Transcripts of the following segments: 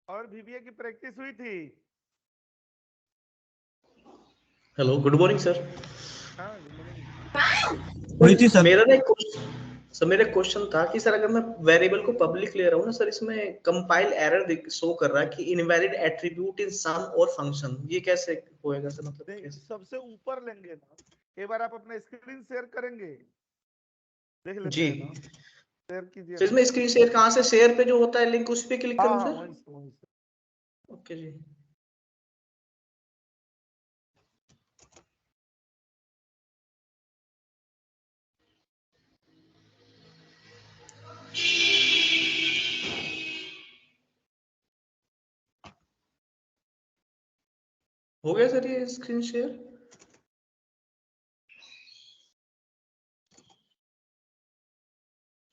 और VBA की practice हुई थी? Hello, good morning sir. हाँ, गुड मॉर्निंग। हुई थी सर। मेरा ना एक सर मेरा क्वेश्चन था कि सर अगर मैं वेरिएबल को पब्लिक ले रहा हूँ ना सर, इसमें कंपाइल एरर शो कर रहा है कि इनवैलिड एट्रीब्यूट इन सम और फंक्शन, ये कैसे होएगा सर? मतलब कैसे? सबसे ऊपर लेंगे ना, एक बार आप अपना स्क्रीन शेयर करेंगे, देख लेते जी। हैं ना, शेयर कीजिए तो ना। इसमें स्क्रीन शेयर कहाँ से? शेयर पे जो होता है लिंक, उस पे क्लिक हाँ करूँ हाँ, सर? वहीं से। ओके जी। हो गया सर ये स्क्रीन शेयर?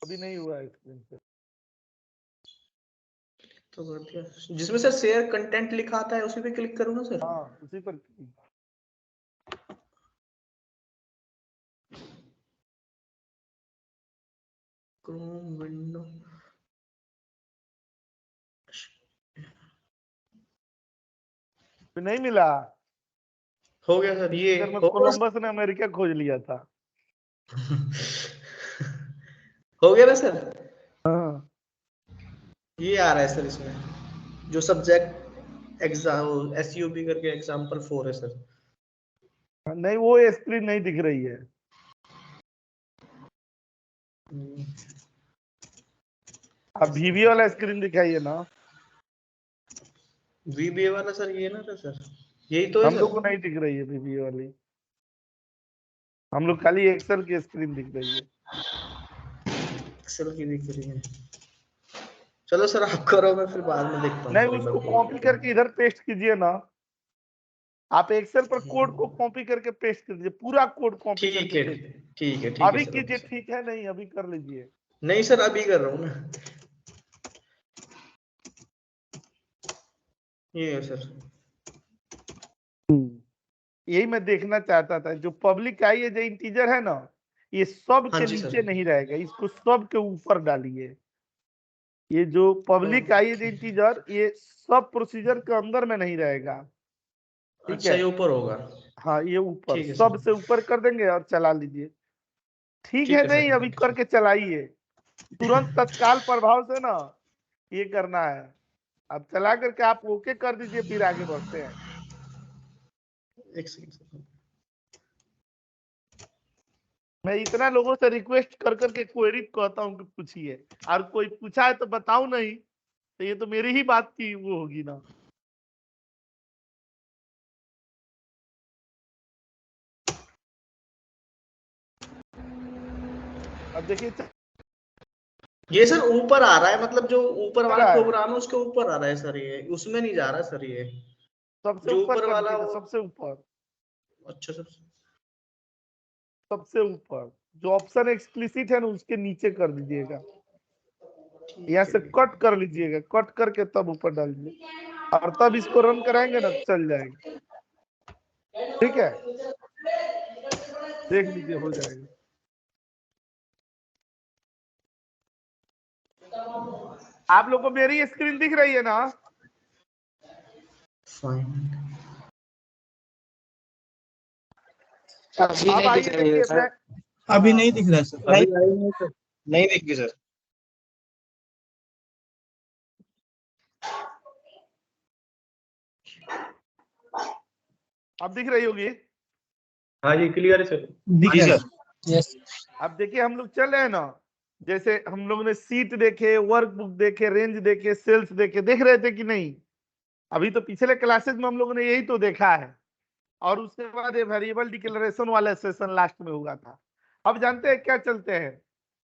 अभी नहीं हुआ है स्क्रीन शेयर। तो कर दिया। जिसमें सर शेयर कंटेंट लिखा आता है उसी पे क्लिक करूँ ना सर? हाँ, उसी पर क्रोम विंडो। नहीं मिला। हो गया सर, ये इधर में हो गया। कोलंबस ने अमेरिका खोज लिया था। हो गया ना सर? हाँ, ये आ रहा है सर इसमें, जो सब्जेक्ट एग्जाम एसयूबी करके एग्जाम्पल 4 है सर। नहीं, वो स्क्रीन नहीं दिख रही है। आप VBA वाला स्क्रीन दिखाइए ना। VBA वाला सर ये ना था सर, यही तो है हम सर। लोग को नहीं दिख रही है VBA वाली, हम लोग खाली एक्सेल की स्क्रीन दिख रही है। एक्सेल की दिख रही है। चलो सर आप करो, मैं फिर बाद में देखता हूँ नहीं, सर एक बार उसको कॉपी कोड। करके इधर पेस्ट कीजिए ना। आप एक्सेल पर कोड को कॉपी करके पेस्ट कर दीजिए, पूरा कोड कॉपी ठीक करके है पेस्ट। ठीक है अभी सर, कीजिए, ठीक है? नहीं, अभी कर लीजिए। नहीं सर अभी कर रहा हूँ ना। ये है सर। यही मैं देखना चाहता था, जो पब्लिक आई है, जो इंटीजर है ना, ये सब हाँ के जी नीचे सर। नहीं रहेगा, इसको सब के ऊपर डालिए। ये जो पब्लिक आई है, जो इंटीजर, ये सब प्रोसीजर के अंदर में नहीं रहेगा। ठीक अच्छा है? ये ऊपर होगा। हाँ, ये ऊपर, ठीक है सर। सबसे ऊपर कर देंगे और चला लीजिए। ठीक है? ठीक है सर, नहीं, अभी थैंक यू सर। करके चलाइए, तुरंत तत्काल प्रभाव से ना, ये करना है। अब चला करके आप ओके कर दीजिए, फिर आगे बढ़ते हैं। एक सेकंड सर। मैं इतना लोगों से रिक्वेस्ट कर करके क्वेरी कहता हूँ कि पूछिए, और कोई पूछा है तो बताऊं नहीं, तो ये तो मेरी ही बात की वो होगी ना। अब देखिए, ये सर ऊपर आ रहा है, मतलब जो ऊपर चल वाला रहा है, प्रोग्राम है उसके ऊपर आ रहा है सर, ये उसमें नहीं जा रहा सर ये। सबसे जो ऊपर ऊपर कर वाला दीजिएगा, वो। सबसे ऊपर। अच्छा सर। सबसे ऊपर जो ऑप्शन एक्सप्लिसिट है ना, उसके नीचे कर दीजिएगा। यहाँ ठीक से है। कट कर लीजिएगा, कट करके तब ऊपर डाल दीजिए, और तब इसको रन कराएंगे ना, चल जाएगा। ठीक है? देख लीजिए, हो जाएगा। आप लोग को मेरी स्क्रीन दिख रही है ना? फाइन। अभी अब नहीं दिख आइए, रही है देखिए सर। मैं। अभी हाँ, नहीं दिख रहा है सर। अभी आई नहीं सर, नहीं दिख रही सर। अब दिख रही होगी। हाँ जी, क्लियर है सर। दिख जी रहा है सर। यस। अब देखिए, हम लोग चल रहे हैं ना, जैसे हम लोग ने सीट देखे, वर्कबुक देखे, रेंज देखे, सेल्स देखे, देख रहे थे कि नहीं? अभी तो पिछले क्लासेस में हम लोगों ने यही तो देखा है, और उसके बाद ये वेरिएबल डिक्लेरेशन वाला सेशन लास्ट में हुआ था। अब जानते हैं क्या चलते हैं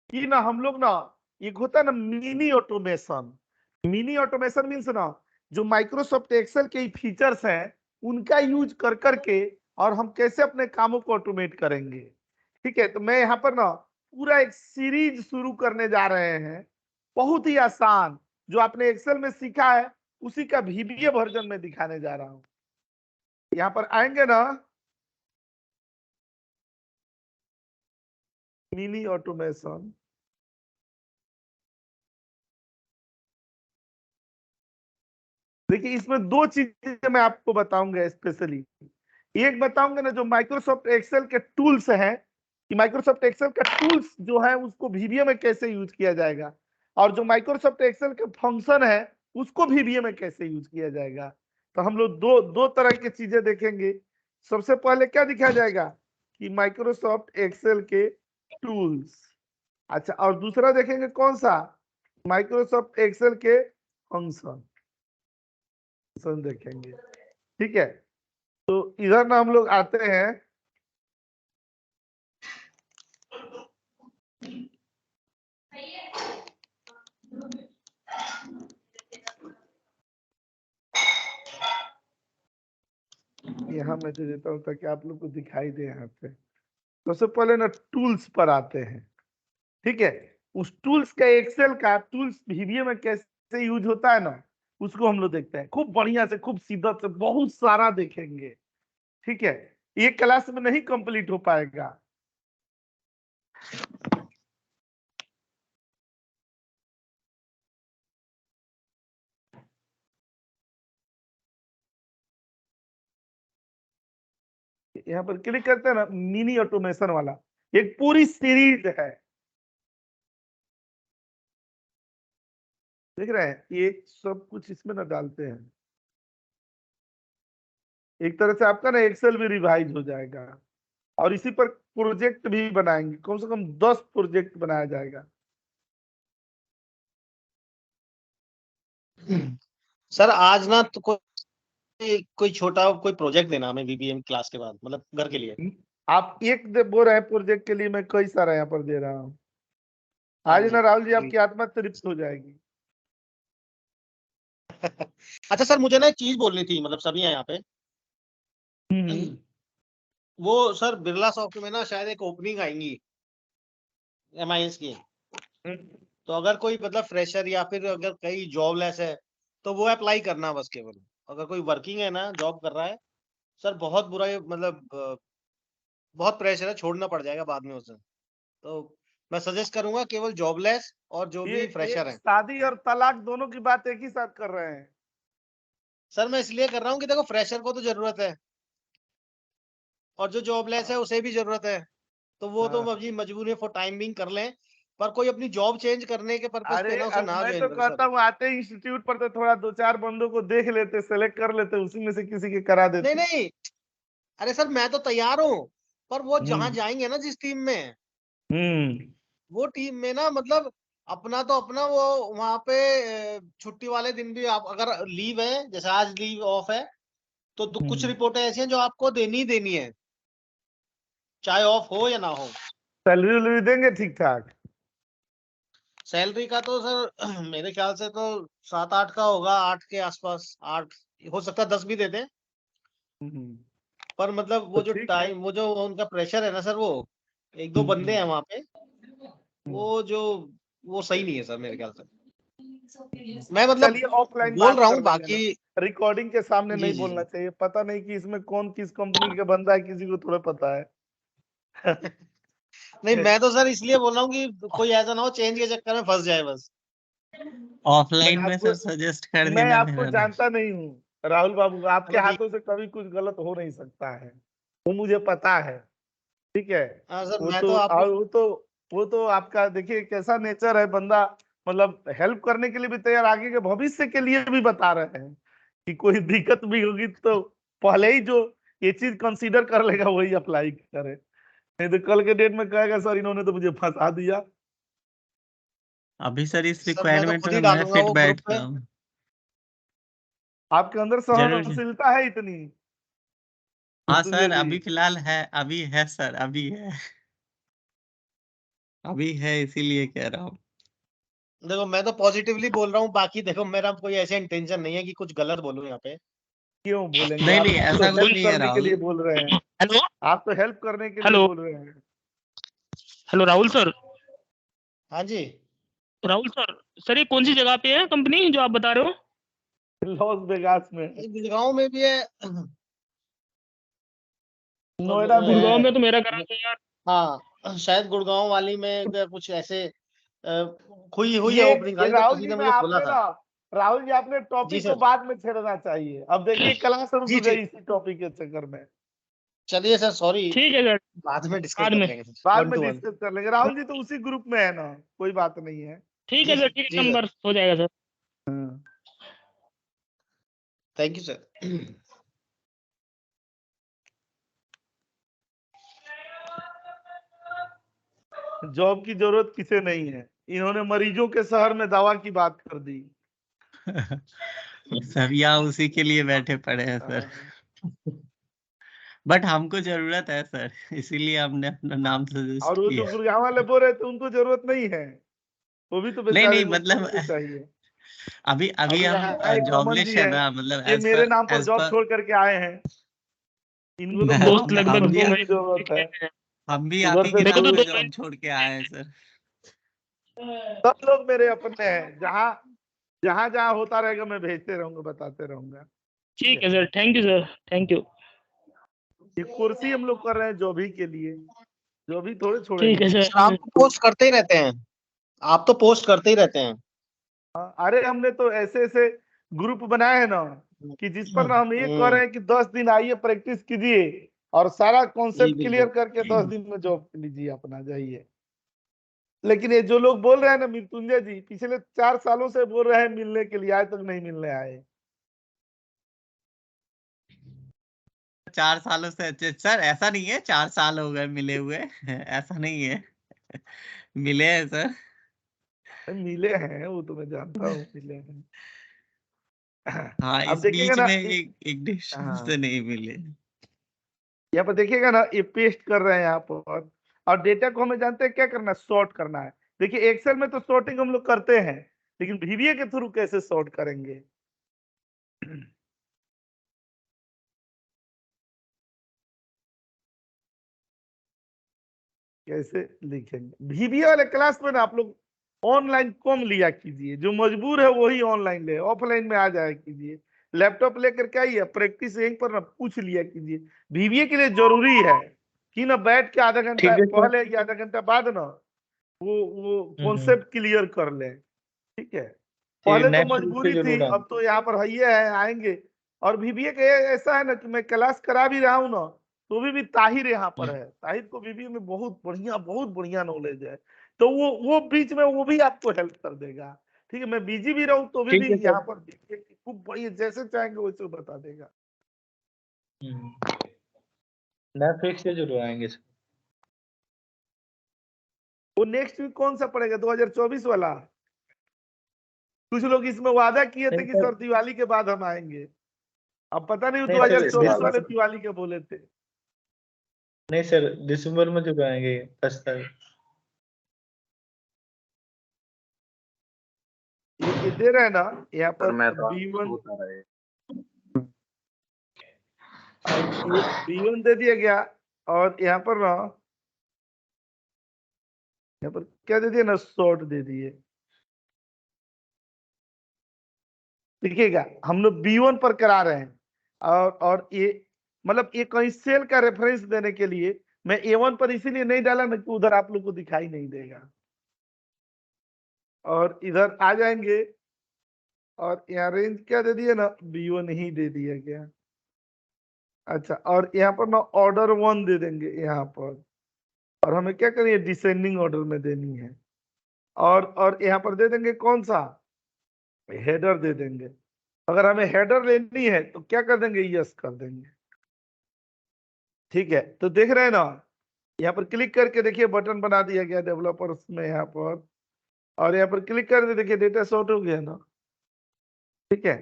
कि ना, हम लोग ना, एक होता है ना mini automation. Mini automation means ना, जो माइक्रोसॉफ्ट एक्सेल के फीचर्स हैं, उनका यूज कर करके, और हम कैसे अपने कामों को ऑटोमेट करेंगे। ठीक है? तो मैं यहाँ पर ना पूरा एक सीरीज शुरू करने जा रहे हैं, बहुत ही आसान, जो आपने एक्सेल में सीखा है उसी का VBA वर्जन में दिखाने जा रहा हूँ। यहाँ पर आएंगे ना, मिनी ऑटोमेशन, देखिए इसमें दो चीजें मैं आपको बताऊंगा स्पेशली। एक बताऊंगा ना जो माइक्रोसॉफ्ट एक्सेल के टूल्स हैं कि माइक्रोसॉफ्ट एक्सेल का टूल्स जो है उसको वीबीए में कैसे यूज किया जाएगा, और जो माइक्रोसॉफ्ट एक्सेल के फंक्शन है उसको वीबीए में कैसे यूज किया जाएगा। तो हम लोग दो दो तरह की चीजें देखेंगे। सबसे पहले क्या दिखाया जाएगा कि माइक्रोसॉफ्ट एक्सेल के टूल्स, अच्छा, और दूसरा देखेंगे कौन सा, माइक्रोसॉफ्ट एक्सेल के फंक्शन देखेंगे। ठीक है, तो इधर ना हम लोग आते हैं। यहाँ मैं दे देता हूँ ताकि आप लोग को दिखाई दे। यहाँ पे सबसे पहले ना टूल्स पर आते हैं। ठीक है, उस टूल्स का एक्सेल का टूल्स वीबीए में कैसे यूज होता है ना उसको हम लोग देखते हैं खूब बढ़िया से, खूब सीधा से, बहुत सारा देखेंगे। ठीक है, एक क्लास में नहीं कंप्लीट हो पाएगा। यहाँ पर क्लिक करते हैं ना, मिनी ऑटोमेशन वाला एक पूरी सीरीज है, देख रहे हैं, ये सब कुछ इसमें ना डालते हैं। एक तरह से आपका ना एक्सेल भी रिवाइज हो जाएगा, और इसी पर प्रोजेक्ट भी बनाएंगे, कम से कम 10 प्रोजेक्ट बनाया जाएगा। सर आज ना तो कोई छोटा कोई प्रोजेक्ट देना हमें बीबीएम क्लास के बाद, मतलब घर के लिए। आप एक बोल रहे हैं प्रोजेक्ट के लिए, मैं कई सारा यहाँ पर दे रहा हूँ। आज ना राहुल जी आपकी आत्मा तृप्त हो जाएगी। अच्छा सर, मुझे ना एक चीज बोलनी थी, मतलब सभी हैं यहाँ पे। वो सर बिरला सॉफ्ट में ना शायद एक ओपनिंग आएंगी एमआईएस की, तो अगर कोई मतलब फ्रेशर या फिर अगर कहीं जॉबलेस है तो वो अप्लाई करना बस केवल। अगर कोई वर्किंग है ना, जॉब कर रहा है, सर बहुत बुरा ये मतलब बहुत प्रेशर है, छोड़ना पड़ जाएगा बाद में उसे। तो मैं सजेस्ट करूंगा केवल जॉबलेस और जो भी फ्रेशर है। शादी और तलाक दोनों की बात एक ही साथ कर रहे हैं। सर मैं इसलिए कर रहा हूँ कि देखो फ्रेशर को तो जरूरत है और जो जॉबलेस है उसे भी जरूरत है, तो वो तो अभी मजबूरी फॉर टाइमिंग कर लें, पर कोई अपनी जॉब चेंज करने के पर्पस पे ना उसे ना मैं ज्वाइन तो करे। कहता हूँ आते ही इंस्टीट्यूट पर तो थोड़ा 2-4 बंदों को देख लेते, सेलेक्ट कर लेते, उसी में से किसी के करा देते। नहीं नहीं, अरे सर मैं तो तैयार हूँ, पर वो जहाँ जाएंगे ना जिस टीम में, वो टीम में ना मतलब अपना तो अपना वो वहां पे छुट्टी वाले दिन भी आप अगर लीव है, जैसे आज लीव ऑफ है, तो कुछ रिपोर्टें ऐसी हैं जो आपको देनी ही देनी है, चाहे ऑफ हो या ना हो। सैलरी वैलरी देंगे ठीक ठाक? सैलरी का तो सर मेरे ख्याल से तो 7-8 का होगा, 8 के आसपास, 8 हो सकता है 10 भी दे दें, पर मतलब वो जो टाइम, वो जो उनका प्रेशर है ना सर, वो 1-2 बंदे हैं वहां पे, वो सही नहीं है सर मेरे ख्याल से। मैं मतलब ऑफलाइन बोल रहा हूँ, बाकी रिकॉर्डिंग के सामने जी, नहीं जी, बोलना चाहिए, पता नहीं कि इसमें कौन किस कंपनी का बंदा है, किसी को थोड़ा पता है। नहीं मैं तो सर इसलिए बोल रहा हूँ कि कोई ऐसा ना हो चेंज के चक्कर में फंस जाए बस। ऑफलाइन में सर सजेस्ट कर मैं देना आपको मेरा जानता नहीं हूँ राहुल बाबू, आपके चलो हाथों से कभी कुछ गलत हो नहीं सकता है, वो मुझे पता है। ठीक है, सर वो मैं तो तो आपको वो तो आपका देखिए कैसा नेचर है बंदा, मतलब हेल्प करने के लिए भी तैयार, आगे के भविष्य के लिए भी बता रहे हैं कि कोई दिक्कत भी होगी तो पहले ही जो ये चीज कंसीडर कर लेगा वही अप्लाई करे, नहीं तो कल के डेट में कहेगा सर इन्होंने तो मुझे फंसा दिया। अभी सर इस सर मैं तो रिक्वायरमेंट खुद में ही मैं डालूंगा फिट वो ग्रुप बैठता पे। हूँ। आपके अंदर जरूर। सहनशीलता है इतनी? हाँ सुनिए सर, जी, अभी फिलहाल है, अभी है सर, अभी है, अभी है, इसीलिए कह रहा हूँ। देखो मैं तो पॉजिटिवली बोल रहा हूँ, बाकी देखो मेरा कोई ऐसे इंटेंशन नहीं है कि कुछ गलत बोलूं यहाँ पे। क्यों बोलेंगे, नहीं आप नहीं, तो ऐसा कुछ हेल्प नहीं है करने के लिए राहुल। बोल रहे हैं। हेलो आप तो हेल्प करने के लिए हेलो बोल रहे हैं। Hello Rahul sir. हाँ जी, राहुल सर, सर ये कौन सी जगह पे है कंपनी जो आप बता रहे हो? लॉस वेगास में, गुड़गांव में भी है नोएडा में गुड़गांव है। में तो मेरा करा था यार। हाँ शायद गुड़गांव वाली में कुछ ऐसे हुई है ये ओपनिंग खाली, तो राहुल किसी जी ने मैं मुझे आप बोला पे था। ना राहुल जी आपने जी टॉपिक को सर। बाद में छेड़ना चाहिए। अब देखिए क्लास रुक जी, गई जी। इसी टॉपिक के चक्कर में। चलिए सर, सॉरी, ठीक है सर, बाद में डिस्कस बाद कर में। लेंगे सर, बाद 1 में to 1। डिस्कस कर लेंगे। राहुल जी तो उसी ग्रुप में है ना, कोई बात नहीं है। ठीक जी है सर, सर, ठीक जी है, सर। नंबर हो जाएगा सर। हाँ। Thank you sir. जॉब की जरूरत किसे नहीं है, इन्होंने मरीजों के शहर में दवा की बात कर दी। सब यहाँ उसी के लिए बैठे पड़े हैं सर। बट हमको जरूरत है सर, इसीलिए हमने अपना नाम सजेस्ट और वो जो किया। गुड़गांव वाले बोल रहे थे उनको जरूरत नहीं है, वो भी तो नहीं बेचारे नहीं, मतलब उनको चाहिए। अभी अभी हम यहाँ एक अमन जॉबलेस जी है है, ना, मतलब ये मेरे नाम पर एज जॉब पर छोड़ करके आए हैं, इनको तो दोस्त बहुत लगभग हम भी 2 की महीने जरूरत है। हैं। हम भी आप उधर ही से के मेरे को नाम तो पे 2 जॉब छोड़ के आए हैं सर। सब लोग मेरे अपने हैं, जहाँ जहाँ जहाँ होता रहेगा मैं भेजते रहूंगा, बताते रहूंगा। ठीक है sir, thank you sir, thank you. ये कुर्सी हम लोग कर रहे हैं जॉब ही के लिए, जॉब ही थोड़े ठीक छोड़ेंगे। है सर आप सर। तो पोस्ट करते ही रहते हैं, आप तो पोस्ट करते ही रहते हैं। हाँ, अरे हमने तो ऐसे ऐसे ग्रुप बनाए हैं ना कि जिस पर ना हम ये कह रहे हैं कि 10 दिन आइए प्रैक्टिस कीजिए और सारा जी कॉन्सेप्ट क्लियर बिल्कुल। करके 10 दिन में जॉब लीजिए अपना जाइए। लेकिन ये जो लोग बोल रहे हैं ना, मृत्युंजय जी पिछले 4 सालों से बोल रहे हैं मिलने के लिए, आज तक नहीं मिलने आए। 4 सालों से सर, ऐसा नहीं है 4 साल हो गए मिले हुए। ऐसा नहीं है। मिले हैं सर। मिले हैं, वो तो मैं जानता हूँ मिले हैं। हाँ, अब इस देखिएगा बीच ना में एक डिस्टेंस हाँ, से नहीं मिले। यहाँ पर देखिएगा ना, ये पेस्ट कर रहे हैं यहाँ पर, और डेटा को हमें जानते हैं क्या करना है, सॉर्ट करना है। देखिए एक्सेल में तो सॉर्टिंग हम लोग करते हैं, लेकिन VBA के थ्रू कैसे सॉर्ट करेंगे। कैसे लिखेंगे VBA वाले क्लास में ना आप लोग ऑनलाइन कम लिया कीजिए, जो मजबूर है वही ऑनलाइन ले, ऑफलाइन में आ जाया कीजिए। लैपटॉप लेकर के आइए, प्रैक्टिस यहीं पर ना पूछ लिया कीजिए। VBA के लिए जरूरी है कि ना बैठ के आधा घंटा ठीक है सर। पहले या आधा घंटा बाद ना वो हम्म, कॉन्सेप्ट क्लियर कर ले। ठीक है, ठीक है, पहले तो नेक्स्ट वीक से मजबूरी थी, जरूर आएंगे। अब तो यहाँ पर है आएंगे। और VBA का ऐसा है ना कि मैं क्लास करा भी रहा हूँ ना, तो भी ताहिर यहाँ पर है। ताहिर को VBA में बहुत बढ़िया नॉलेज है, तो वो बीच में वो भी आपको हेल्प कर देगा। ठीक है, मैं बिजी भी रहूँ तो भी ठीक है यहाँ सर। पर देखिए कि खूब बढ़िया, जैसे चाहेंगे वैसे बता देगा। नेक्स्ट वीक से जरूर आएंगे सर। वो नेक्स्ट वीक कौन सा पड़ेगा, 2024 वाला? कुछ लोग इसमें वादा किए थे नहीं कि सर, सर दिवाली के बाद हम आएंगे। अब पता नहीं नहीं सर, 2024 वाले दिवाली के बोले थे। नहीं सर, दिसंबर में जरूर आएंगे 10 तारीख। ये दे रहे हैं ना यहाँ पर मैं तो B1, होता रहे। ये B1 दे दिया गया, और यहाँ पर ना, यहाँ पर क्या दे दिया ना, शॉर्ट दे दिए। देखिएगा हम लोग B1 पर करा रहे हैं, और ये मतलब ये कहीं सेल का रेफरेंस देने के लिए मैं A1 पर इसीलिए नहीं डाला ना कि उधर आप लोग को दिखाई नहीं देगा। और इधर आ जाएंगे, और यहाँ रेंज क्या दे दिया ना, B1 ही दे दिया गया। अच्छा, और यहाँ पर ना ऑर्डर 1 दे देंगे यहाँ पर, और हमें क्या करिए डिसेंडिंग ऑर्डर में देनी है। और यहाँ पर दे देंगे कौन सा, हेडर दे देंगे। अगर हमें हेडर लेनी है तो क्या कर देंगे, यस कर देंगे। ठीक है, तो देख रहे हैं ना, यहाँ पर क्लिक करके देखिए बटन बना दिया गया डेवलपर्स में यहाँ पर, और यहाँ पर क्लिक कर दे, देखिए डेटा सॉर्ट हो गया ना। ठीक है,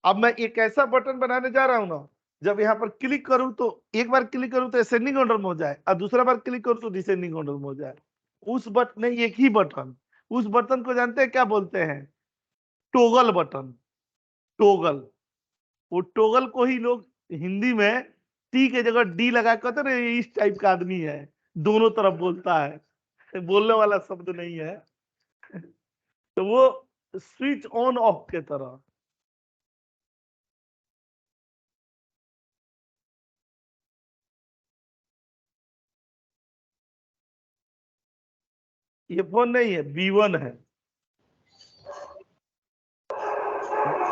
अब मैं एक ऐसा बटन बनाने जा रहा हूँ ना, जब यहाँ पर क्लिक करूं तो एक बार क्लिक करूं तो असेंडिंग ऑर्डर में हो जाए, और दूसरा बार क्लिक करूं तो डिसेंडिंग ऑर्डर में हो जाए। उस बटन नहीं, एक ही बटन, उस बटन को जानते हैं क्या बोलते हैं, टोगल बटन। टोगल, वो टोगल को ही लोग हिंदी में टी के जगह डी लगा कहते हैं ना, ये इस टाइप का आदमी है, दोनों तरफ बोलता है, बोलने वाला शब्द नहीं है। तो वो स्विच ऑन ऑफ के तरह। ये फोन नहीं है, B1 है।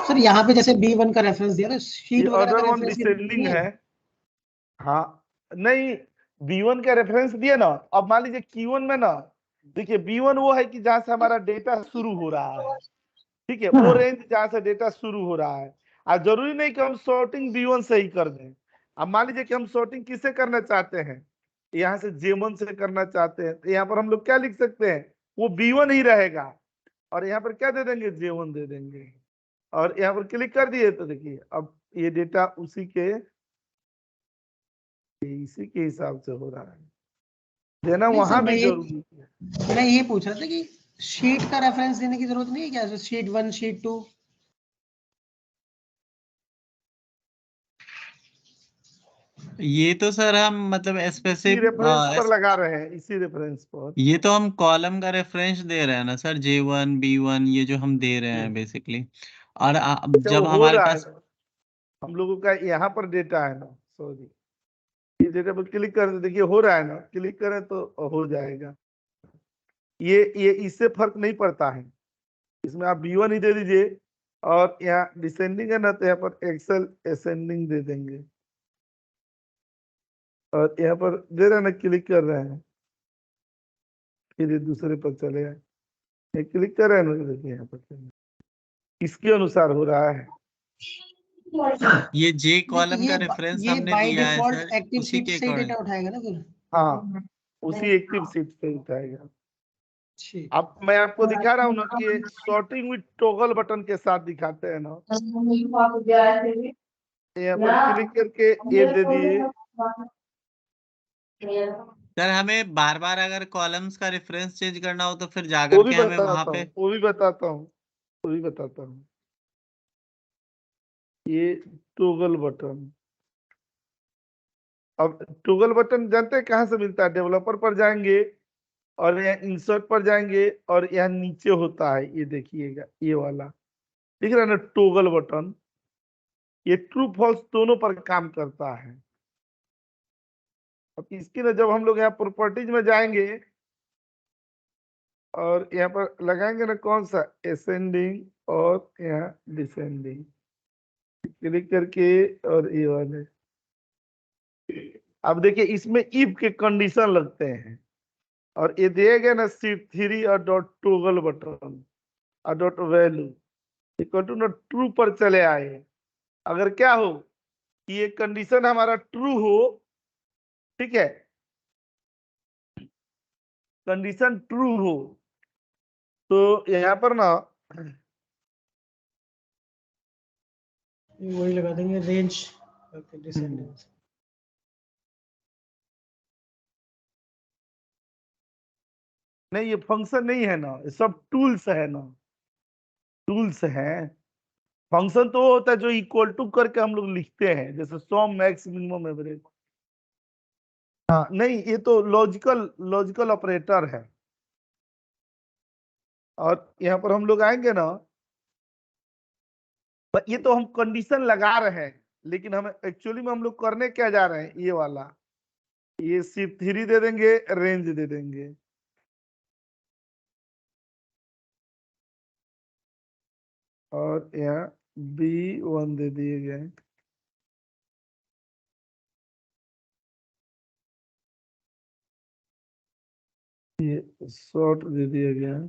सर यहाँ पे जैसे B1 का रेफरेंस दिया ना, ये शीट वगैरह ऑर्डर का ऑन रेफरेंस डिसेंडिंग है। हाँ नहीं, B1 का रेफरेंस दिए ना। अब मान लीजिए Q1 में ना, देखिए B1 वो है कि जहां से हमारा डेटा शुरू हो रहा है, ठीक है, वो रेंज जहां से डेटा शुरू हो रहा है। और जरूरी नहीं कि हम सॉर्टिंग B1 से ही कर दें। अब मान लीजिए कि हम सॉर्टिंग किससे करना चाहते हैं, यहाँ से J1 से करना चाहते हैं, तो यहाँ पर हम लोग क्या लिख सकते हैं, वो B1 ही रहेगा, और यहाँ पर क्या दे देंगे, J1 दे देंगे, और यहाँ पर क्लिक कर दिए तो देखिए अब ये डेटा इसी के हिसाब से हो रहा है, देना नहीं वहां सर, भी जरूरी है। मैं ये पूछ रहा था कि शीट का रेफरेंस देने की जरूरत नहीं है क्या, शीट 1 शीट 2? ये तो सर हम मतलब इसी स्पेसिफिक रेफरेंस पर लगा रहे हैं, इसी रेफरेंस पर। ये तो हम कॉलम का रेफरेंस दे रहे हैं ना सर, J1 B1 ये जो हम दे रहे हैं बेसिकली। और अच्छा, जब वो हो हमारे रहा पास है, हम लोगों का यहाँ पर डेटा है ना, सॉरी, ये डेटा पर क्लिक कर दे, देखिए हो रहा है ना, क्लिक करें तो हो जाएगा। ये इससे फर्क नहीं पड़ता है, इसमें आप B1 ही दे दीजिए, और यहाँ डिसेंडिंग है ना, तो यहाँ पर एक्सेल असेंडिंग दे देंगे, और यहाँ पर दे रहे हैं ना, क्लिक कर रहे हैं, फिर ये दूसरे पर चले आए, ये क्लिक कर रहे हैं ना, देखिए यहाँ पर इसके अनुसार हो रहा है। ये J कॉलम का रेफरेंस ये हमने बाय दिया है डिफॉल्ट सर, एक्टिव उसी शीट के से ही अकॉर्डिंग। डेटा उठाएगा ना फिर? हाँ, उसी एक्टिव सीट से उठाएगा। ठीक। अब मैं आपको दिखा रहा हूँ ना कि सॉर्टिंग विद टॉगल बटन के साथ दिखाते हैं ना, यहाँ पर क्लिक करके ये दे दिए। सर हमें बार बार अगर कॉलम्स का रेफरेंस चेंज करना हो तो फिर वो जाकर भी के हमें वहां बताता पे हूँ, वो भी बताता हूँ, वो भी बताता हूँ। ये टॉगल बटन, अब टॉगल बटन जानते हैं कहाँ से मिलता है, डेवलपर पर जाएंगे, और यहाँ इंसर्ट पर जाएंगे, और यहाँ नीचे होता है, ये देखिएगा, ये वाला दिख रहा है ना टॉगल बटन, ये ट्रू फॉल्स दोनों पर काम करता है। अब इसकी ना जब हम लोग यहाँ प्रॉपर्टीज में जाएंगे, और यहाँ पर लगाएंगे ना कौन सा, असेंडिंग, और यहाँ डिसेंडिंग, क्लिक करके, और ये वाले, अब देखिए इसमें इफ के कंडीशन लगते हैं, और ये दिए गए ना C3 और डॉट टॉगल बटन और डॉट वैल्यू इक्वल टू ना ट्रू पर चले आए। अगर क्या हो कि ये कंडीशन हमारा ट्रू हो, ठीक है, कंडीशन ट्रू हो, तो यहाँ पर ना वही लगा देंगे रेंज डिसेंडिंग। नहीं, ये फंक्शन नहीं है ना, ये सब टूल्स है ना, टूल्स हैं। फंक्शन तो वो होता है जो इक्वल टू करके हम लोग लिखते हैं, जैसे सम मैक्स मिनिमम एवरेज। हाँ नहीं, ये तो लॉजिकल ऑपरेटर है। और यहाँ पर हम लोग आएंगे ना, ये तो हम कंडीशन लगा रहे हैं, लेकिन हम एक्चुअली में हम लोग करने क्या जा रहे हैं, ये वाला, ये C3 दे देंगे, रेंज दे देंगे, और यहाँ B1 दे दिए गए, ये शॉर्ट दे दिया गया,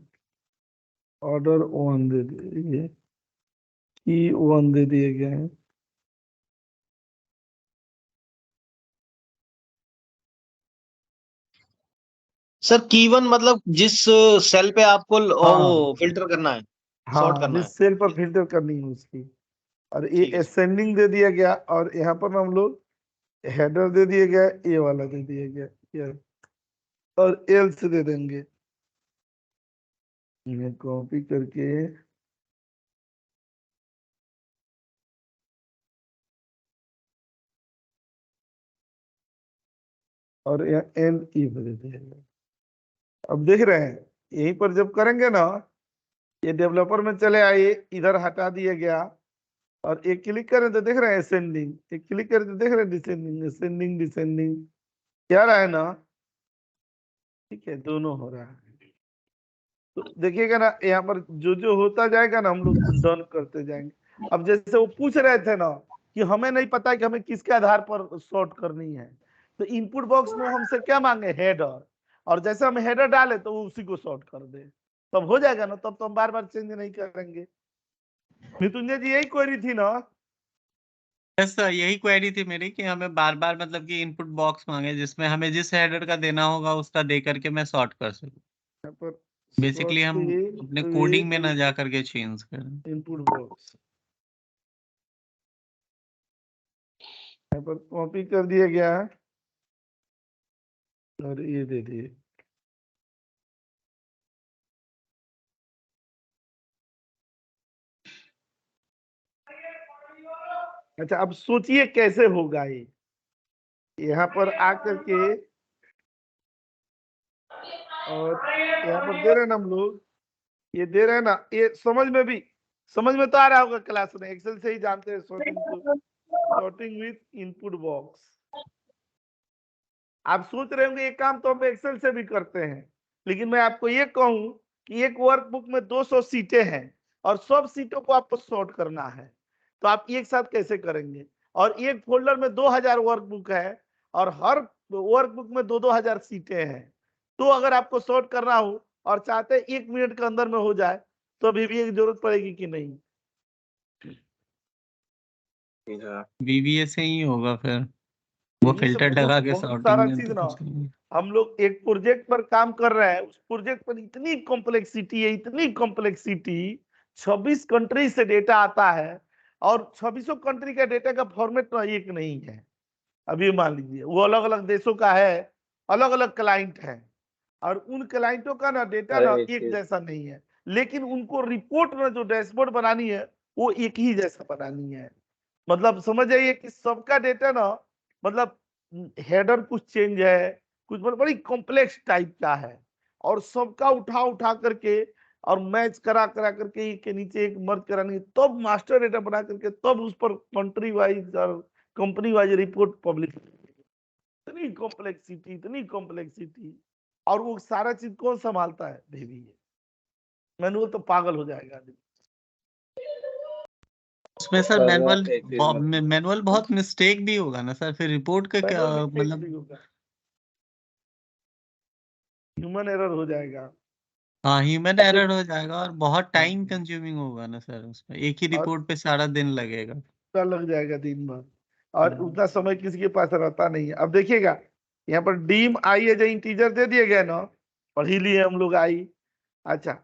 ऑर्डर 1 दे दिए गए, E1 दे दिए गए हैं। सर की1 मतलब जिस सेल पे आपको वो फिल्टर करना है, सॉर्ट हाँ, करना है। जिस सेल पर फिल्टर करनी है उसकी, और ये ठीक है। असेंडिंग दे दिया गया, और यहाँ पर हम लोग हेडर दे दिए गया, ये वाला दे दिया गया, ये, और एल्स दे देंगे, ये कॉपी करके, और यहाँ एंड इफ दे दिया गया। अब देख रहे हैं, यहीं पर जब करेंगे ना, ये डेवलपर में चले आए, इधर हटा दिया गया, और एक क्लिक करें तो देख रहे हैं असेंडिंग, एक क्लिक करें तो देख रहे हैं डिसेंडिंग, असेंडिंग डिसेंडिंग, क्या रहा है ना, ठीक है, दोनों हो रहा है। तो देखिएगा ना, यहाँ पर जो जो होता जाएगा ना, हम लोग डन करते जाएंगे। अब जैसे वो पूछ रहे थे ना कि हमें नहीं पता कि हमें किसके आधार पर सॉर्ट करनी है, तो इनपुट बॉक्स में हमसे क्या मांगे, हेडर, और जैसे हम हेडर डाले तो वो उसी को सॉर्ट कर दे, तब हो जाएगा ना, तब तो हम बार बार चेंज नहीं करेंगे। मृत्युंजय जी यही क्वेरी थी ना? यस सर, यही क्वेरी थी मेरी कि हमें बार बार मतलब कि इनपुट बॉक्स मांगे जिसमें हमें जिस हेडर का देना होगा उसका दे करके मैं सॉर्ट कर सकूं। यहाँ पर बेसिकली हम अपने कोडिंग में ना जा करके चेंज करें। इनपुट बॉक्स यहाँ पर कॉपी कर दिया गया है और ये दे दिए। अच्छा, अब सोचिए कैसे होगा ये, यहाँ पर आकर के और यहाँ पर दे रहे हैं ना हम लोग, ये दे रहे हैं ना, ये समझ में तो आ रहा होगा क्लास में, एक्सेल से ही जानते हैं सॉर्टिंग विथ इनपुट बॉक्स। आप सोच रहे होंगे ये काम तो हम एक्सेल से भी करते हैं, लेकिन मैं आपको ये कहूं कि एक वर्कबुक में 200 सीटें हैं और सब सीटों को आपको सॉर्ट करना है, तो आप एक साथ कैसे करेंगे? और एक फोल्डर में 2000 वर्कबुक है और हर वर्कबुक में 2-2 हजार सीटें हैं, तो अगर आपको सॉर्ट करना हो और चाहते 1 मिनट के अंदर में हो जाए तो अभी भी एक जरूरत पड़ेगी कि नहीं? VBA से ही होगा फिर, वो ये सब फिल्टर लगा के बहुत सारा सॉर्टिंग चीज ना, हम लोग एक प्रोजेक्ट पर काम कर रहे हैं, उस प्रोजेक्ट पर इतनी कॉम्प्लेक्सिटी है, इतनी कॉम्प्लेक्सिटी, 26 कंट्री से डेटा आता है और 26 कंट्री का डेटा का फॉर्मेट तो एक नहीं है। अभी मान लीजिए वो अलग अलग देशों का है, अलग अलग क्लाइंट है, और उन क्लाइंटों का ना डेटा ना एक जैसा नहीं है, लेकिन उनको रिपोर्ट में जो डैशबोर्ड बनानी है वो एक ही जैसा बनानी है। मतलब समझ जाइए कि सबका डेटा ना, मतलब हेडर कुछ चेंज है, कुछ बड़ी कॉम्प्लेक्स टाइप का है, और सबका उठा उठा करके और मैच करा करा करके एक के नीचे एक मर्ज करानी, तब मास्टर डेटा बना करके तब उस पर कंट्री वाइज और कंपनी वाइज रिपोर्ट पब्लिश। इतनी कॉम्प्लेक्सिटी, और वो सारा चीज कौन संभालता है? बेबी मैनुअल तो पागल हो जाएगा आदमी। उसमें सर मैनुअल बहुत मिस्टेक भी होगा ना सर, फिर रिपोर्ट का क्या मतलब? ह्यूमन एरर हो जाएगा। हाँ, ह्यूमन एरर हो जाएगा और बहुत टाइम कंज्यूमिंग होगा ना सर, उसमें एक ही रिपोर्ट पे सारा दिन लगेगा, पूरा लग जाएगा दिन भर, और उतना समय किसी के पास रहता नहीं है। अब देखिएगा यहाँ पर डीम आई एज इंटीजर दे दिए गए ना, पढ़ ही लिए हम लोग आई। अच्छा,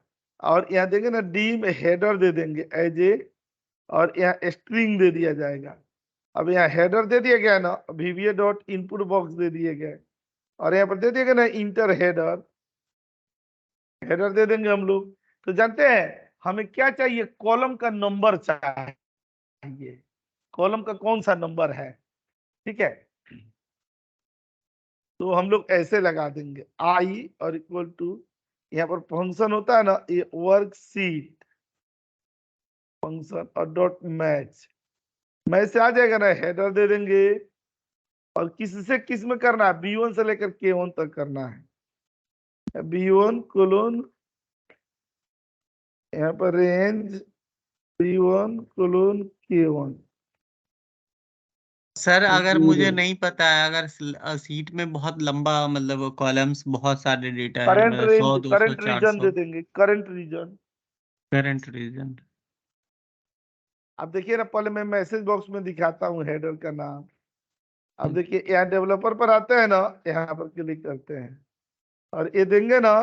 और यहाँ देंगे ना डीम हेडर दे देंगे एज ए, और यहाँ स्ट्रिंग दे दिया जाएगा। अब यहाँ हेडर दे दिया गया ना, VBA डॉट इनपुट बॉक्स दे दिए गए, और यहाँ पर दे दिया गया ना इंटर हेडर, हेडर दे देंगे हम लोग। तो जानते हैं हमें क्या चाहिए? कॉलम का नंबर चाहिए, कॉलम का कौन सा नंबर है, ठीक है? तो हम लोग ऐसे लगा देंगे आई और इक्वल टू, यहाँ पर फंक्शन होता है ना ये वर्कशीट फंक्शन और डॉट मैच से आ जाएगा ना, हेडर दे देंगे, और किससे किस में करना है? B1 से लेकर K1 तक करना है, B1 कोलोन, यहाँ पर range B1 colon K1। Sir अगर मुझे नहीं पता है, अगर सीट में बहुत लंबा मतलब कॉलम्स बहुत सारे डेटा है, करंट मतलब 100 रेंज, 200 करंट रीजन दे 400, देंगे, करंट रीजन। Current reason. अब देखिए ना, पहले मैं मैसेज बॉक्स में दिखाता हूँ हेडर का नाम। अब देखिए यहाँ डेवलपर पर आते हैं ना, यहाँ पर क्लिक करते हैं और ये देंगे ना।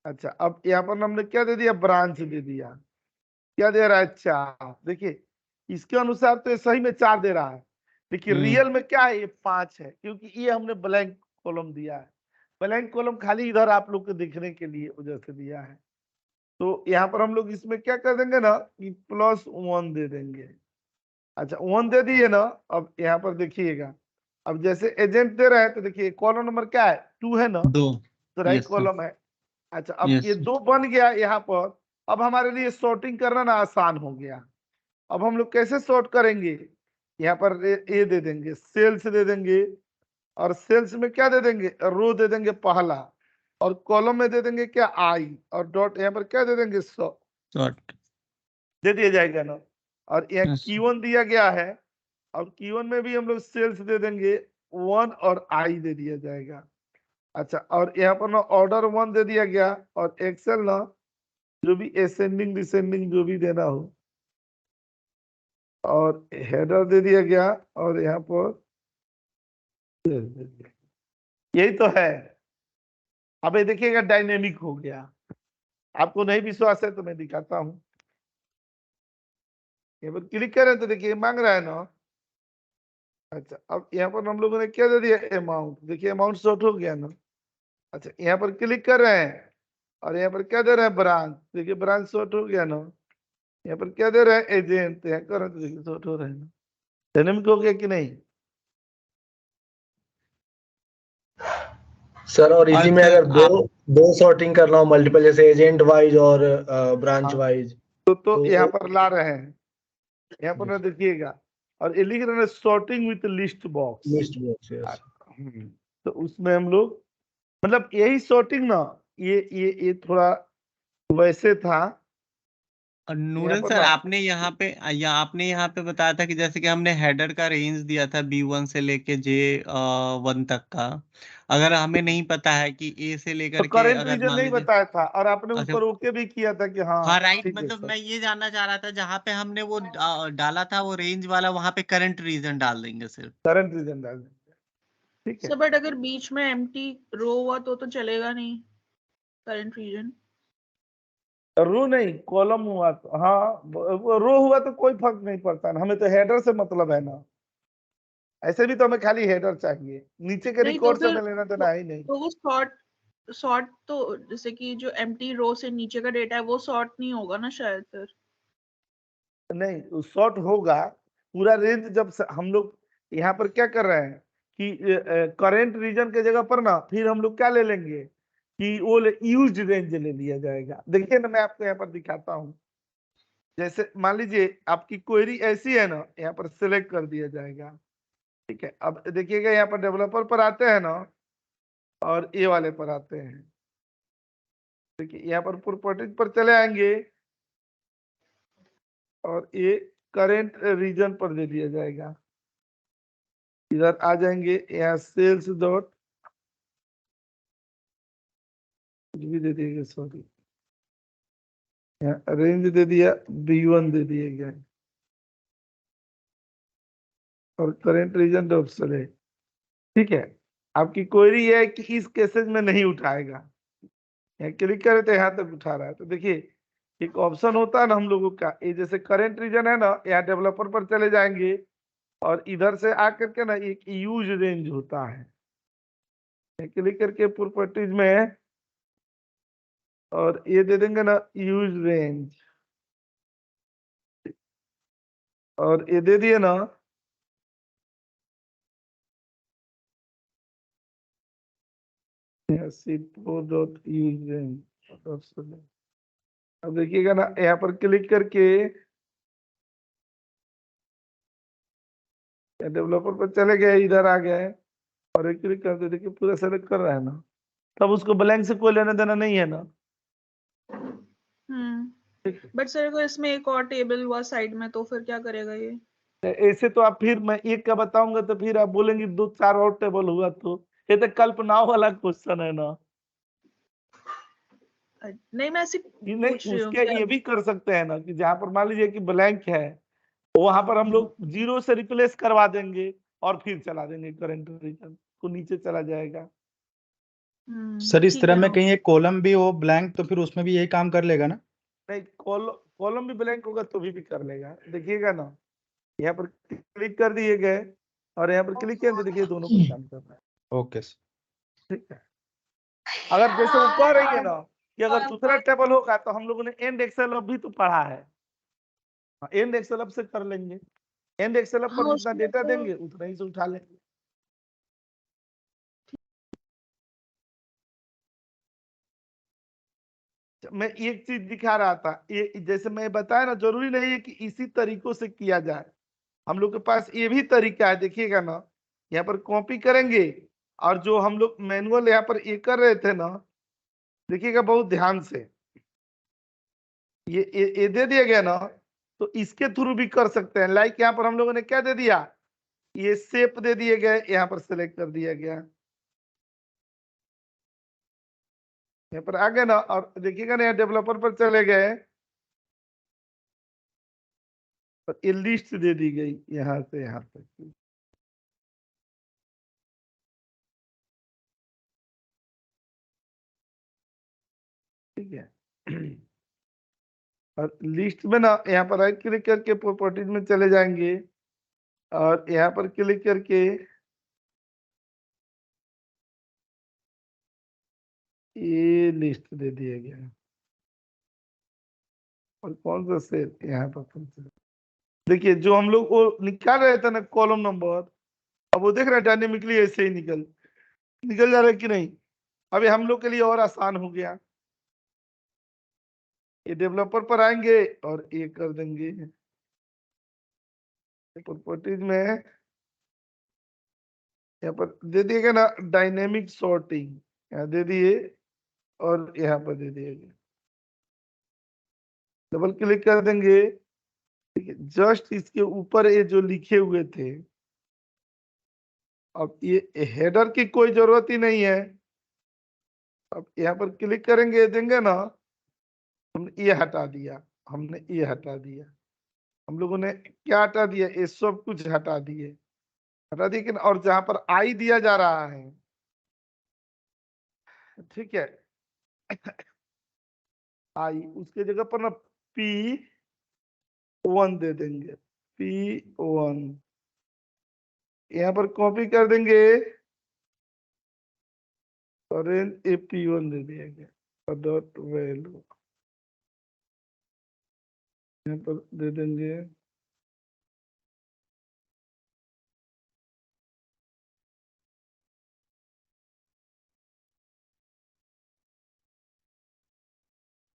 अच्छा, अब यहाँ पर हमने क्या दे दिया? ब्रांच दे दिया। क्या दे रहा है? 4। देखिए इसके अनुसार तो ये सही में 4 दे रहा है, देखिए रियल में क्या है? ये 5 है, क्योंकि ये हमने ब्लैंक कॉलम दिया है। ब्लैंक कॉलम खाली इधर आप लोग को देखने के लिए वजह से दिया है। तो यहाँ पर हम लोग इसमें क्या कर देंगे ना कि +1 दे देंगे। अच्छा 1 दे दिए ना। अब यहाँ पर देखिएगा, अब जैसे एजेंट दे रहे हैं तो देखिए कॉलम नंबर क्या है? 2 है ना, 2। तो राइट यस कॉलम है। अच्छा, अब यस ये 2 बन गया यहाँ पर। अब हमारे लिए सॉर्टिंग करना ना आसान हो गया। अब हम लोग कैसे सॉर्ट करेंगे? यहाँ पर ये दे देंगे, सेल्स दे देंगे, और सेल्स में क्या दे देंगे? रो दे देंगे पहला, और कॉलम में दे देंगे क्या? आई, और डॉट यहाँ पर क्या दे देंगे? सॉर्ट दे दिया जाएगा ना। और यहाँ अच्छा। Q1 दिया गया है, और Q1 में भी हम लोग सेल्स दे देंगे 1 और I दे दिया जाएगा। अच्छा, और यहाँ पर ना ऑर्डर 1 दे दिया गया, और एक्सेल ना जो भी असेंडिंग डिसेंडिंग जो भी देना हो, और हेडर दे दिया गया, और यहाँ पर यही तो है। अब ये देखिएगा डायनेमिक हो गया। आपको नहीं विश्वास है तो मैं दिखाता हूँ। यहाँ पर क्लिक करें तो देखिए मांग रहा है ना। अच्छा, अब यहाँ पर हम लोगों ने क्या दे दिया, अमाउंट। देखिए अमाउंट शॉर्ट हो गया ना। अच्छा, यहाँ पर क्लिक कर रहे हैं, और यहाँ पर क्या दे रहे हैं, ब्रांच। देखिए ब्रांच शॉर्ट हो गया ना। यहाँ पर क्या दे रहे हैं, एजेंट। यहाँ कर रहे हैं तो देखिए शॉर्ट हो रहे हैं ना। डायनेमिक हो गया कि नहीं? सर और इसी में सर, अगर दो सॉर्टिंग करना हो मल्टीपल, जैसे एजेंट वाइज और ब्रांच हाँ। वाइज, तो यहाँ पर ला रहे हैं, यहाँ पर ना देखिएगा, और ये लिख रहे हैं sorting with list box. List box. Yes. तो उसमें हम लोग मतलब यही सॉर्टिंग ना, ये थोड़ा वैसे था। और यहाँ नूरन पर सर, ना आपने यहाँ पे बताया था कि जैसे कि हमने हेडर का रेंज दिया था B1 से लेके J1 तक का। अगर हमें नहीं पता है कि A से तो लेकर के, करंट अगर रीजन मान नहीं लीजिए, बताया था, और आपने अच्छा, ऊपर ओके भी किया था कि हाँ हाँ राइट, ठीक है मतलब सर, मैं ये जानना चाह रहा था जहाँ पे हमने वो डाला था वो रेंज वाला, वहां पे करंट रीजन डाल देंगे सिर्फ। करंट रीजन डाल देंगे, ठीक है। सर बट अगर बीच में एम्प्टी रो हुआ तो चलेगा नहीं करंट रीजन? रो नहीं, कॉलम हुआ तो हाँ, वो रो हुआ तो कोई फर्क नहीं पड़ता ना, हमें तो हेडर से मतलब है ना। ऐसे भी तो हमें खाली हेडर चाहिए, नीचे के नहीं तो रिकॉर्ड से फिर हमें लेना देना है ही नहीं। तो वो सॉर्ट तो जैसे कि जो एम्प्टी रो से नीचे का डेटा है वो सॉर्ट नहीं होगा ना शायद फिर। नहीं, शॉर्ट होगा पूरा रेंज। जब हम लोग यहाँ पर क्या कर रहे हैं कि करंट रीजन के जगह पर ना फिर हम लोग क्या ले लेंगे कि वो यूज्ड रेंज ले लिया जाएगा। देखिए ना, मैं आपको यहाँ पर दिखाता हूँ। जैसे मान लीजिए आपकी क्वेरी ऐसी है ना, यहाँ पर सिलेक्ट कर दिया जाएगा, ठीक है। अब देखिएगा यहाँ पर डेवलपर पर आते हैं ना, और ये वाले पर आते हैं। देखिए यहाँ पर प्रॉपर्टीज पर चले आएंगे, और ये करेंट रीजन पर दे दिया जाएगा। इधर आ जाएंगे, यहाँ सेल्स डॉट कुछ भी दे दिएगा, सॉरी, यहाँ रेंज दे दिया, B1 दे दिया गया, और करेंट रीजन डॉट सेले, ठीक है। आपकी क्वेरी है कि इस केसेस में नहीं उठाएगा, यहाँ क्लिक करे तो यहाँ तक उठा रहा है। तो देखिए एक ऑप्शन होता है ना हम लोगों का, ये जैसे करेंट रीजन है ना, यहाँ डेवलपर पर चले जाएंगे, और इधर से आकर के ना एक यूज रेंज होता है, क्लिक करके प्रॉपर्टीज में, और ये दे देंगे ना यूज रेंज, और ये दे दिए ना, डॉट यूज रेंज। अब देखिएगा ना, यहाँ पर क्लिक करके डेवलपर पर चले गए, इधर आ गए, और एक क्लिक करते देखिए पूरा सेलेक्ट कर रहा है ना। तब उसको ब्लैंक से कोई लेना देना नहीं है ना। बट सर अगर इसमें एक और टेबल हुआ साइड में तो फिर क्या करेगा ये? ऐसे तो आप फिर मैं एक का बताऊंगा तो फिर आप बोलेंगे 2-4 और टेबल हुआ, तो ये तो कल्पनाओं वाला क्वेश्चन है ना। नहीं मैं ऐसे नहीं, पूछ रही हूँ उसके ये भी कर सकते हैं ना कि जहां पर मान लीजिए कि ब्लैंक है, वहां पर हम लोग 0 से रिप्लेस करवा देंगे, और फिर चला देंगे करंट रीजन, तो नीचे चला जाएगा। सर इस ठीक तरह है, में हाँ। कहीं एक कॉलम भी हो ब्लैंक, तो फिर उसमें भी यही काम कर लेगा ना? नहीं, कॉलम भी ब्लैंक होगा तो भी कर लेगा। देखिएगा ना, यहाँ पर क्लिक कर दिए गए, और यहाँ पर क्लिक किया तो देखिए दोनों पर काम कर रहा है, ओके सर। ठीक है। अगर जैसे वो कह रही है ना कि अगर दूसरा टेबल होगा तो हम लोगों ने एंड एक्सेल भी तो पढ़ा है, एंड एक्सेल से कर लेंगे। एंड एक्सेल पर हाँ, जितना उसमें डेटा तो देंगे उतना ही से उठा लेंगे। मैं एक चीज दिखा रहा था, ये जैसे मैं बताया ना, जरूरी नहीं है कि इसी तरीकों से किया जाए, हम लोग के पास ये भी तरीका है। देखिएगा ना, यहाँ पर कॉपी करेंगे, और जो हम लोग मैनुअल यहाँ पर ये कर रहे थे ना, देखिएगा बहुत ध्यान से, ये दे दिया गया ना, तो इसके थ्रू भी कर सकते हैं। लाइक यहाँ पर हम लोगों ने क्या दे दिया, ये शेप दे दिए गए, यहाँ पर सेलेक्ट कर दिया गया, यहाँ पर आ गए ना। और देखिएगा ना, यहाँ डेवलपर पर चले गए और ये लिस्ट दे दी गई यहाँ से यहाँ तक। ठीक है। और लिस्ट में ना यहाँ पर राइट क्लिक करके प्रॉपर्टीज में चले जाएंगे और यहाँ पर क्लिक करके ये लिस्ट दे दिया गया और कौन सा सेल यहाँ पर देखिए, जो हम लोग वो निकाल रहे थे ना कॉलम नंबर, अब वो देख रहे हैं डायनेमिकली ऐसे ही निकल जा रहा है कि नहीं। अभी हम लोग के लिए और आसान हो गया, ये डेवलपर पर आएंगे और ये कर देंगे प्रॉपर्टीज में, यहाँ पर दे दिएगा ना डायनेमिक सॉर्टिंग, यहाँ दे दिए और यहाँ पर दे दिएगा, डबल क्लिक कर देंगे। ठीक है, जस्ट इसके ऊपर ये जो लिखे हुए थे, अब ये हेडर की कोई जरूरत ही नहीं है। अब यहाँ पर क्लिक करेंगे, देंगे ना, हमने ये हटा दिया, हमने ये हटा दिया, हम लोगों ने क्या हटा दिया, ये सब कुछ हटा दिए कि ना। और जहां पर आई दिया जा रहा है, ठीक है, आई उसके जगह पर ना P1 दे देंगे, P1 यहाँ पर कॉपी कर देंगे और P1 दे दिया गया, डॉट वैल्यू यहाँ पर दे देंगे।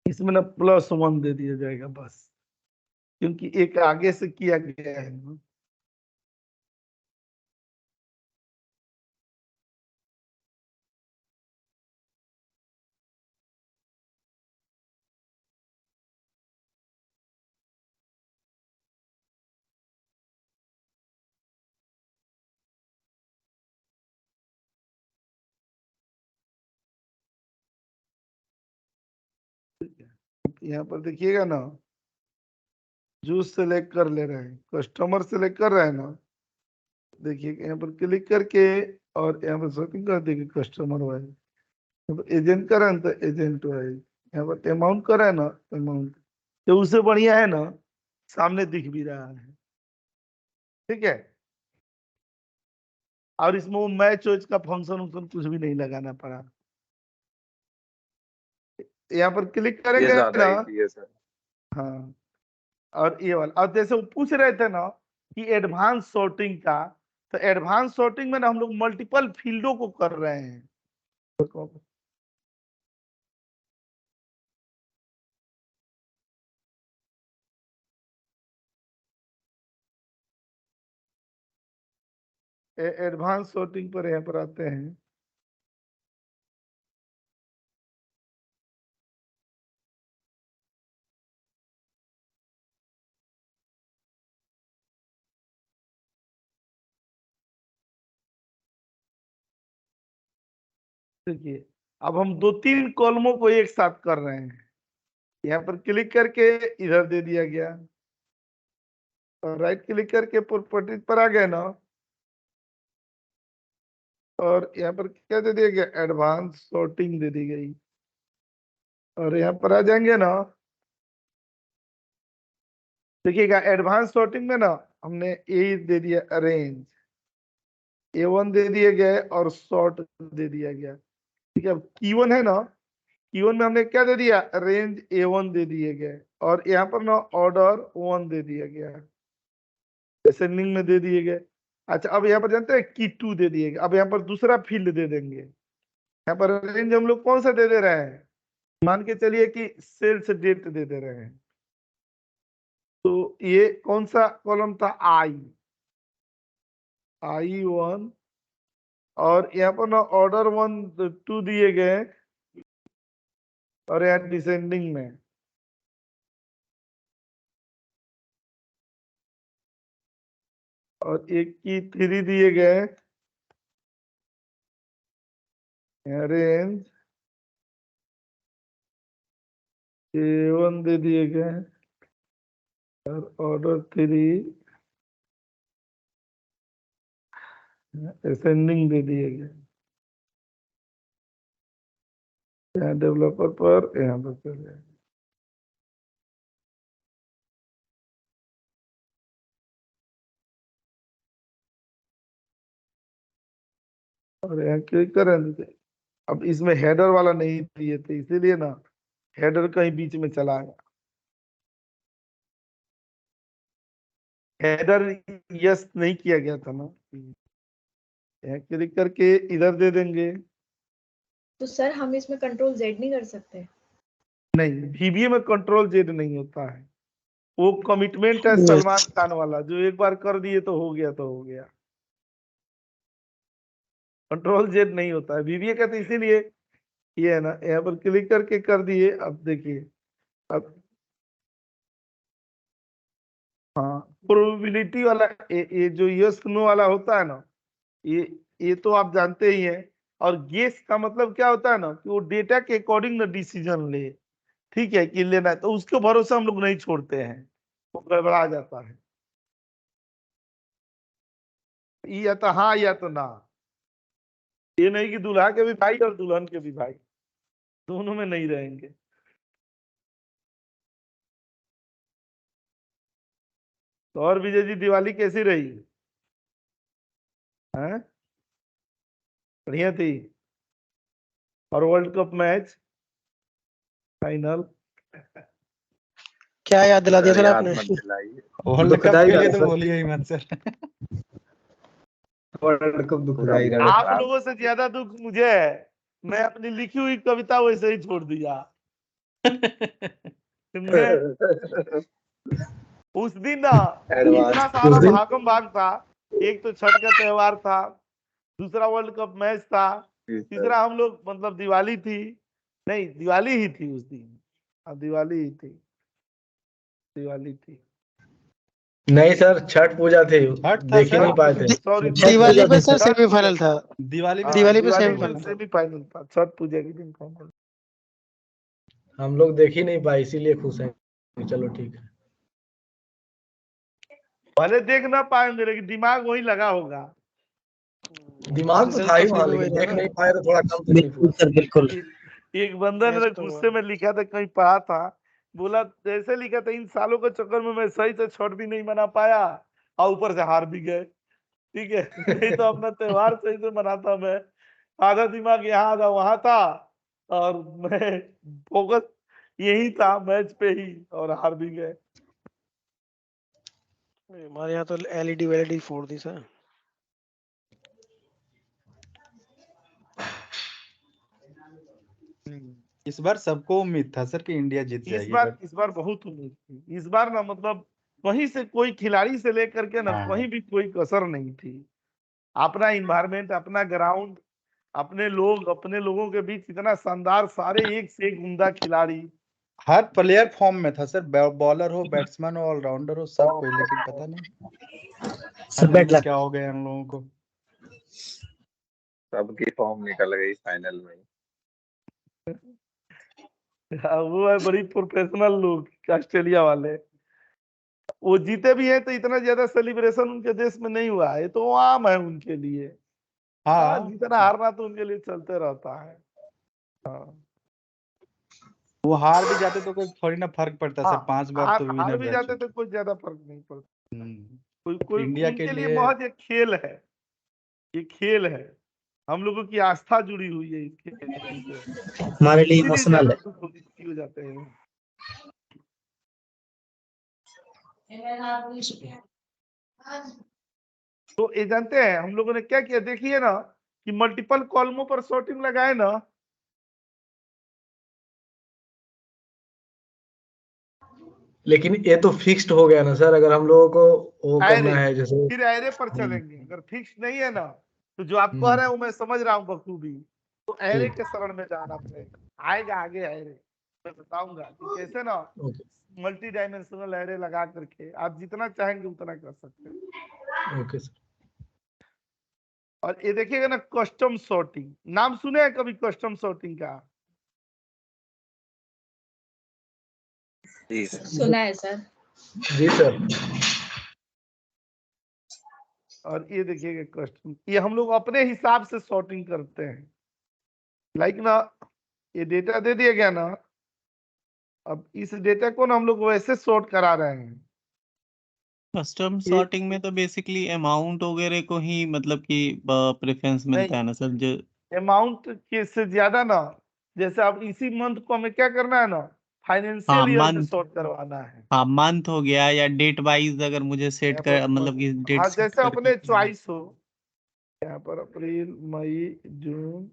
इसमें ना +1 दे दिया जाएगा बस, क्योंकि एक आगे से किया गया है ना। यहाँ पर देखिएगा ना, जो सेलेक्ट कर ले रहे हैं, कस्टमर सेलेक्ट कर रहे हैं ना, देखिए यहाँ पर क्लिक करके और यहाँ पर सेटिंग कर देंगे कस्टमर वाइज, एजेंट का रहे तो एजेंट वाइज, यहाँ पर अमाउंट का रहे ना अमाउंट, तो उससे बढ़िया है ना, सामने दिख भी रहा है। ठीक है, और इसमें वो मैच वैच का फंक्शन कुछ भी नहीं लगाना पड़ा। यहाँ पर क्लिक करेंगे ना, हाँ, और ये वाला, और जैसे वो पूछ रहे थे ना कि एडवांस सॉर्टिंग का, तो एडवांस सॉर्टिंग में ना हम लोग मल्टीपल फील्डों को कर रहे हैं। एडवांस सॉर्टिंग पर यहाँ पर आते हैं, देखिए अब हम 2-3 कॉलमों को एक साथ कर रहे हैं। यहाँ पर क्लिक करके इधर दे दिया गया और राइट क्लिक करके प्रॉपर्टीज पर आ गए ना, और यहाँ पर क्या दे दिया गया, एडवांस सॉर्टिंग दे दी गई। और यहाँ पर आ जाएंगे ना, देखिएगा एडवांस सॉर्टिंग में ना हमने ए दे दिया अरेंज, A1 दे दिए गए और सॉर्ट दे दिया गया। ठीक है, अब Q1 है ना, Q1 में हमने क्या दे दिया, रेंज A1 दे दिए गए और यहाँ पर ना ऑर्डर 1 दे दिया गया, असेंडिंग में दे दिए गए। अच्छा, अब यहाँ पर जानते हैं की 2 दे दिए गए। अब यहाँ पर दूसरा फील्ड दे देंगे, यहाँ पर रेंज हम लोग कौन सा दे दे रहे हैं, मान के चलिए कि सेल्स डेट दे दे रहे हैं। तो ये कौन सा कॉलम था, I1, और यहाँ पर ना ऑर्डर 1-2 दिए गए और यहाँ डिसेंडिंग में और एक की 3 दिए गए, रेंज A1 दे दिए गए और ऑर्डर 3 असेंडिंग दे दिए गए। यहाँ डेवलपर पर यहाँ पर चले, और यहाँ क्लिक करें। अब इसमें हेडर वाला नहीं दिए थे, इसीलिए ना हेडर कहीं बीच में चला गया। हेडर यस नहीं किया गया था ना, यहाँ क्लिक करके इधर दे देंगे। तो सर हम इसमें कंट्रोल जेड नहीं कर सकते? नहीं, VBA में कंट्रोल जेड नहीं होता है, वो कमिटमेंट है सलमान खान वाला, जो एक बार कर दिए तो हो गया तो हो गया। कंट्रोल जेड नहीं होता है VBA का, तो इसीलिए ये है ना, यहाँ पर क्लिक करके कर दिए। अब देखिए, अब हाँ प्रोबेबिलिटी वाला ये जो यस नो वाला होता है ना, ये तो आप जानते ही हैं। और गेस का मतलब क्या होता है ना, कि वो डेटा के अकॉर्डिंग ना डिसीजन ले, ठीक है, कि लेना है, तो उसके भरोसे हम लोग नहीं छोड़ते हैं, वो गड़बड़ा जाता है। या तो हाँ या तो ना, ये नहीं कि दूल्हा के भी भाई और दुल्हन के भी भाई, दोनों में नहीं रहेंगे। तो और विजय जी, दिवाली कैसी रही? हैं? बढ़िया थी। और वर्ल्ड कप मैच फाइनल क्या याद दिला दिया सर आपने? वर्ल्ड कप दुखदाई के लिए रहा तो सर। बोलिए ही मत सर। वर्ल्ड कप दुखदाई रहा। आप लोगों से ज्यादा दुख मुझे है, मैं अपनी लिखी हुई कविता वैसे ही छोड़ दिया। समझे? उस दिन ना इतना सारा उस दिन भागम भाग था। एक तो छठ का त्योहार था, दूसरा वर्ल्ड कप मैच था, तीसरा हम लोग मतलब दिवाली थी, नहीं दिवाली ही थी उस दिन, हाँ दिवाली ही थी, दिवाली थी। नहीं सर, छठ पूजा थी, छठ था देख ही सर। नहीं पाए थे। सॉरी, दिवाली पे सर छठ पूजा सेमीफाइनल था। दिवाली में दिवाली पे दिवाली सेमीफाइनल में था। सेमीफाइनल था, छठ पूजा के दिन फाइनल। हम लोग देख ही नहीं पाए, इसीलिए खुश हैं। चलो ठीक है। भले देख ना पाएंगे लेकिन दिमाग वही लगा होगा। दिमाग तो था ही वहां, लेकिन देख नहीं पाए तो थोड़ा कम तकलीफ हुआ। सर बिल्कुल। एक बंदा ने गुस्से में लिखा था, कहीं पढ़ा था, बोला जैसे लिखा था, इन सालों के चक्कर में मैं सही से छठ भी नहीं मना पाया और ऊपर से हार भी गए। ठीक है, नहीं तो अपना त्योहार सही से मनाता मैं, आधा दिमाग यहाँ आधा वहां था, और मैं फोकस यही था मैच पे ही, और हार भी गए। हमारे यहाँ तो LED वेलेडी फोड़ दी सर। इस बार सबको उम्मीद था सर कि इंडिया जीत जाएगी, इस बार बहुत उम्मीद थी। इस बार ना मतलब कहीं से कोई खिलाड़ी से लेकर के ना हाँ। कहीं भी कोई कसर नहीं थी। अपना इन्वायरमेंट, अपना ग्राउंड, अपने लोगों के बीच इतना शानदार, सारे एक से एक उम्दा खिलाड़ी। हर प्लेयर फॉर्म में था सर, बॉलर हो, बैट्समैन हो, ऑलराउंडर हो, सब कोई, लेकिन पता नहीं क्या हो गया हम लोगों को। सबकी फॉर्म निकल गई फाइनल में। वो है बड़ी प्रोफेशनल लोग ऑस्ट्रेलिया वाले, वो जीते भी हैं तो इतना ज्यादा सेलिब्रेशन उनके देश में नहीं हुआ है, तो आम है उनके लिए। हाँ, जीतना हारना तो उनके लिए चलते रहता है। हाँ, वो हार भी जाते तो कोई थोड़ी ना फर्क पड़ता सर, 5 बार तो हार विनर भी रह जाते चुके। तो कोई ज्यादा फर्क नहीं पड़ता। कोई इंडिया के उनके लिए लिए बहुत एक खेल है, ये खेल है, हम लोगों की आस्था जुड़ी हुई है इसके से, हमारे लिए इसीलिए इमोशनल ज्यादा है। दुखी हो जाते हैं। तो ये जानते हैं हम लोगों ने क्या किया, देखिए ना कि मल्टीपल कॉलमों पर सॉर्टिंग लगाए ना, लेकिन ये तो फिक्स्ड हो गया ना सर, अगर हम लोगों को वो करना है जैसे। फिर एरे पर चलेंगे। अगर फिक्स नहीं है ना, तो जो आप कह रहे हैं वो मैं समझ रहा हूँ बखूबी, तो एरे के शरण में जाना पड़ेगा। आएगा आगे एरे, मैं बताऊंगा कि कैसे ना मल्टी डायमेंशनल एरे लगा करके आप जितना चाहेंगे उतना कर सकते हैं। Okay sir. और ये देखिएगा ना कस्टम सॉर्टिंग, नाम सुने हैं कभी कस्टम सॉर्टिंग का? जी सर। सुना है सर। जी सर। और ये देखिएगा कस्टम, ये हम लोग अपने हिसाब से सॉर्टिंग करते हैं। लाइक ना ये डेटा दे दिया गया ना, अब इस डेटा को ना हम लोग वैसे सॉर्ट करा रहे हैं। कस्टम ये सॉर्टिंग में तो बेसिकली अमाउंट वगैरह को ही मतलब कि प्रेफरेंस मिलता है ना सर, जो अमाउंट के से ज्यादा ना, जैसे अब इसी मंथ को हमें क्या करना है ना, हाँ फाइनेंशियल ईयर से मंथ, सॉर्ट करवाना है। हाँ मंथ हो गया या डेट वाइज अगर मुझे सेट यहाँ कर पर मतलब कि डेट हाँ सेट जैसे करके अपने चॉइस हो, यहाँ पर अप्रैल मई जून,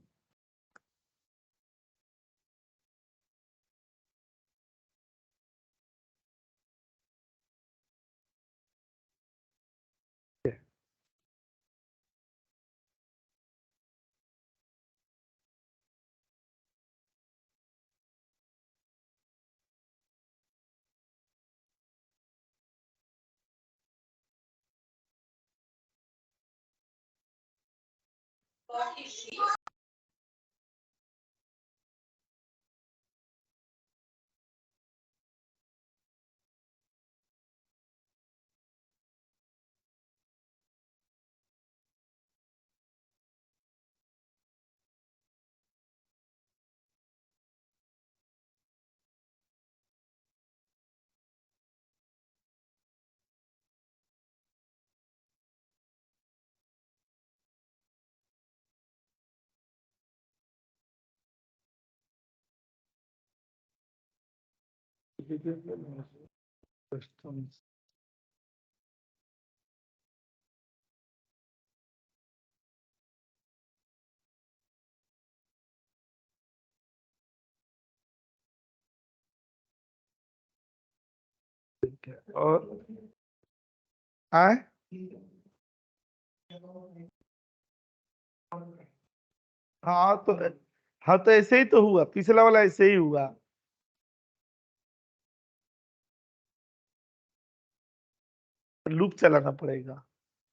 customs। ठीक है, और आए हाँ तो, हाँ तो ऐसे ही तो हुआ, पिछला वाला ऐसे ही हुआ। लूप चलाना पड़ेगा,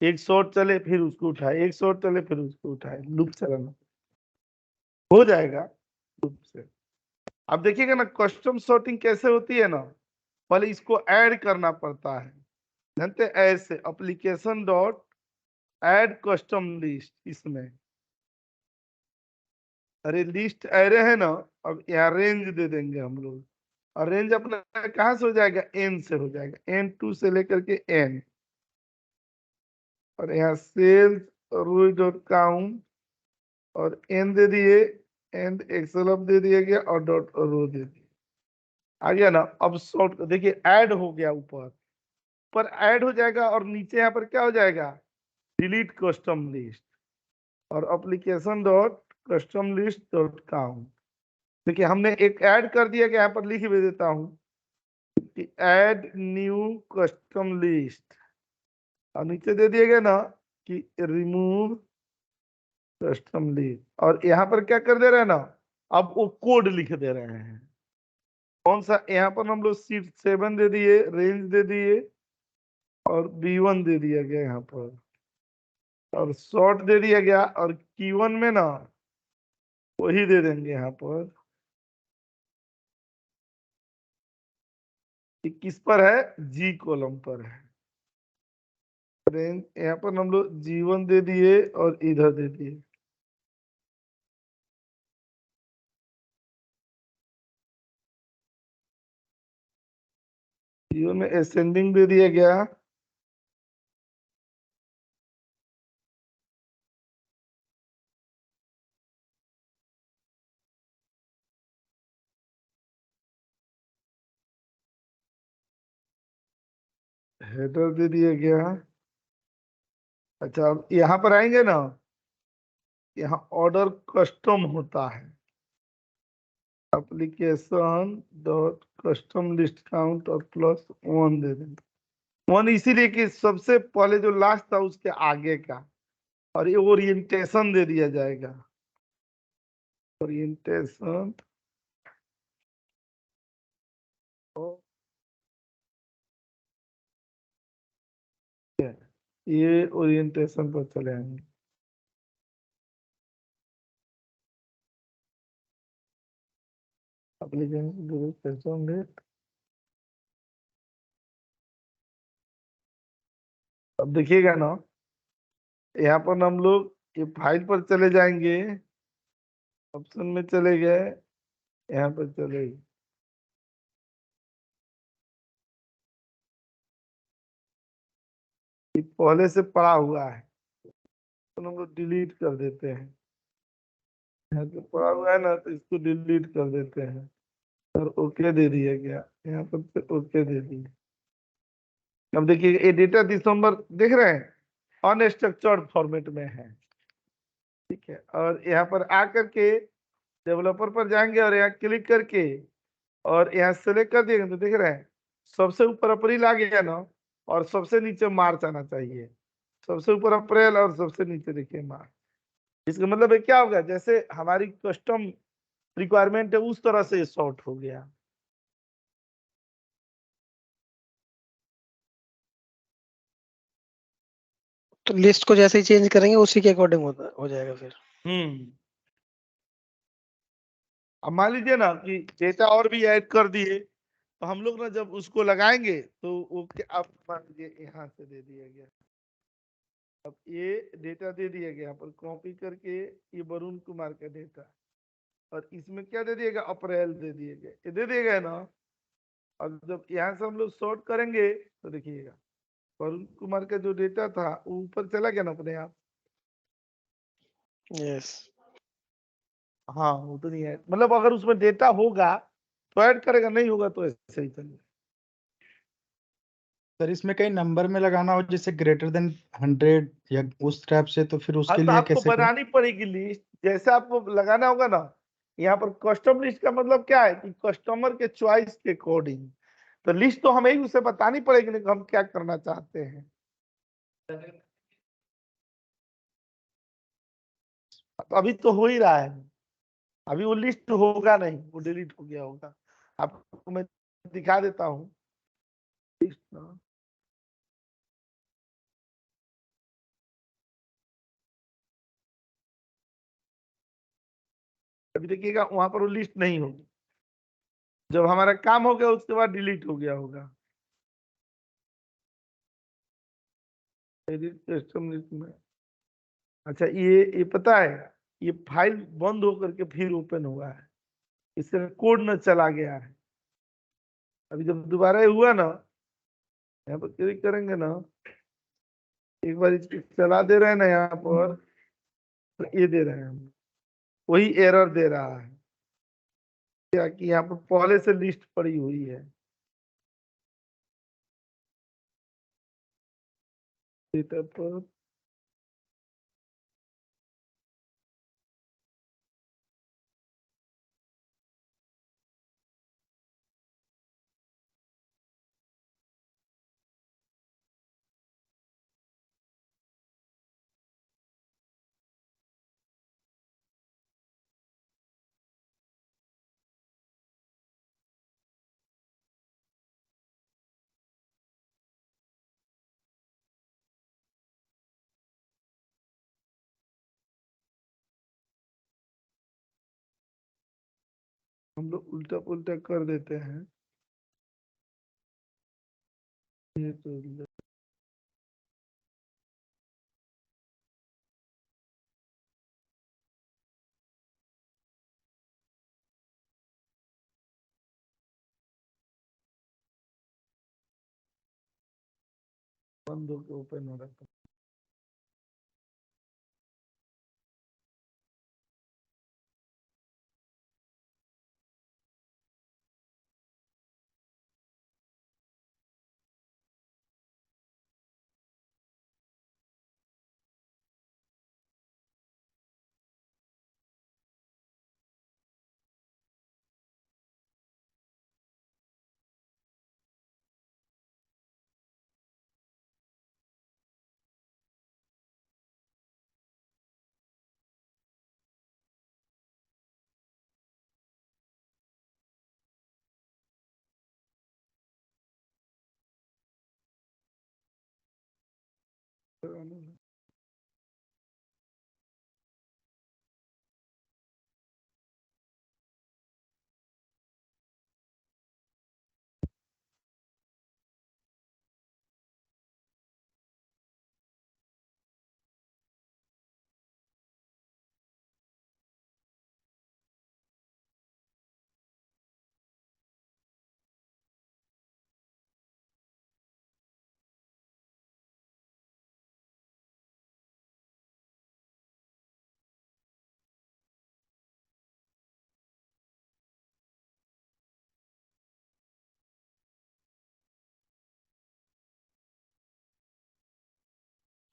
एक शॉट चले फिर उसको उठाए, एक शॉट चले फिर उसको उठाए, लूप चलाना हो जाएगा लूप से। अब देखिएगा ना कस्टम सॉर्टिंग कैसे होती है ना, पहले इसको ऐड करना पड़ता है, जानते ऐसे application dot add custom list. इसमें अरे लिस्ट एरे है ना, अब यहाँ रेंज दे देंगे हम लोग, और रेंज अपना कहाँ से हो जाएगा, एन से हो जाएगा, N2 से लेकर के N, और यहाँ सेल्स रोज डॉट काउंट और N दे दिए, एंड एक्सएलएफ दे दिया गया और डॉट रो दे दिया, आ गया ना। अब सॉर्ट देखिए ऐड हो गया, ऊपर पर ऐड हो जाएगा, और नीचे यहाँ पर क्या हो जाएगा, डिलीट कस्टम लिस्ट, और application dot custom list dot count. देखिए हमने एक ऐड कर दिया कि यहाँ पर लिख भी देता हूँ कि ऐड न्यू कस्टम लिस्ट, और नीचे दे दिया गया ना कि रिमूव कस्टम लिस्ट, और यहाँ पर क्या कर दे रहे हैं ना, अब वो कोड लिख दे रहे हैं। कौन सा, यहाँ पर हम लोग सीट 7 दे दिए, रेंज दे दिए, और B1 दे दिया गया यहाँ पर, और शॉर्ट दे दिया गया, और Q1 में ना वही दे देंगे यहाँ पर, कि किस पर है, G कॉलम पर है। रेंज यहाँ पर हम लोग G1 दे दिए और इधर दे दिए, G1 में असेंडिंग दे दिया गया, हेडर दे दिया गया। अच्छा अब यहाँ पर आएंगे ना, यहाँ ऑर्डर कस्टम होता है, application dot custom list count और +1 दे देंगे। 1 इसीलिए कि सबसे पहले जो लास्ट था उसके आगे का, और ये ओरिएंटेशन दे दिया जाएगा, ओरिएंटेशन ये ओरिएंटेशन पर चले आएंगे। एप्लीकेशन कैसे होंगे? अब देखिएगा ना, यहाँ पर हम लोग ये फाइल पर चले जाएंगे, ऑप्शन में चले गए, यहाँ पर चले गए, ये पहले से पड़ा हुआ है तो हम लोग डिलीट कर देते हैं। यहाँ पे पड़ा हुआ है ना, तो इसको डिलीट कर देते हैं और ओके दे दिया गया, यहाँ पर ओके दे दिया। अब देखिए ये डेटा दिसंबर देख रहे हैं, अनस्ट्रक्चर्ड फॉर्मेट में है, ठीक है। और यहाँ पर आकर के डेवलपर पर जाएंगे और यहाँ क्लिक करके और यहाँ सेलेक्ट कर दिएगा तो देख रहे हैं सबसे ऊपर अप्रैल आ गया ना, और सबसे नीचे मार्च आना चाहिए। सबसे ऊपर अप्रैल और सबसे नीचे देखिए मार्च। इसका मतलब है क्या होगा, जैसे हमारी कस्टम रिक्वायरमेंट है उस तरह से सॉर्ट हो गया। तो लिस्ट को जैसे ही चेंज करेंगे उसी के अकॉर्डिंग हो जाएगा फिर। अब मान लीजिए ना कि डेटा और भी ऐड कर दिए, तो हम लोग ना जब उसको लगाएंगे तो वो अब मान लीजिए यहाँ से दे दिया गया, अब ये डेटा दे दिया गया, यहाँ पर कॉपी करके ये वरुण कुमार का डेटा, और इसमें क्या दे दिएगा, अप्रैल दे दिए गए, ये दे दिए गए ना। और जब यहाँ से हम लोग सॉर्ट करेंगे तो देखिएगा वरुण कुमार का जो डेटा था वो ऊपर चला गया ना अपने आप। यस। हाँ वो तो नहीं है, मतलब अगर उसमें डेटा होगा तो ऐड करेगा, नहीं होगा तो ऐसे ही चलेगा। सर इसमें कहीं नंबर में लगाना हो जैसे ग्रेटर देन 100 या उस टाइप से, तो फिर हाँ उसके तो लिए आपको कैसे करें? बनानी पड़ेगी लिस्ट, जैसे आपको लगाना होगा ना। यहाँ पर कस्टम लिस्ट का मतलब क्या है कि कस्टमर के चॉइस के अकॉर्डिंग, तो लिस्ट तो हमें ही उसे बतानी पड़ेगी ना कि हम क्या करना चाहते हैं। तो अभी तो हो ही रहा है, अभी वो लिस्ट होगा नहीं, वो डिलीट हो गया होगा। आपको मैं दिखा देता हूँ लिस्ट ना। अभी देखिएगा वहां पर वो लिस्ट नहीं होगी, जब हमारा काम हो गया उसके बाद डिलीट हो गया होगा। एडिट कस्टम लिस्ट में, अच्छा ये पता है, ये फाइल बंद होकर के फिर ओपन हुआ है, इससे कोड न चला गया है। अभी जब दोबारा ये हुआ ना, यहाँ पर क्लिक करेंगे ना, एक बार इसको चला दे रहे हैं ना यहाँ पर, तो ये दे रहे हैं हम, वही एरर दे रहा है क्या कि यहाँ पर पहले से लिस्ट पड़ी हुई है। डेटा पर हम लोग उल्टा पुल्टा कर देते हैं। ये तो बंद होकर ओपन हो रहा था।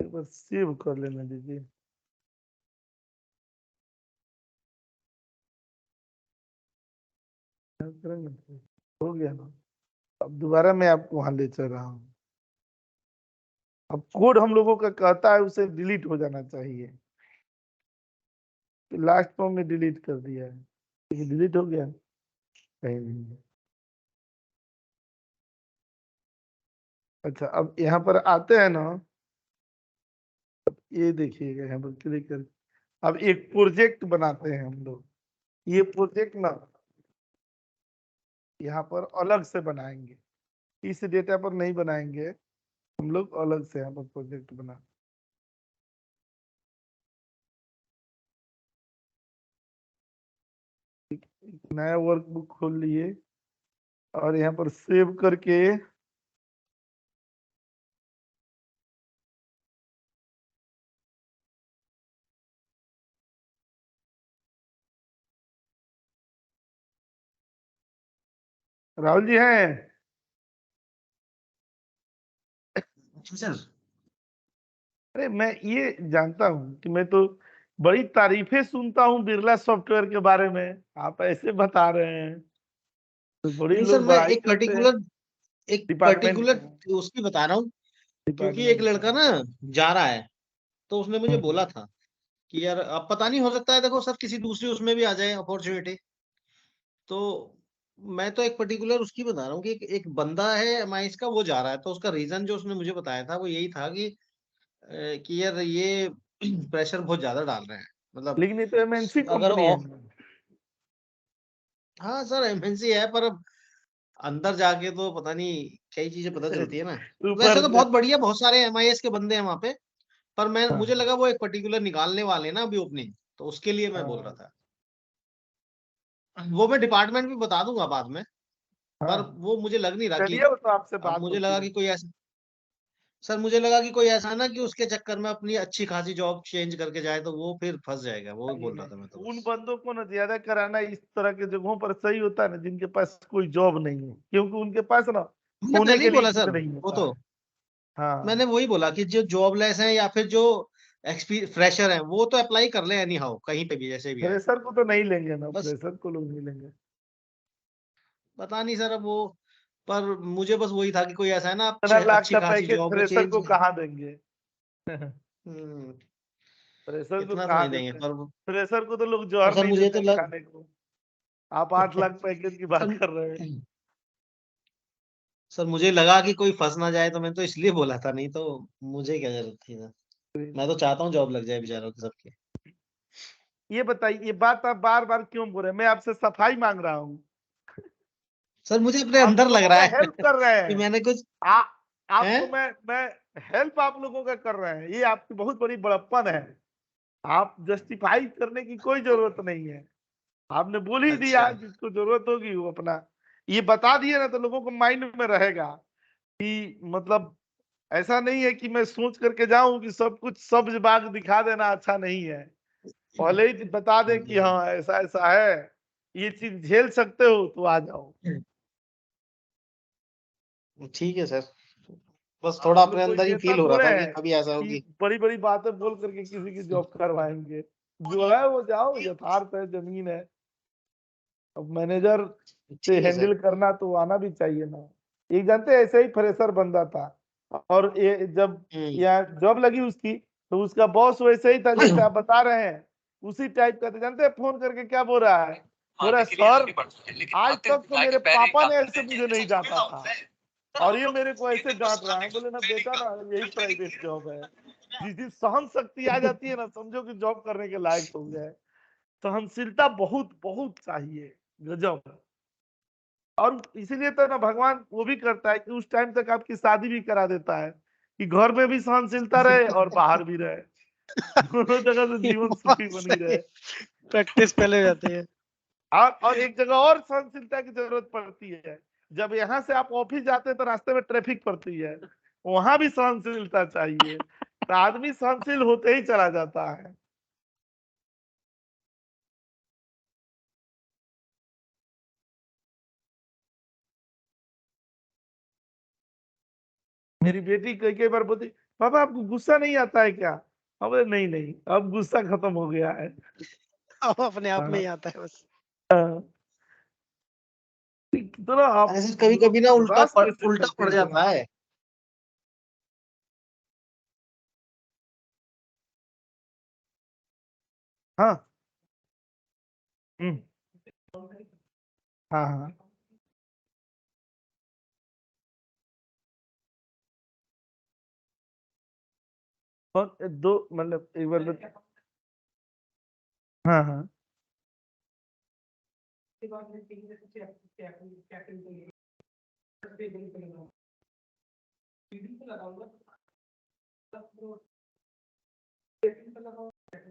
एक बार सेव कर लेना दीजिए। हो गया ना, अब दोबारा मैं आपको वहां ले चल रहा हूँ। अब कोड हम लोगों का कहता है उसे डिलीट हो जाना चाहिए, तो लास्ट में हमने डिलीट कर दिया है, लेकिन डिलीट हो गया कहीं नहीं। अच्छा, अब यहाँ पर आते हैं ना, ये देखिएगा यहाँ पर क्लिक कर, अब एक प्रोजेक्ट बनाते हैं हम लोग। ये प्रोजेक्ट ना यहाँ पर अलग से बनाएंगे, इस डेटा पर नहीं बनाएंगे हम लोग, अलग से यहाँ पर प्रोजेक्ट बना। नया वर्कबुक खोल लिए और यहाँ पर सेव करके राहुल जी हैं सर? अरे मैं ये जानता हूँ कि मैं तो बड़ी तारीफें सुनता हूँ बिरला सॉफ्टवेयर के बारे में, आप ऐसे बता रहे हैं तो बड़ी नहीं सर, लोग मैं बड़ाई एक करते हैं डिपार्टमेंट पर्टिकुलर उसकी बता रहा हूँ, क्योंकि एक लड़का ना जा रहा है, तो उसने मुझे बोला था कि यार अब पता नहीं, हो सकता है देखो सर किसी दूसरी उसमें भी आ जाए अपॉर्चुनिटी। तो मैं तो एक पर्टिकुलर उसकी बता रहा हूँ कि एक बंदा है एमआईएस का, वो जा रहा है, तो उसका रीजन जो उसने मुझे बताया था वो यही था कि यार ये प्रेशर बहुत ज्यादा डाल रहे हैं, मतलब लेकिन ये तो एमएनसी अगर कंपनी है। हाँ सर एमएनसी है, पर अब अंदर जाके तो पता नहीं कई चीजें पता चलती है ना। वैसे तो बहुत बढ़िया, बहुत सारे एमआईएस के बंदे हैं वहां पे, पर मुझे लगा वो एक पर्टिकुलर निकालने वाले हैं ना अभी ओपनिंग, तो उसके लिए मैं बोल रहा था। वो मैं डिपार्टमेंट भी बता दूंगा बाद में, पर वो मुझे लग नहीं रहा कि, चलिए वो तो आपसे अब बात मुझे होती लगा है। कि कोई ऐसा, सर मुझे लगा कि कोई ऐसा ना कि उसके चक्कर में अपनी अच्छी खासी जॉब चेंज करके जाए, तो वो फिर फंस जाएगा, वो बोल रहा था मैं तो। उन बंदों को ना ज्यादा कराना इस तरह के जगहों पर सही होता है ना जिनके पास कोई जॉब नहीं है, क्योंकि उनके पास ना मैंने होने पहले के ही लिए बोला कुछ सर, नहीं वो होता तो है। हाँ, मैंने वही बोला कि जो जॉबलेस हैं या फिर जो फ्रेशर हैं, वो तो अप्लाई कर ले एनी हाउ, कहीं पे भी जैसे भी आए। फ्रेशर को तो नहीं लेंगे ना, बस फ्रेशर को लोग नहीं लेंगे। पता नहीं सर अब वो, पर मुझे बस वही था कि कोई ऐसा है ना, 15 लाख अच्छी का खासी पैकेज जॉब है फ्रेशर चेंज। को कहाँ देंगे? हम्म, फ्रेशर को इतना तो कहाँ नहीं देंगे, देते हैं? पर फ्रेशर को तो लोग पर जौहर सर नहीं मुझे देते तो हैं लग खाने को। आप 8 लाख पैकेज की बात सर, कर रहे हैं। सर मुझे लगा कि कोई फंस ना जाए, तो मैं तो इसलिए बोला था, नहीं तो मुझे क्या जरूरत थी सर। मैं तो चाहता हूँ जॉब लग जाए बेचारों की सबके। ये बताइए, ये बात आप बार बार क्यों बोल रहे हैं? मैं आपसे सफाई मांग रहा हूँ, सर मुझे अपने आप अंदर लग लोगों रहा का है हेल्प कर रहे कि हैं। मैंने कुछ आपको है। मैं हेल्प आप लोगों का कर रहे हैं, ये आपकी बहुत बड़ी बड़प्पन है। आप जस्टिफाई करने की कोई जरूरत नहीं है, आपने बोल ही दिया, अच्छा, जिसको जरूरत होगी वो अपना ये बता दिए ना, तो लोगों को माइंड में रहेगा कि मतलब ऐसा नहीं है कि मैं सोच करके जाऊं कि सब कुछ सब्ज बाग दिखा देना अच्छा नहीं है। पहले ही बता दें कि हाँ ऐसा ऐसा है, ये चीज झेल सकते हो तो आ जाओ। ठीक है सर, बस थोड़ा हम अपने लोग कोई अंदर ही नेता फील हो रहा थोड़े था कि हैं कभी ऐसा कि होगी। बड़ी बड़ी बातें बोल करके किसी की जॉब करवाएंगे। जो है वो जाओ, यथार्थ है, जमीन है। अब मैनेजर से ठीक है सर। हैंडल करना तो आना भी चाहिए ना। एक जानते हैं, ऐसे ही फ्रेशर बंदा था, और ये जब यहाँ जॉब लगी उसकी, तो उसका बॉस वैसे ही था जैसे आप बता रहे हैं, उसी टाइप का था। जानते हैं फोन करके क्या बोल रहा है? बोल रहा है, सर आज तक तो मेरे पापा ने ऐसे मुझे नहीं डांटा था, और ये मेरे को ऐसे डांट रहा है। बोले ना बेटा, ना यही प्राइवेट जॉब है, जिस दिन सहन शक्ति आ जाती है ना, समझो कि जॉब करने के लायक हो गया है। सहनशीलता बहुत बहुत चाहिए, गजब। और इसीलिए तो ना भगवान वो भी करता है कि उस टाइम तक आपकी शादी भी करा देता है कि घर में भी सहनशीलता रहे और बाहर भी रहे, दोनों जगह से जीवन सुखी बनी रहे। प्रैक्टिस पहले हो जाती है। और एक जगह और सहनशीलता की जरूरत पड़ती है, जब यहाँ से आप ऑफिस जाते हैं तो रास्ते में ट्रैफिक पड़ती है, वहां भी सहनशीलता चाहिए। तो आदमी सहनशील होते ही चला जाता है। मेरी बेटी कई कई बार बोलती, पापा आपको गुस्सा नहीं आता है क्या? हम बोले नहीं नहीं, अब गुस्सा खत्म हो गया है। अब अपने आप में हाँ, ही आता है बस। हाँ। कितना आप ऐसे कभी कभी ना उल्टा बर्दाश्त कैसे उल्टा करते पड़ हैं जाता इतना? है। हाँ। हम्म। हाँ हाँ। और दो मतलब एक बार हाँ हाँ।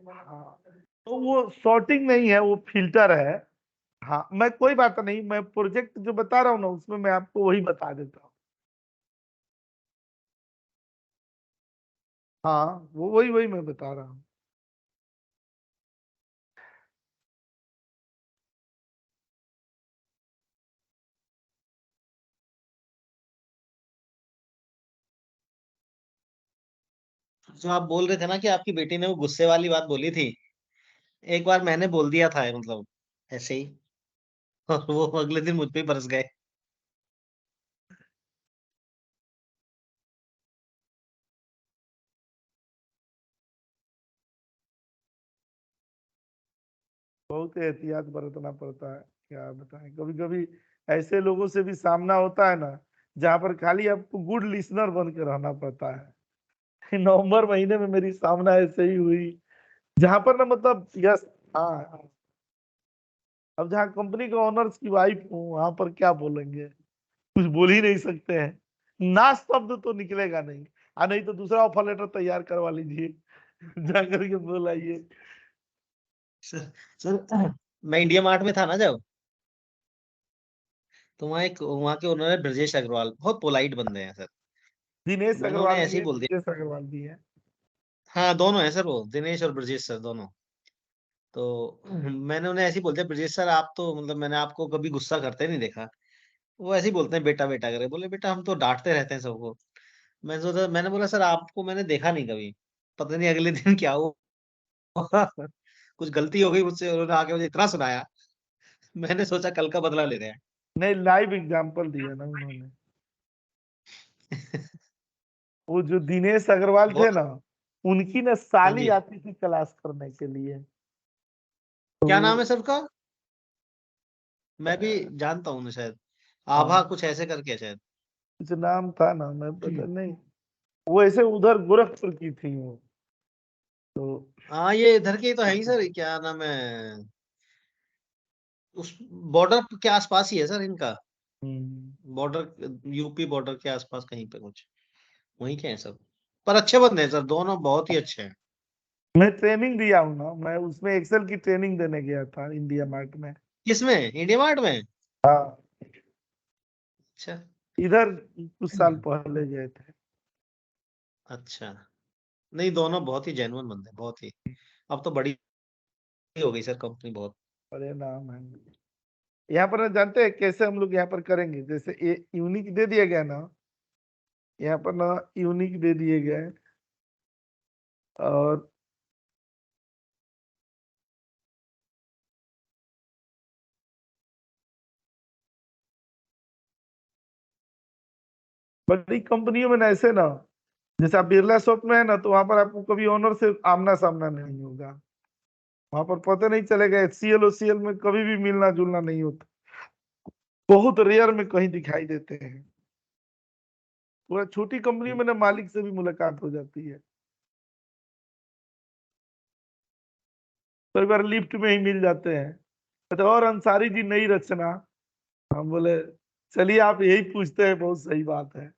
हाँ, तो वो शॉर्टिंग नहीं है, वो फिल्टर है। हाँ, मैं कोई बात नहीं, मैं प्रोजेक्ट जो बता रहा हूँ ना उसमें मैं आपको वही बता देता हूँ। हाँ, वो वही वही मैं बता रहा हूँ। जो आप बोल रहे थे ना कि आपकी बेटी ने वो गुस्से वाली बात बोली थी, एक बार मैंने बोल दिया था मतलब ऐसे ही, और वो अगले दिन मुझ पे ही बरस गए। बहुत एहतियात बरतना पड़ता है, क्या बताएं। कभी कभी ऐसे लोगों से भी सामना होता है ना, जहाँ पर खाली आपको गुड लिसनर बन के रहना पड़ता है। नवंबर महीने में मेरी सामना ऐसे ही हुई, जहाँ पर ना मतलब यस। हाँ हाँ। अब जहाँ कंपनी के ओनर्स की वाइफ हूँ, वहां पर क्या बोलेंगे, कुछ बोल ही नहीं सकते हैं। ना शब्द तो निकलेगा नहीं। नहीं तो दूसरा ऑफर लेटर तैयार करवा लीजिए। जाकर के बोलाइए। सर मैं इंडिया मार्ट में था ना जब, तो वहाँ के ओनर है ब्रजेश अग्रवाल, बहुत पोलाइट बंदे हैं सर। दिनेश मैंने अग्रवाल उन्हें ऐसे भी ही है, बोल दिया। दिनेश अग्रवाल भी है। हाँ दोनों है सर, वो दिनेश और ब्रजेश सर दोनों। तो मैंने उन्हें ऐसे ही बोल दिया, ब्रजेश सर आप तो मतलब मैंने आपको कभी गुस्सा करते नहीं देखा। वो ऐसे ही बोलते हैं बेटा बेटा करे, बोले बेटा हम तो डांटते रहते हैं सबको। मैंने बोला सर आपको मैंने देखा नहीं कभी, पता नहीं अगले दिन क्या हुआ। कुछ गलती हो गई मुझसे, उन्होंने आके मुझे इतना सुनाया, मैंने सोचा कल का बदला ले रहे हैं। नहीं, लाइव एग्जांपल दिया ना उन्होंने। वो जो दिनेश अग्रवाल थे बहुत। ना, उनकी ना हाँ साली जी। आती थी क्लास करने के लिए। क्या नाम है तो सर उसका? मैं भी जानता हूँ शायद, आभा हाँ, कुछ ऐसे करके है शायद। कुछ नाम था ना, मैं पता नहीं। वो ऐसे उधर गोरखपुर की थी वो। तो हाँ ये इधर के ही तो है ही सर, क्या नाम है, उस बॉर्डर के आसपास ही है सर इनका। हम्म, बॉर्डर, यूपी बॉर्डर के आसपास कहीं पे कुछ वहीं के हैं सब। पर अच्छे बंदे हैं सर, दोनों बहुत ही अच्छे हैं। मैं ट्रेनिंग दिया हूँ ना, मैं उसमें एक्सेल की ट्रेनिंग देने गया था इंडिया मार्ट में। किसमें, इंडिया मार्ट में? हाँ, अच्छा। इधर कुछ साल पहले गए थे। अच्छा, नहीं दोनों बहुत ही जेन्युइन बंदे हैं, बहुत ही। अब तो बड़ी हो गई सर कंपनी बहुत। बड़े नाम है। यहाँ पर ना जानते हैं कैसे हम लोग यहाँ पर करेंगे, जैसे ये यूनिक दे दिया गया ना, यहाँ पर ना यूनिक दे दिए गए। और बड़ी कंपनियों में ना ऐसे ना, जैसे आप बिरला शॉप में है ना, तो वहां पर आपको कभी ओनर से आमना सामना नहीं होगा। वहां पर पता नहीं चलेगा, एचसीएल ओसीएल में कभी भी मिलना जुलना नहीं होता। बहुत रेयर में कहीं दिखाई देते हैं। पूरा छोटी कंपनी में ना मालिक से भी मुलाकात हो जाती है। कई बार लिफ्ट में ही मिल जाते हैं। तो और अंसारी जी नई रचना, हम बोले चलिए आप यही पूछते हैं, बहुत सही बात है।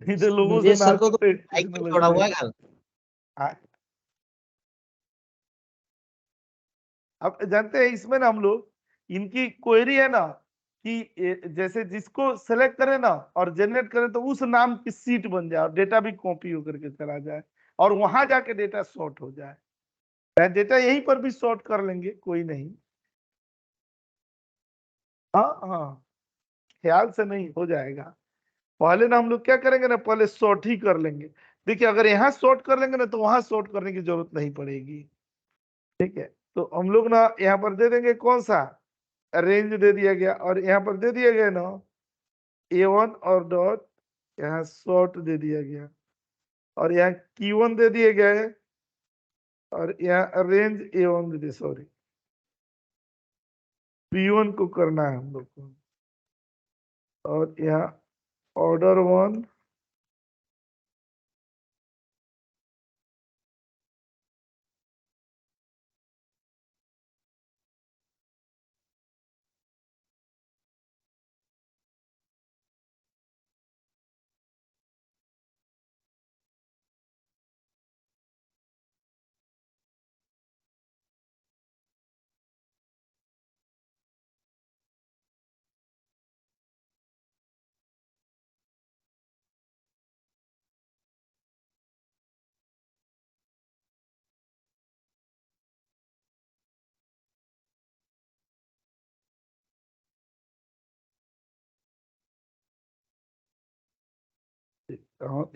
इधर लोगों से मुझे सर को तो नाचते बाइक पूछने पे छोड़ा लगते हुआ हैं। है घर। हाँ। अब जानते हैं इसमें ना हम लोग, इनकी क्वेरी है ना कि जैसे जिसको सेलेक्ट करें ना और जनरेट करें तो उस नाम की सीट बन जाए और डेटा भी कॉपी होकर के चला जाए और वहां जाके डेटा सॉर्ट हो जाए। डेटा यहीं पर भी सॉर्ट कर लेंगे, कोई नहीं। हाँ हाँ, ख्याल से नहीं हो जाएगा। पहले ना हम लोग क्या करेंगे ना, पहले सॉर्ट ही कर लेंगे। देखिए अगर यहाँ सॉर्ट कर लेंगे ना तो वहां सॉर्ट करने की जरूरत नहीं पड़ेगी। ठीक है, तो हम लोग ना यहाँ पर दे देंगे कौन सा, रेंज दे दिया गया, और यहाँ पर दे दिया गया ना A1 और डॉट, यहाँ सॉर्ट दे दिया गया, और यहाँ Q1 दे दिए गए, और यहाँ रेंज A1 दे दिया, सॉरी P1 को करना है हम लोग को, और यहाँ ऑर्डर 1,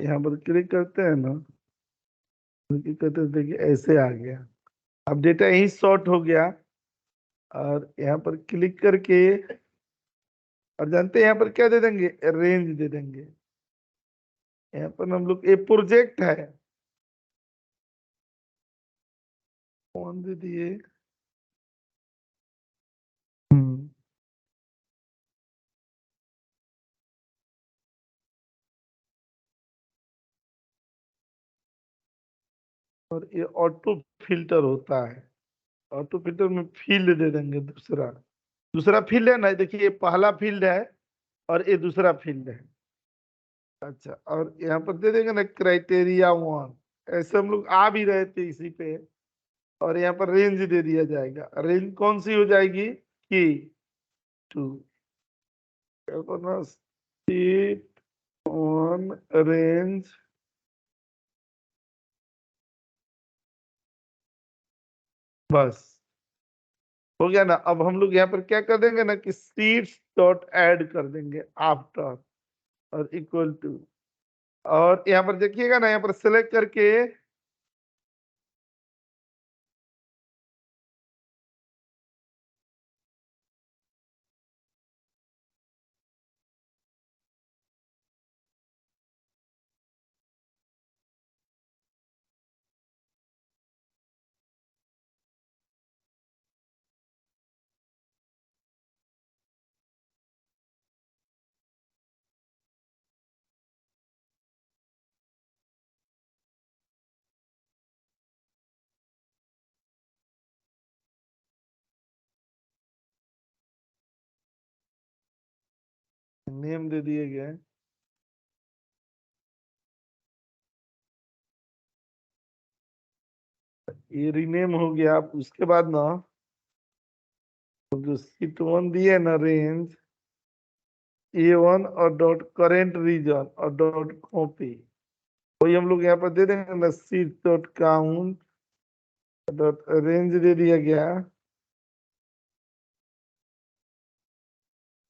यहाँ पर क्लिक करते हैं ना, क्लिक करते हैं, देखिए ऐसे आ गया। अब डेटा यही सॉर्ट हो गया, और यहाँ पर क्लिक करके, और जानते हैं यहाँ पर क्या दे देंगे, रेंज दे देंगे। यहाँ पर हम लोग, ये प्रोजेक्ट है, कौन दे दिए, और ये ऑटो फिल्टर होता है। ऑटो फिल्टर में फील्ड दे देंगे दूसरा, दूसरा फील्ड है ना, देखिए ये पहला फील्ड है और ये दूसरा फील्ड है। अच्छा, और यहाँ पर दे देंगे ना क्राइटेरिया 1, ऐसे हम लोग आ भी रहे थे इसी पे, और यहाँ पर रेंज दे दिया जाएगा। रेंज कौन सी हो जाएगी, की 2, सीट 1 रेंज, बस हो गया ना। अब हम लोग यहाँ पर क्या कर देंगे ना कि सीट्स डॉट ऐड कर देंगे आफ्टर, और इक्वल टू, और यहाँ पर देखिएगा ना, यहाँ पर सेलेक्ट करके नेम दे दिए गए। ये रीनेम हो गया। अब उसके बाद ना जो सीट 1 दिए ना, रेंज A1 और डॉट करेंट रीजन और डॉट कॉपी, वही हम लोग यहाँ पर दे देंगे ना, sheet dot count dot range दे दिया गया,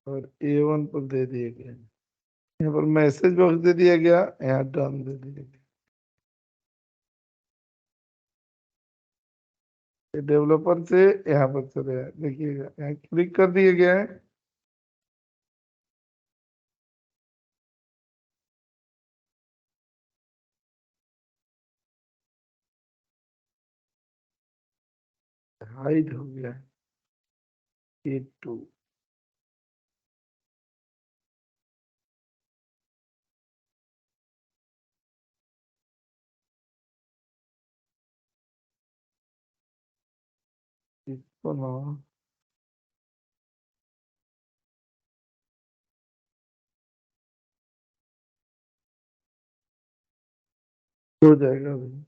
और A1 पर दे दिए गए। यहाँ पर मैसेज बॉक्स दे दिया गया, यहाँ डन दे दिया गया। डेवलपर से यहाँ पर चले आए, देखिएगा यहाँ क्लिक कर दिए गया है। हाइड हो गया है A2। इसको ना हो जाएगा अभी।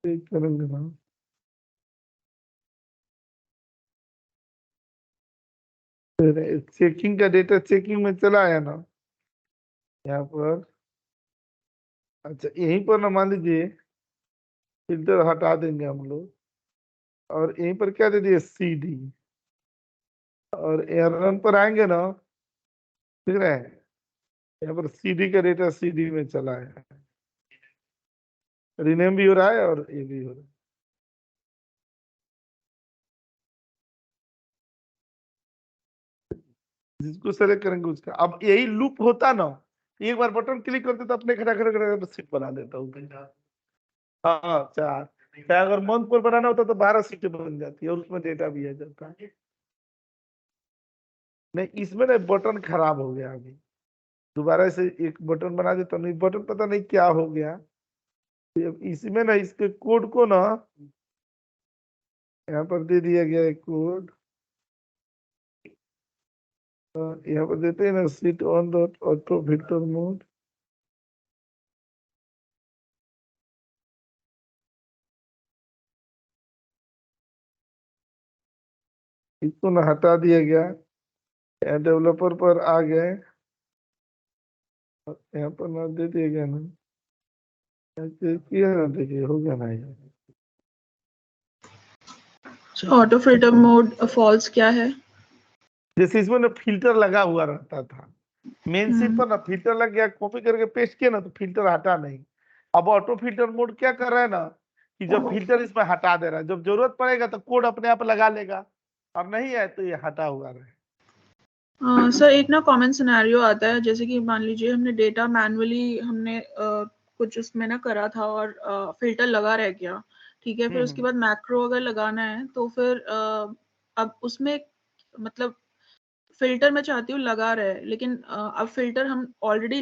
चेक करेंगे ना, चेकिंग का डेटा चेकिंग में चला आया ना यहाँ पर। अच्छा यहीं पर ना मान लीजिए फिल्टर हटा देंगे हम लोग, और यहीं पर क्या दे दिए CD, और रन पर आएंगे ना, ठीक है, यहाँ पर CD का डेटा CD में चला है, रीनेम भी हो रहा है और ये भी हो रहा है। जिसको सेलेक्ट करेंगे उसका। अब यही लूप होता ना, एक बार बटन क्लिक करते तो अपने खड़ा खड़ा खड़ा सीट बना देता हूँ। हाँ 4, चाहे अगर मंथ पर बनाना होता तो 12 सीटें बन जाती है और उसमें डेटा भी आ जाता है। नहीं इसमें ना बटन खराब हो गया, अभी दोबारा से एक बटन बना देता नहीं, बटन पता नहीं क्या हो गया। इसमें ना इसके कोड को ना यहाँ पर दे दिया गया है कोड, यहाँ पर देते हैं ना seat on the auto filter mode. इसको ना हटा दिया गया, डेवलपर पर आ गए, यहाँ पर ना दे दिया गया ना, किया ना, देखिए हो गया ना ये। ऑटो फिल्टर मोड फॉल्स क्या है? जैसे इसमें ना फिल्टर लगा हुआ रहता था, मेन सीट पर ना फिल्टर लग गया, कॉपी करके पेस्ट किया ना तो फिल्टर हटा नहीं। अब ऑटो फिल्टर मोड क्या कर रहा है ना, कि जब फिल्टर इसमें हटा दे रहा है, जब जरूरत पड़ेगा तो कोड अपने आप लगा लेगा, और नहीं है तो ये हटा हुआ रहे। सर एक ना कॉमन सिनेरियो आता है, जैसे कि मान लीजिए हमने डेटा मैनुअली हमने कुछ उसमें ना करा था और फिल्टर लगा रह गया, ठीक है, फिर उसके बाद मैक्रो अगर लगाना है तो फिर अब उसमें मतलब फिल्टर मैं चाहती हूँ लगा रहे, लेकिन अब फिल्टर हम ऑलरेडी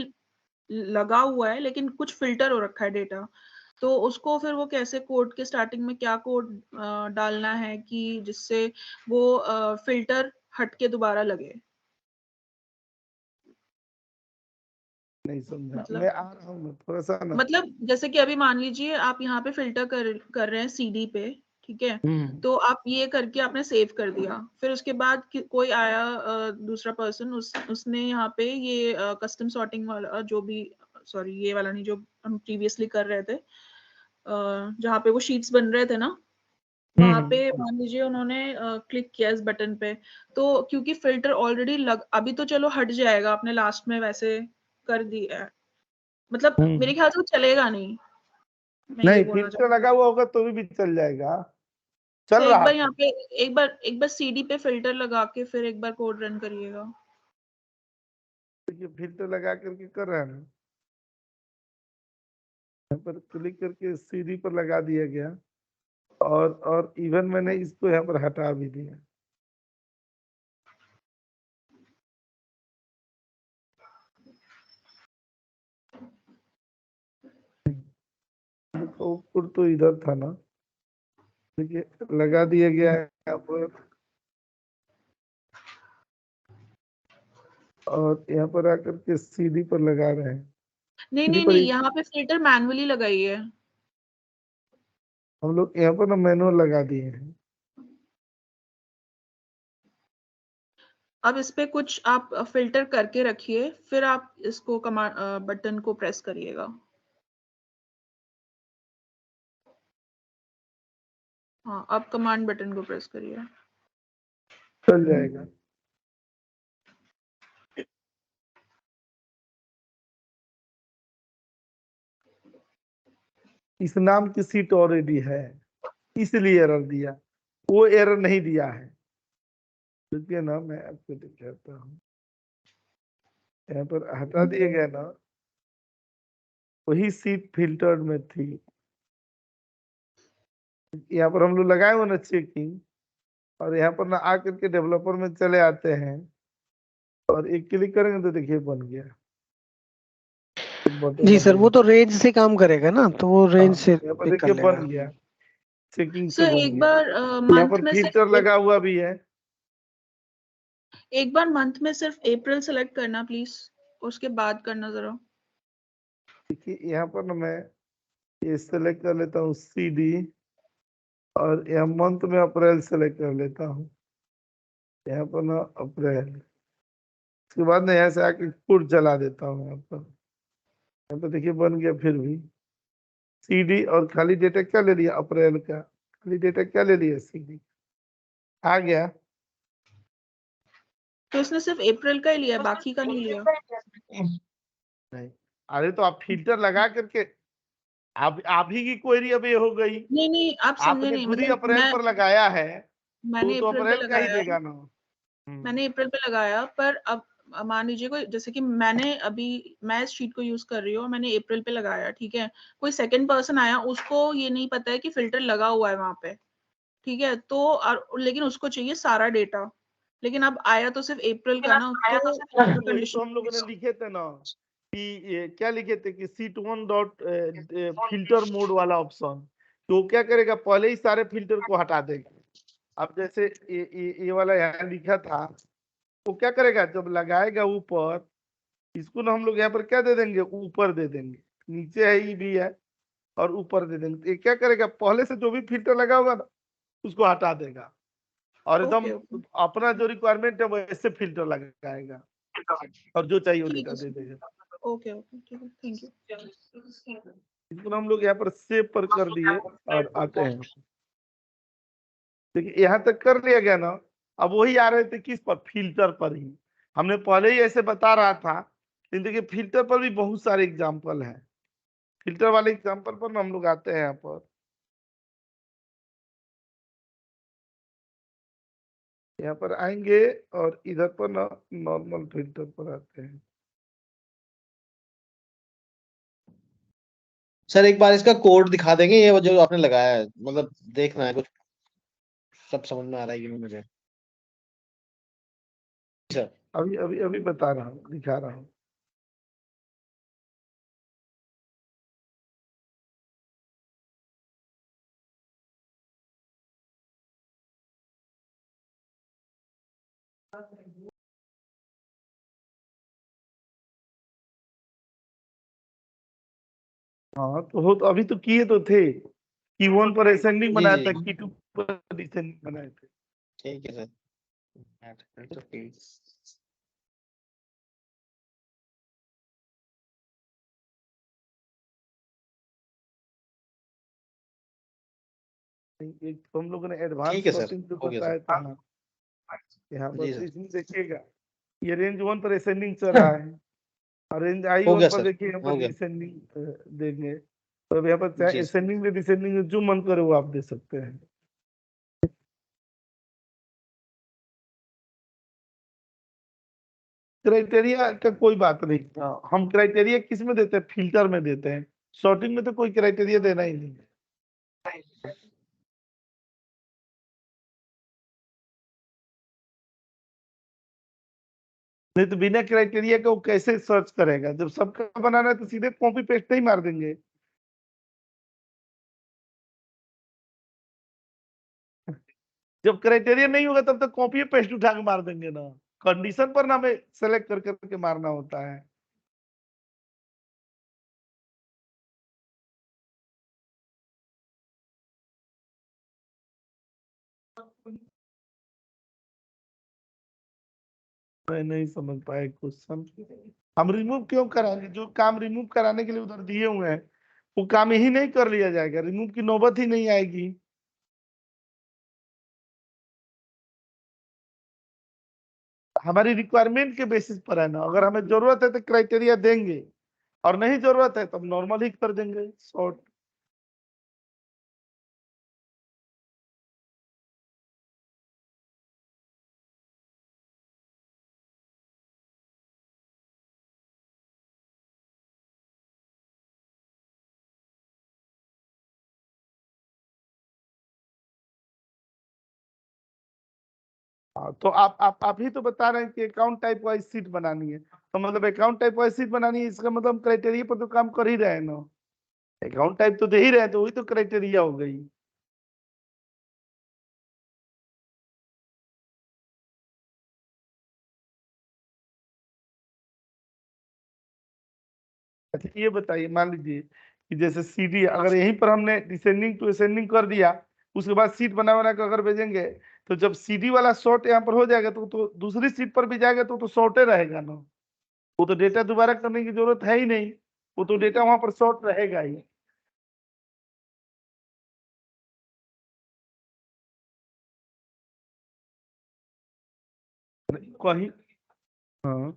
लगा हुआ है लेकिन कुछ फिल्टर हो रखा है डेटा, तो उसको फिर वो कैसे कोड के स्टार्टिंग में क्या कोड डालना है कि जिससे वो फिल्टर हट के दोबारा लगे? नहीं समझा, मतलब मैं आ रहा हूँ थोड़ा सा ना। मतलब जैसे कि अभी मान लीजिए आप यहाँ पे फिल्टर कर रहे हैं CD पे, ठीक है, तो आप ये करके आपने सेव कर दिया, फिर उसके बाद कोई आया दूसरा पर्सन, उसने यहाँ पे ये कस्टम सॉर्टिंग वाला जो भी, सॉरी ये वाला नहीं, जो हम प्रीवियसली कर रहे थे जहाँ पे वो शीट्स बन रहे थे ना, वहां पे मान लीजिए उन्होंने क्लिक किया इस बटन पे, तो क्योंकि फिल्टर ऑलरेडी अभी तो चलो हट जाएगा, आपने लास्ट में वैसे कर दिया है, मतलब मेरे ख्याल से वो चलेगा नहीं, मैं ये नहीं बोलना फिल्टर चाहती लगा हुआ होगा तो भी चल जाएगा, हूँ। चल तो एक रहा बार था। यहाँ पे एक बार CD पे फिल्टर लगा के फिर एक बार कोड रन करिएगा। ये फिल्टर लगा करके कर रहा है ना, यहाँ पर क्लिक करके CD पर लगा दिया गया, और इवन मैंने इसको यहाँ पर हटा भी दिया। आउटपुट तो इधर था ना, देखिए लगा दिया गया है यहाँ पर, और यहाँ पर आकर के CD पर लगा रहे हैं। नहीं CD नहीं पर नहीं, यहाँ पे फिल्टर मैनुअली लगाई है। हम लोग यहाँ पर ना मैनुअल लगा दिए हैं। अब इस पे कुछ आप फिल्टर करके रखिए, फिर आप इसको कमांड बटन को प्रेस करिएगा। हाँ अब कमांड बटन को प्रेस करिए, चल जाएगा। इस नाम की सीट ऑलरेडी है, इसलिए एरर दिया, वो एरर नहीं दिया है। देखिए ना मैं आपको दिखाता हूँ, यहाँ पर हटा दिया गया ना, वही सीट फिल्टर्ड में थी। यहाँ पर हम लोग लगाए हुए ना चेकिंग, और यहाँ पर ना आकर के डेवलपर में चले आते हैं और एक क्लिक करेंगे तो देखिए बन गया। जी सर, वो तो रेंज से काम करेगा ना, तो वो रेंज से यहाँ पर पिक कर देखिए लेगा। बन गया, चेकिंग से सर बन एक गया। बार यहाँ मंथ पर में फिल्टर लगा हुआ भी है। एक बार मंथ में सिर्फ अप्रैल सेलेक्ट करना प्लीज, उसके बाद करना जरा। देखिए यहाँ पर ना मैं ये सेलेक्ट कर लेता हूँ CD, और यहाँ मंथ में अप्रैल सेलेक्ट कर लेता हूँ। यहाँ पर ना अप्रैल, उसके बाद ना यहाँ से आके कोड चला देता हूँ। यहाँ पर देखिए बन गया। फिर भी CD और खाली डेटा क्या ले लिया, अप्रैल का खाली डेटा क्या ले लिया, CD आ गया। तो उसने सिर्फ अप्रैल का ही लिया, बाकी का नहीं लिया। नहीं, अरे तो आप फिल्टर लगा करके आप ही की क्वेरी अब ये हो गई। नहीं नहीं, आप समझे आपने नहीं, खुद ही मतलब अप्रैल पर लगाया है, मैंने तो अप्रैल पे अप्रैल का ही लगाया, देगा ना। मैंने अप्रैल पे लगाया, पर अब मान लीजिए कोई, जैसे कि मैंने अभी मैं इस शीट को यूज कर रही हूँ, मैंने अप्रैल पे लगाया, ठीक है। कोई सेकंड पर्सन आया, उसको ये नहीं पता है कि फिल्टर लगा हुआ है वहां पे, ठीक है। तो लेकिन उसको चाहिए सारा डेटा, लेकिन अब आया तो सिर्फ अप्रैल का ना, तो वही तो कंडीशन हम लोगों ने लिखे थे ना कि ये क्या लिखे थे कि C1 डॉट फिल्टर मोड वाला ऑप्शन, तो क्या करेगा, पहले ही सारे फिल्टर को हटा देगा। अब जैसे ये वाला यहाँ लिखा था, वो क्या करेगा, जब लगाएगा ऊपर, इसको ना हम लोग यहाँ पर क्या दे देंगे, ऊपर दे देंगे, नीचे है ये भी है, और ऊपर दे देंगे। तो ये क्या करेगा, पहले से जो भी फिल्टर लगा होगा ना उसको हटा देगा, और एकदम अपना जो रिक्वायरमेंट है वैसे फिल्टर लगाएगा, और जो चाहिए वो डेटा दे देगा। ओके ओके, ठीक है, थैंक यू। इसको हम लोग यहाँ पर सेव पर कर दिए और आते हैं। देखिए यहाँ तक कर लिया गया ना। अब वही आ रहे थे किस पर, फिल्टर पर ही। हमने पहले ही ऐसे बता रहा था, लेकिन देखिए फिल्टर पर भी बहुत सारे एग्जाम्पल हैं। फिल्टर वाले एग्जाम्पल पर ना हम लोग आते हैं यहाँ पर। यहाँ पर आएंगे और इधर पर ना नॉर्मल फिल्टर पर आते हैं। सर एक बार इसका कोड दिखा देंगे, ये जो आपने लगाया है, मतलब देखना है कुछ, सब समझ में आ रहा है कि नहीं मुझे। सर अभी अभी अभी बता रहा हूँ, दिखा रहा हूँ। हाँ तो हो, तो अभी तो किए तो थे, Q1 पर असेंडिंग जी बनाया जी था, Q2 पर डिसेंडिंग बनाए थे। ठीक है सर। एक तो हम लोगों ने एडवांस ठीक है सर, सॉर्टिंग जो हो गया बताया सर। था ना, यहाँ जी पर सर, इसमें देखिएगा, ये रेंज 1 पर असेंडिंग चल रहा है, और रेंज हो I1 गया पर सर, देखिए यहाँ हो पर गया। डिसेंडिंग देंगे। तो अब यहाँ पर चाहे जी सर। असेंडिंग में डिसेंडिंग में जो मन करे वो आप दे सकते हैं। क्राइटेरिया का कोई बात नहीं, हम क्राइटेरिया किस में देते हैं, फिल्टर में देते हैं। सॉर्टिंग में तो कोई क्राइटेरिया देना ही नहीं है। नहीं तो बिना क्राइटेरिया का वो कैसे सर्च करेगा, जब सबका बनाना है तो सीधे कॉपी पेस्ट ही मार देंगे। जब क्राइटेरिया नहीं होगा तब तक कॉपी पेस्ट उठा के मार देंगे ना, कंडीशन पर ना हमें सेलेक्ट कर करके मारना होता है। मैं नहीं समझ पाया क्वेश्चन। हम रिमूव क्यों कराएंगे, जो काम रिमूव कराने के लिए उधर दिए हुए हैं वो काम यही नहीं कर लिया जाएगा, रिमूव की नौबत ही नहीं आएगी। हमारी रिक्वायरमेंट के बेसिस पर है ना, अगर हमें जरूरत है तो क्राइटेरिया देंगे, और नहीं जरूरत है तब नॉर्मल ही कर देंगे शॉर्ट। हाँ, तो आप ही तो बता रहे हैं कि अकाउंट टाइप वाइज सीट बनानी है, तो मतलब अकाउंट टाइप वाइज सीट बनानी है, इसका मतलब क्राइटेरिया पर तो काम कर ही रहे हैं ना, अकाउंट टाइप तो दे ही रहे हैं, तो वही तो क्राइटेरिया हो गई। अच्छा ये बताइए, मान लीजिए कि जैसे सीडी अगर यहीं पर हमने डिसेंडिंग टू असेंडिंग कर दिया, उसके बाद सीट बना बना कर अगर भेजेंगे, तो जब सीडी वाला शॉर्ट यहाँ पर हो जाएगा तो दूसरी सीट पर भी जाएगा तो शॉर्टे रहेगा ना, वो तो डेटा दोबारा करने की जरूरत है ही नहीं, वो तो डेटा वहां पर शॉर्ट रहेगा ही। कहीं हाँ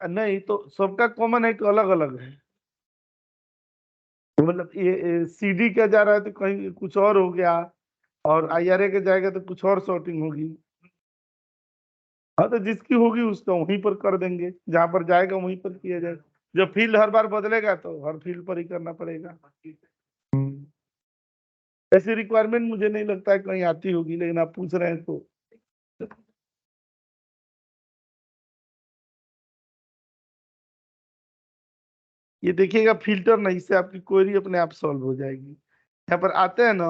नहीं, तो सबका कॉमन है कि अलग अलग है, मतलब ये सीडी का जा रहा है तो कहीं कुछ और हो गया, और आईआरए के जाएगा तो कुछ और शॉर्टिंग होगी। हाँ तो जिसकी होगी उसका वहीं पर कर देंगे, जहां पर जाएगा वहीं पर किया जाएगा, जब फील्ड हर बार बदलेगा तो हर फील्ड पर ही करना पड़ेगा। ऐसी रिक्वायरमेंट मुझे नहीं लगता है कहीं आती होगी, लेकिन आप पूछ रहे हैं तो ये देखिएगा फिल्टर नहीं, से आपकी क्वेरी अपने आप सॉल्व हो जाएगी। यहाँ पर आते हैं ना,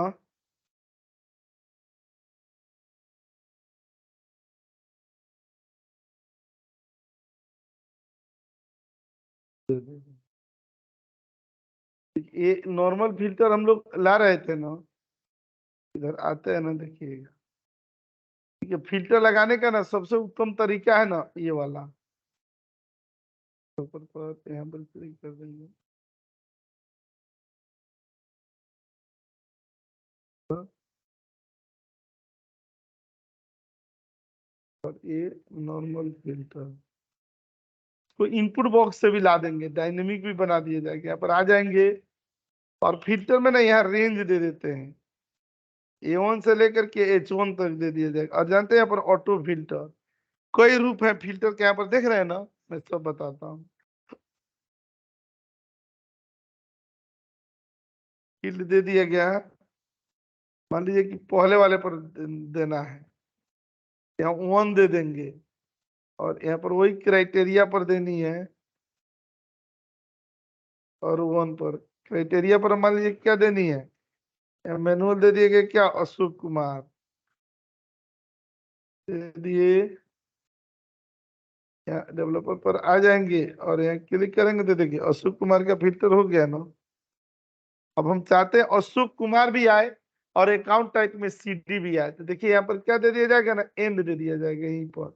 ये नॉर्मल फिल्टर हम लोग ला रहे थे ना, इधर आते हैं ना, देखिएगा ठीक है, फिल्टर लगाने का ना सबसे उत्तम तरीका है ना ये वाला, ऊपर पर यहाँ पर क्लिक कर देंगे, और ये नॉर्मल फिल्टर को इनपुट बॉक्स से भी ला देंगे, डायनेमिक भी बना दिया जाएगा, यहाँ पर आ जाएंगे और फिल्टर में ना यहाँ रेंज दे देते हैं, A1 से लेकर के H1 तक दे दिया जाएगा, और जानते हैं यहाँ पर ऑटो फिल्टर कई रूप है फिल्टर के, यहाँ पर देख रहे हैं ना, मैं सब बताता हूँ। फील्ड दे दिया गया है, मान लीजिए कि पहले वाले पर देना है, यहाँ 1 दे देंगे, और यहाँ पर वही क्राइटेरिया पर देनी है, और 1 पर क्राइटेरिया पर मान लीजिए क्या देनी है, मैनुअल दे दिए गए क्या, अशोक कुमार दे दिए, यहाँ डेवलपर पर आ जाएंगे और यहाँ क्लिक करेंगे तो देखिए अशोक कुमार का फिल्टर हो गया ना। अब हम चाहते हैं अशोक कुमार भी आए और अकाउंट टाइप में सीडी भी आए, तो देखिए यहाँ पर क्या दे दिया जाएगा ना, एंड दे दिया जाएगा, यहीं पर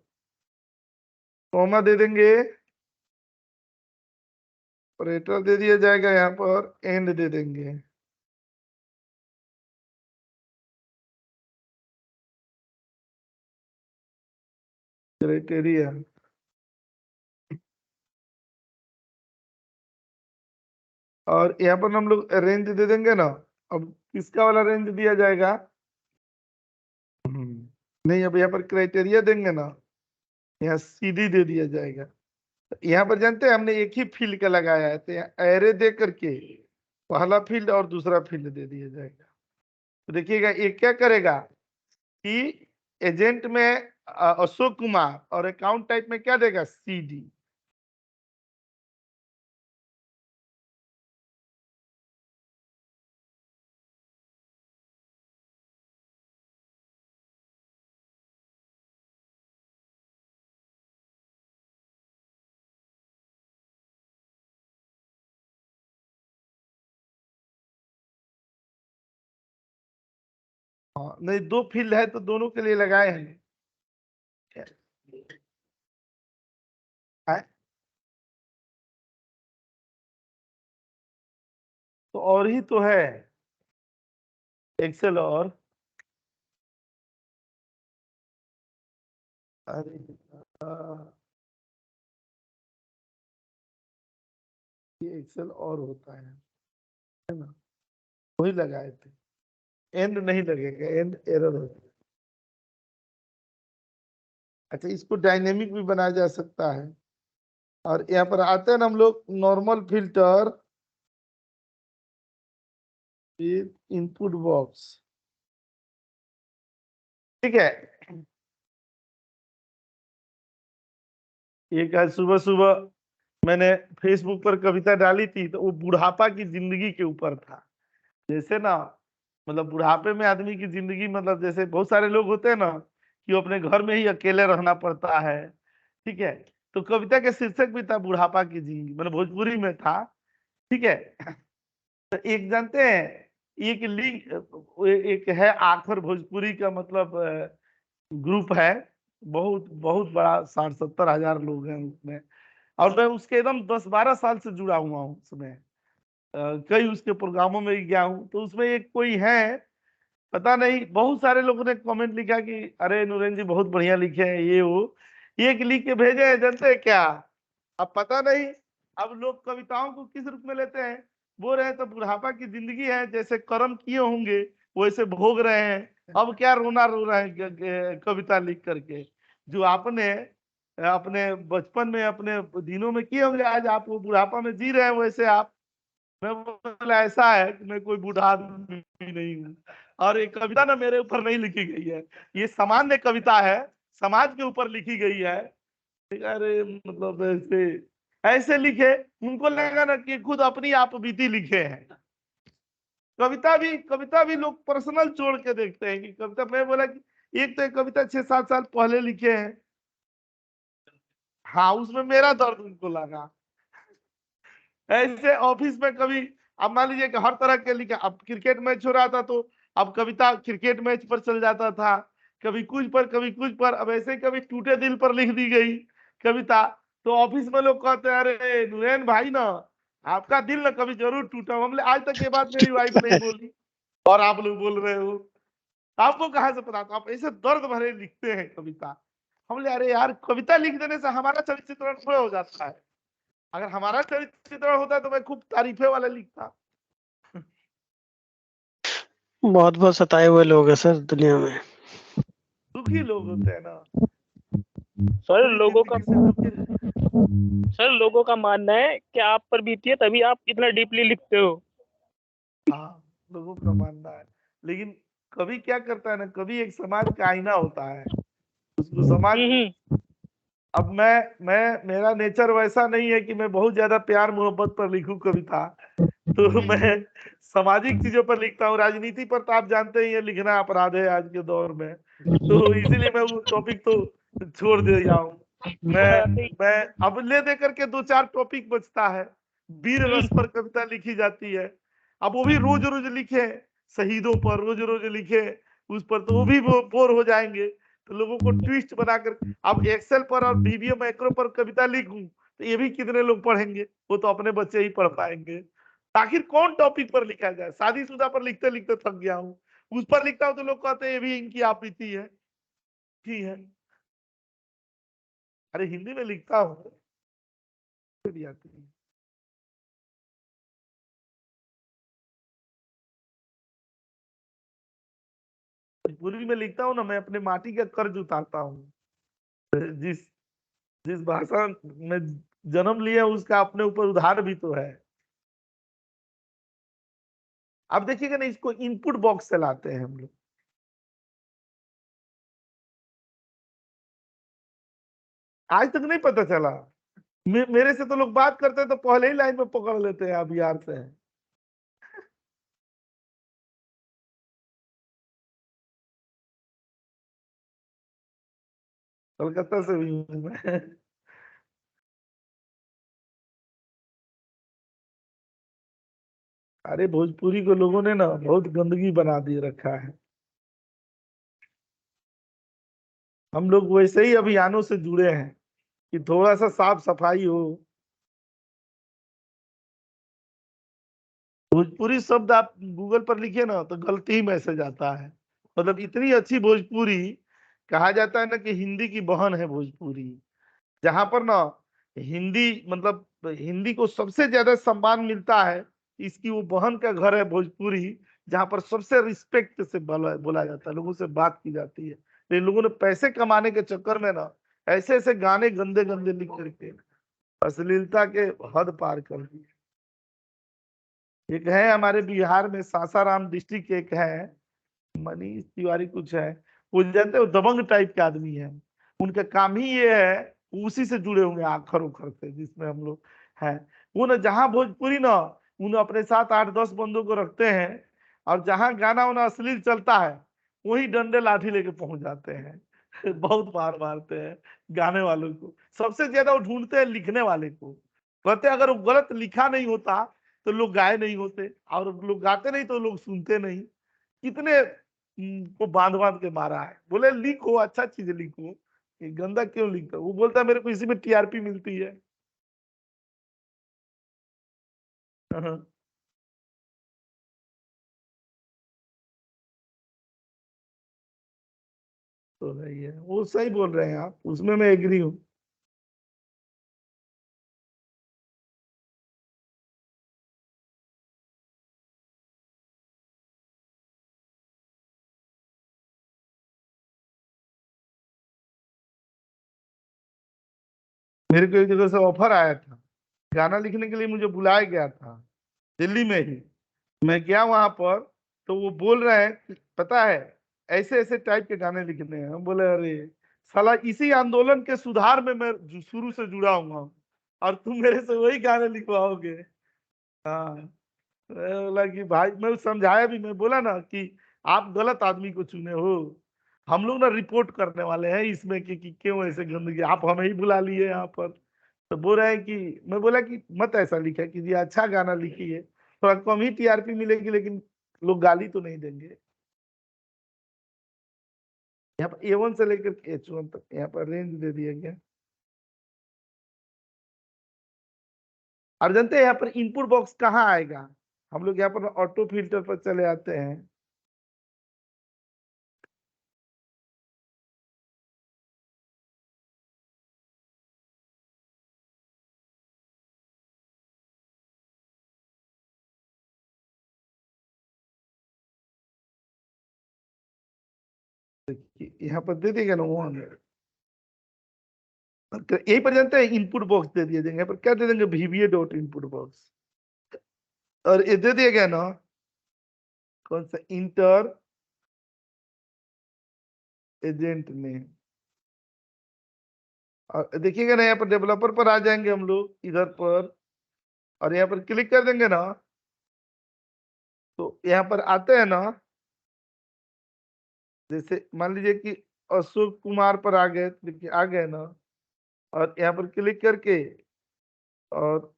कॉमा दे देंगे, ऑपरेटर दे दिया जाएगा, यहाँ पर एंड दे देंगे। क्राइटेरिया और यहाँ पर हम लोग रेंज दे देंगे ना, अब किसका वाला रेंज दिया जाएगा, नहीं अब यहाँ पर क्राइटेरिया देंगे ना, यहाँ सीडी दे दिया जाएगा, यहाँ पर जानते हैं हमने एक ही फील्ड का लगाया है, तो यहाँ एरे दे करके पहला फील्ड और दूसरा फील्ड दे दिया जाएगा। तो देखिएगा ये क्या करेगा कि एजेंट में अशोक कुमार और अकाउंट टाइप में क्या देगा, सीडी। हाँ नहीं, दो फील्ड है तो दोनों के लिए लगाए हैं, है? तो और ही तो है एक्सेल, और अरे ये एक्सेल और होता है ना, वही लगाए थे, एंड नहीं लगेगा, एंड एरर हो जाएगा। अच्छा इसको डायनेमिक भी बनाया जा सकता है, और यहाँ पर आते हैं ना हम लोग नॉर्मल फिल्टर, इनपुट बॉक्स, ठीक है। एक आज सुबह सुबह मैंने फेसबुक पर कविता डाली थी, तो वो बुढ़ापा की जिंदगी के ऊपर था। जैसे ना, मतलब बुढ़ापे में आदमी की जिंदगी, मतलब जैसे बहुत सारे लोग होते हैं ना कि वो अपने घर में ही अकेले रहना पड़ता है, ठीक है। तो कविता के शीर्षक भी था बुढ़ापा की जिंदगी, मतलब भोजपुरी में था, ठीक है। तो एक जानते हैं, एक लिंक, एक है आखर भोजपुरी का, मतलब ग्रुप है, बहुत बहुत बड़ा, 60-70 हजार लोग हैं उसमें। और मैं उसके एकदम 10-12 साल से जुड़ा हुआ हूँ उसमें। कई उसके प्रोग्रामों में भी गया हूँ। तो उसमें एक कोई है, पता नहीं, बहुत सारे लोगों ने कमेंट लिखा कि अरे नूरन जी बहुत बढ़िया लिखे हैं, ये वो एक लिख के भेजे हैं, जानते हैं क्या? अब पता नहीं अब लोग कविताओं को किस रूप में लेते हैं। बोल रहे हैं तो बुढ़ापा की जिंदगी है, जैसे कर्म किए होंगे वैसे भोग रहे हैं, अब क्या रोना रो रहे हैं कविता लिख करके। जो आपने अपने बचपन में, अपने दिनों में किए होंगे, आज आप वो बुढ़ापा में जी रहे हैं वैसे आप। मैं बोला ऐसा है कि मैं कोई बूढ़ा आदमी नहीं हूँ। और ये कविता ना मेरे ऊपर नहीं लिखी गई है, ये सामान्य कविता है, समाज के ऊपर लिखी गई है। अरे मतलब ऐसे ऐसे लिखे, उनको लगा ना कि खुद अपनी आप बीती लिखे हैं। कविता भी लोग पर्सनल जोड़ के देखते हैं कि कविता, मैं बोला कि एक तो एक कविता 6-7 साल पहले लिखे हैं, हाँ उसमें मेरा दर्द उनको लगा। ऐसे ऑफिस में कभी, अब मान लीजिए कि हर तरह के लिखा, अब क्रिकेट मैच हो रहा था तो अब कविता क्रिकेट मैच पर चल जाता था, कभी कुछ पर कभी कुछ पर। अब ऐसे कभी टूटे दिल पर लिख दी गई कविता, तो ऑफिस में लोग कहते हैं अरे नुरैन भाई ना, आपका दिल ना कभी जरूर टूटा। हमने आज तक ये बात मेरी वाइफ नहीं बोली और आप लोग बोल रहे हो, आपको कहाँ से पता था? आप ऐसे दर्द भरे लिखते हैं कविता। हमने अरे यार, कविता लिख देने से हमारा चरित्र थोड़ा हो जाता है। अगर हमारा चरित्र होता तो मैं खूब तारीफे वाला लिखता। बहुत बहुत सताए हुए लोग हैं सर दुनिया में। दुखी लोग होते हैं ना सर अपनी लोगों का जिंदगी से सर लोगों का मानना है कि आप पर बीती है तभी आप इतना डीपली लिखते हो। हाँ, लोगों का मानना है, लेकिन कवि क्या करता है ना, कवि एक समाज का आईना होता है। उसको समाज, अब मेरा नेचर वैसा नहीं है कि मैं बहुत ज्यादा प्यार मोहब्बत पर लिखूं कविता। तो मैं सामाजिक चीजों पर लिखता हूँ। राजनीति पर तो आप जानते ही हैं, लिखना अपराध है आज के दौर में, तो इसीलिए मैं वो टॉपिक तो छोड़ दे रहा हूँ। मैं अब ले दे करके 2-4 टॉपिक बचता है। वीर रस पर कविता लिखी जाती है, अब वो भी रोज रोज लिखे, शहीदों पर रोज रोज लिखे उस पर, तो वो भी बोर हो जाएंगे। तो लोगों को ट्विस्ट बनाकर, अब एक्सेल पर और वीवीओ मैक्रो पर कविता लिखूं तो ये भी कितने लोग पढ़ेंगे? वो तो अपने बच्चे ही पढ़ पाएंगे। आखिर कौन टॉपिक पर लिखा जाए? शादीशुदा पर लिखते लिखते थक गया हूँ, उस पर लिखता हूँ तो लोग कहते हैं ये भी इनकी आप बीती है। ठीक है, अरे हिंदी में लिखता हूँ भी आती है। भोजपुरी में लिखता हूँ ना, मैं अपने माटी का कर्ज उतारता हूँ। जिस जिस भाषा में जन्म लिया उसका अपने ऊपर उधार भी तो है। अब देखिएगा ना, इसको इनपुट बॉक्स से लाते हैं हम लोग। आज तक नहीं पता चला। मेरे से तो लोग बात करते हैं तो पहले ही लाइन में पकड़ लेते हैं, आप बिहार से हैं। कलकत्ता से भी हूँ मैं। अरे भोजपुरी को लोगों ने ना बहुत गंदगी बना दिए रखा है। हम लोग वैसे ही अभियानों से जुड़े हैं कि थोड़ा सा साफ सफाई हो। भोजपुरी शब्द आप गूगल पर लिखिए ना तो गलती ही मैसेज आता है। मतलब इतनी अच्छी भोजपुरी, कहा जाता है ना कि हिंदी की बहन है भोजपुरी। जहां पर ना हिंदी, मतलब हिंदी को सबसे ज्यादा सम्मान मिलता है, इसकी वो बहन का घर है भोजपुरी, जहां पर सबसे रिस्पेक्ट से बोला जाता है, लोगों से बात की जाती है। लेकिन लोगों ने पैसे कमाने के चक्कर में ना ऐसे ऐसे गाने गंदे गंदे लिख करके अश्लीलता के हद पार कर दी। एक है हमारे बिहार में सासाराम डिस्ट्रिक्ट एक है, मनीष तिवारी कुछ है, वो जानते हो दबंग टाइप के आदमी है। उनका काम ही ये है, उसी से जुड़े होंगे आखर उखर से, जिसमें हम लोग हैं। वो ना जहां भोजपुरी ना, उन्हें अपने साथ 8-10 बंदों को रखते हैं, और जहां गाना वाना अश्लील चलता है वही डंडे लाठी लेके पहुंच जाते हैं। बहुत मार मारते हैं गाने वालों को। सबसे ज्यादा वो ढूंढते हैं लिखने वाले को। कहते हैं अगर वो गलत लिखा नहीं होता तो लोग गाए नहीं होते, और लोग गाते नहीं तो लोग सुनते नहीं। कितने को बांध बांध के मारा है। बोले लिखो, अच्छा चीज लिखो, ये गंदा क्यों लिखता? वो बोलता है मेरे को इसी में टीआरपी मिलती है। हाँ। तो नहीं है, वो सही बोल रहे हैं आप, उसमें मैं एग्री हूँ। मेरे को एक जगह से ऑफर आया था, गाना लिखने के लिए मुझे बुलाया गया था, दिल्ली में ही। मैं गया वहां पर, तो वो बोल रहे हैं कि पता है ऐसे ऐसे टाइप के गाने लिखने हैं। हम बोले अरे साला, इसी आंदोलन के सुधार में मैं शुरू से जुड़ा हुआ हूँ, और तुम मेरे से वही गाने लिखवाओगे? हाँ। मैं बोला कि भाई, मैं समझाया भी, मैं बोला ना कि आप गलत आदमी को चुने हो। हम लोग ना रिपोर्ट करने वाले हैं इसमें कि क्यों ऐसे गंदगी, आप हमें ही बुला लिए यहाँ पर। तो बोल रहे हैं कि, मैं बोला कि मत ऐसा लिखा कीजिए, अच्छा गाना लिखिए, थोड़ा कम ही टीआरपी मिलेगी, लेकिन लोग गाली तो नहीं देंगे। यहाँ पर A1 से लेकर H1 तक यहाँ पर रेंज दे दिया गया। और जानते हैं यहाँ पर इनपुट बॉक्स कहाँ आएगा? हम लोग यहाँ पर ऑटो फिल्टर पर चले आते हैं। यहाँ पर दे देगा ना वो, यही पर जानते हैं इनपुट बॉक्स दे दिया जाएंगे। यहाँ पर क्या दे देंगे? VBA dot input box. और ये दे दिया गया ना, कौन सा? Inter agent name. और देखिएगा ना, यहाँ पर डेवलपर पर आ जाएंगे हम लोग इधर पर, और यहाँ पर क्लिक कर देंगे ना, तो यहाँ पर आते हैं ना, जैसे मान लीजिए कि अशोक कुमार पर आ गए, देखिए आ गए ना, और यहाँ पर क्लिक करके, और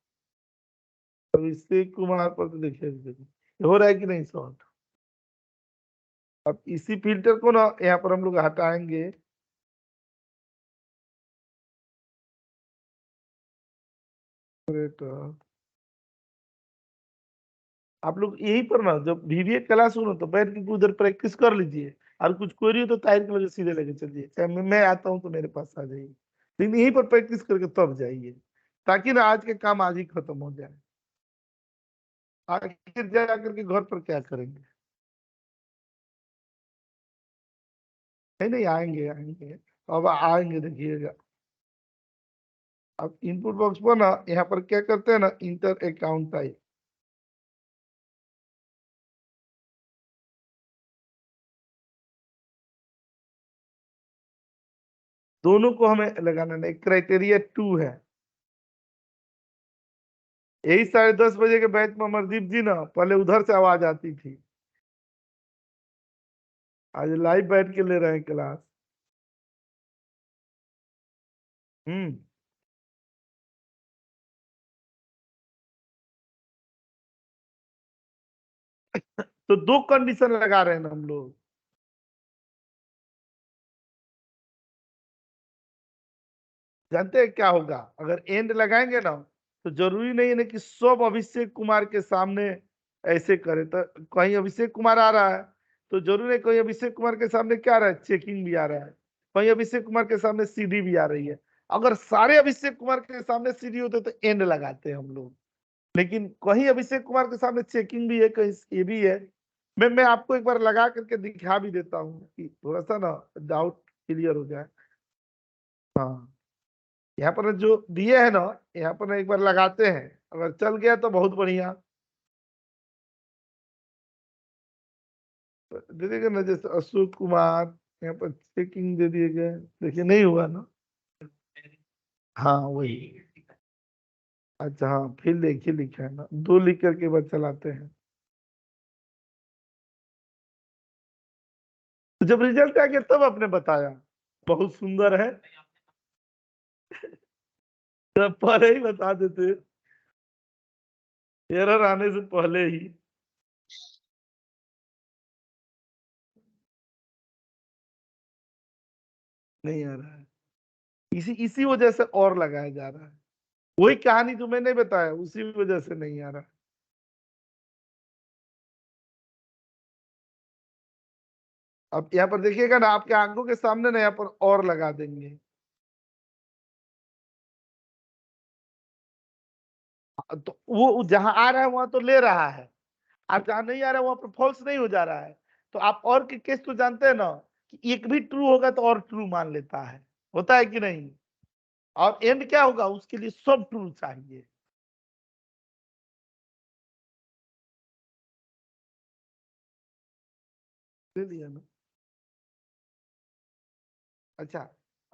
अभिषेक कुमार पर तो देखिए हो रहा है कि नहीं सॉल्व। अब इसी फिल्टर को ना यहाँ पर हम लोग हटाएंगे। आप लोग यहीं पर ना, जब VBA क्लास हो ना, तो बैठ के उधर प्रैक्टिस कर लीजिए, और कुछ क्वेरी हो तो ताहिर के लगे सीधे लेके चलिए, चाहे मैं आता हूँ तो मेरे पास आ जाइए, लेकिन यहीं पर प्रैक्टिस करके तब जाइए, ताकि ना आज के काम आज ही खत्म हो जाए। आखिर जा करके घर पर क्या करेंगे? नहीं नहीं, आएंगे आएंगे, अब आएंगे देखिएगा। अब इनपुट बॉक्स पर ना यहाँ पर क्या करते हैं ना, इंटर अकाउंट टाइप। दोनों को हमें लगाना नहीं, क्राइटेरिया 2 है। यही 10:30 बजे के बैच में अमरदीप जी ना, पहले उधर से आवाज आती थी, आज लाइव बैठ के ले रहे हैं क्लास। तो 2 कंडीशन लगा रहे हैं ना हम लोग। जानते हैं क्या होगा? अगर एंड लगाएंगे ना, तो जरूरी नहीं है ना कि सब अभिषेक कुमार के सामने ऐसे करे। तो कहीं अभिषेक कुमार आ रहा है, तो जरूरी है कहीं अभिषेक कुमार के सामने क्या आ रहा है? चेकिंग भी आ रहा है, कहीं अभिषेक कुमार के सामने CD भी आ रही है। अगर सारे अभिषेक कुमार के सामने CD होते तो एंड लगाते हैं हम लोग, लेकिन कहीं अभिषेक कुमार के सामने चेकिंग भी है, कहीं ये भी है। मैं आपको एक बार लगा करके दिखा भी देता हूँ कि थोड़ा सा ना डाउट क्लियर हो जाए। हाँ, यहाँ पर जो दिए है ना, यहाँ पर एक बार लगाते हैं, अगर चल गया तो बहुत बढ़िया। दे देगा ना, जैसे अशोक कुमार, यहाँ पर चेकिंग दे दिए गए, देखिए नहीं हुआ ना। हाँ वही, अच्छा हाँ फिर देखिए लिखा है ना, 2 लिख करके बस चलाते हैं। तो जब रिजल्ट आ गया तब आपने बताया बहुत सुंदर है, तब पहले ही बता देते, एरर आने से पहले ही। नहीं आ रहा है, इसी इसी वजह से और लगाया जा रहा है, वही कहानी जो मैंने बताया उसी वजह से नहीं आ रहा। अब यहाँ पर देखिएगा ना, आपके आंखों के सामने ना यहाँ पर और लगा देंगे, तो वो जहां आ रहा है वहां तो ले रहा है, आप जहां नहीं आ रहा है वहां पर फॉल्स नहीं हो जा रहा है। तो आप और के केस तो जानते हैं ना कि एक भी ट्रू होगा तो और ट्रू मान लेता है, होता है कि नहीं। और एंड क्या होगा, उसके लिए सब ट्रू चाहिए। ले लिया ना। अच्छा,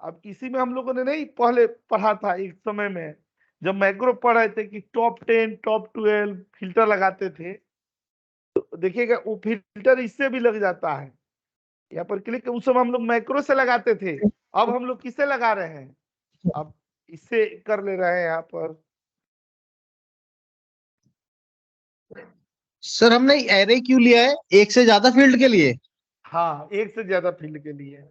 अब इसी में हम लोगों ने नहीं पहले पढ़ा था एक समय में, जब मैक्रो पढ़ रहे थे कि टॉप 10 टॉप 12 फिल्टर लगाते थे, तो देखिएगा वो फिल्टर इससे भी लग जाता है। यहाँ पर क्लिक, उस समय हम लोग मैक्रो से लगाते थे, अब हम लोग किससे लगा रहे हैं, अब इससे कर ले रहे हैं यहाँ पर। सर हमने एरे क्यों लिया है, एक से ज्यादा फील्ड के लिए? हाँ, एक से ज्यादा फील्ड के लिए।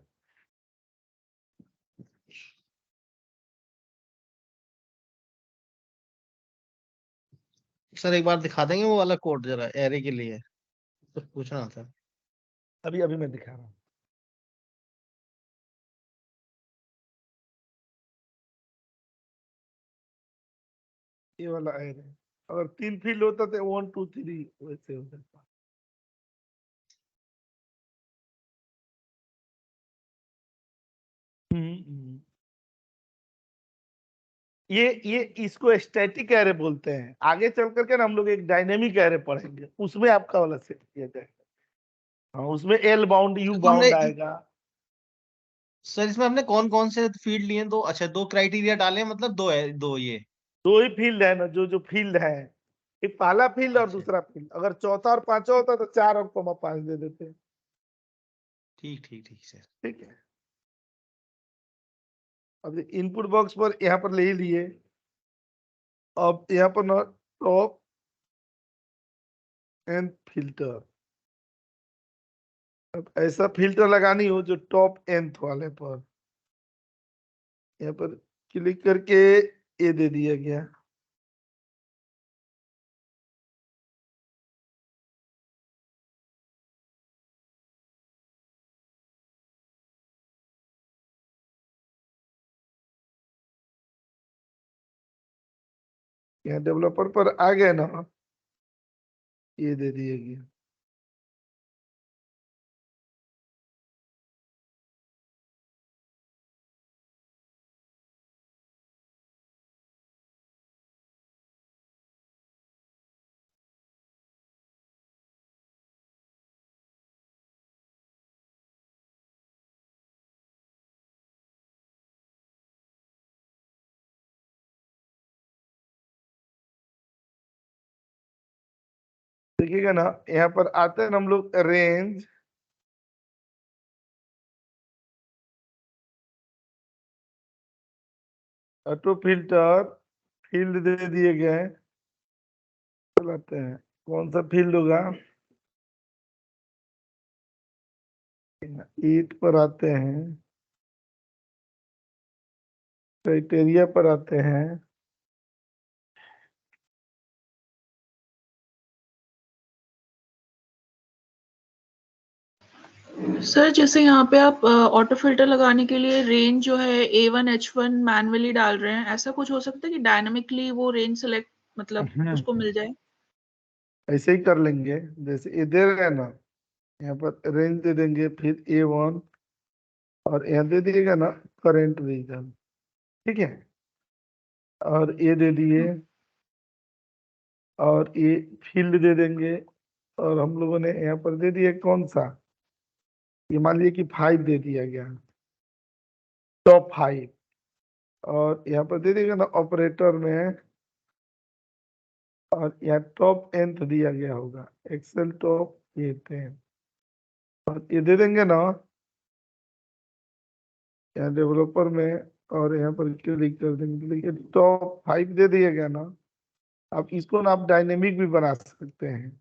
सर एक बार दिखा देंगे वो वाला कोड जरा, एरे के लिए तो पूछना था। अभी अभी मैं दिखा रहा हूँ। ये वाला है, अगर 3 फील्ड होता तो 1 2 3 वैसे हो जाता। ये इसको स्टैटिक एरे बोलते हैं, आगे चल करके ना हम लोग एक डायनेमिक एरे पढ़ेंगे, उसमें आपका वाला सेट किया जाएगा। हाँ, उसमें एल बाउंड यू बाउंड आएगा। सर इसमें हमने कौन कौन से फील्ड लिए? दो, अच्छा 2 क्राइटेरिया डाले हैं, मतलब दो है, दो ये 2 ही फील्ड है ना, जो जो फील्ड है, एक पहला फील्ड और अच्छा दूसरा फील्ड। अगर चौथा और पांचवा होता तो 4 और 5 दे देते। ठीक ठीक ठीक सर। ठीक है, अब इनपुट बॉक्स पर यहाँ पर ले लिए, अब यहाँ पर ना टॉप एंड फिल्टर, अब ऐसा फिल्टर लगानी हो जो टॉप एंथ वाले पर, यहाँ पर क्लिक करके ये दे दिया गया। यहाँ डेवलपर पर आ गए ना, ये दे दिया गया। देखिएगा ना, यहाँ पर आते हैं हम लोग रेंज, ऑटो फिल्टर, फील्ड दे दिए गए, चलाते हैं कौन सा फील्ड होगा। 8 पर आते हैं, क्राइटेरिया पर आते हैं, सर जैसे यहाँ पे आप ऑटो फिल्टर लगाने के लिए रेंज जो है A1 H1 मैनुअली डाल रहे हैं, ऐसा कुछ हो सकता है कि डायनामिकली वो रेंज सेलेक्ट मतलब उसको मिल जाए? ऐसे ही कर लेंगे, जैसे ये दे रहे हैं ना, यहाँ पर रेंज दे देंगे, फिर A1 और यहाँ दे दिएगा ना करंट रीजन, ठीक है, और ये दे दिए, और ये फील्ड दे देंगे और हम लोगों ने यहाँ पर दे दिया कौन सा, ये मान लीजिए कि 5 दे दिया गया, टॉप 5, और यहाँ पर दे दिया ना ऑपरेटर में, और यहाँ टॉप nth दिया गया होगा, एक्सेल टॉप ये 10, और ये दे देंगे ना यहाँ डेवलपर में, और यहाँ पर क्लिक कर देंगे, देखिए टॉप 5 दे दिया गया ना। अब इसको ना आप डायनेमिक भी बना सकते हैं,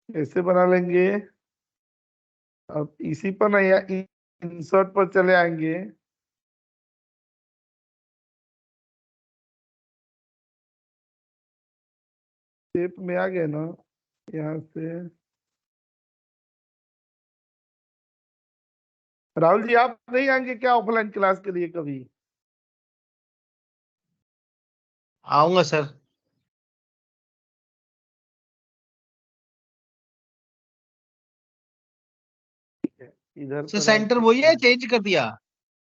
ऐसे बना लेंगे। अब इसी पर ना या इंसर्ट पर चले आएंगे, शेप में आ गए ना, यहाँ से राहुल जी आप नहीं आएंगे क्या ऑफलाइन क्लास के लिए कभी? आऊंगा सर। इधर सर पर सेंटर वही है, चेंज कर दिया?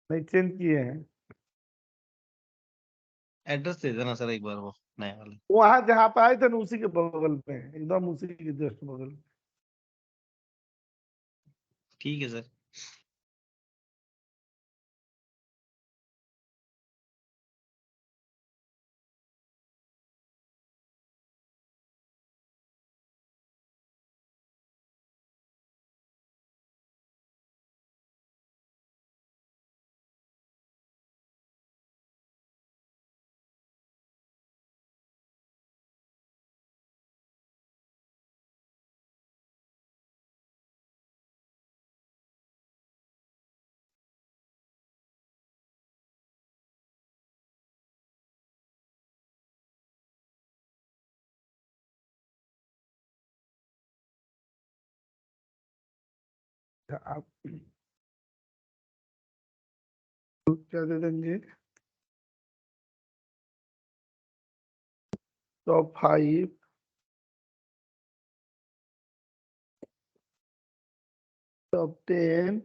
नहीं, चेंज किए हैं। एड्रेस दे देना सर एक बार वो नया वाला। वहां जहाँ पे आए थे ना उसी के बगल में, एकदम उसी के जस्ट बगल। ठीक है सर। आप क्या दे देंगे, टॉप 5, टॉप 10,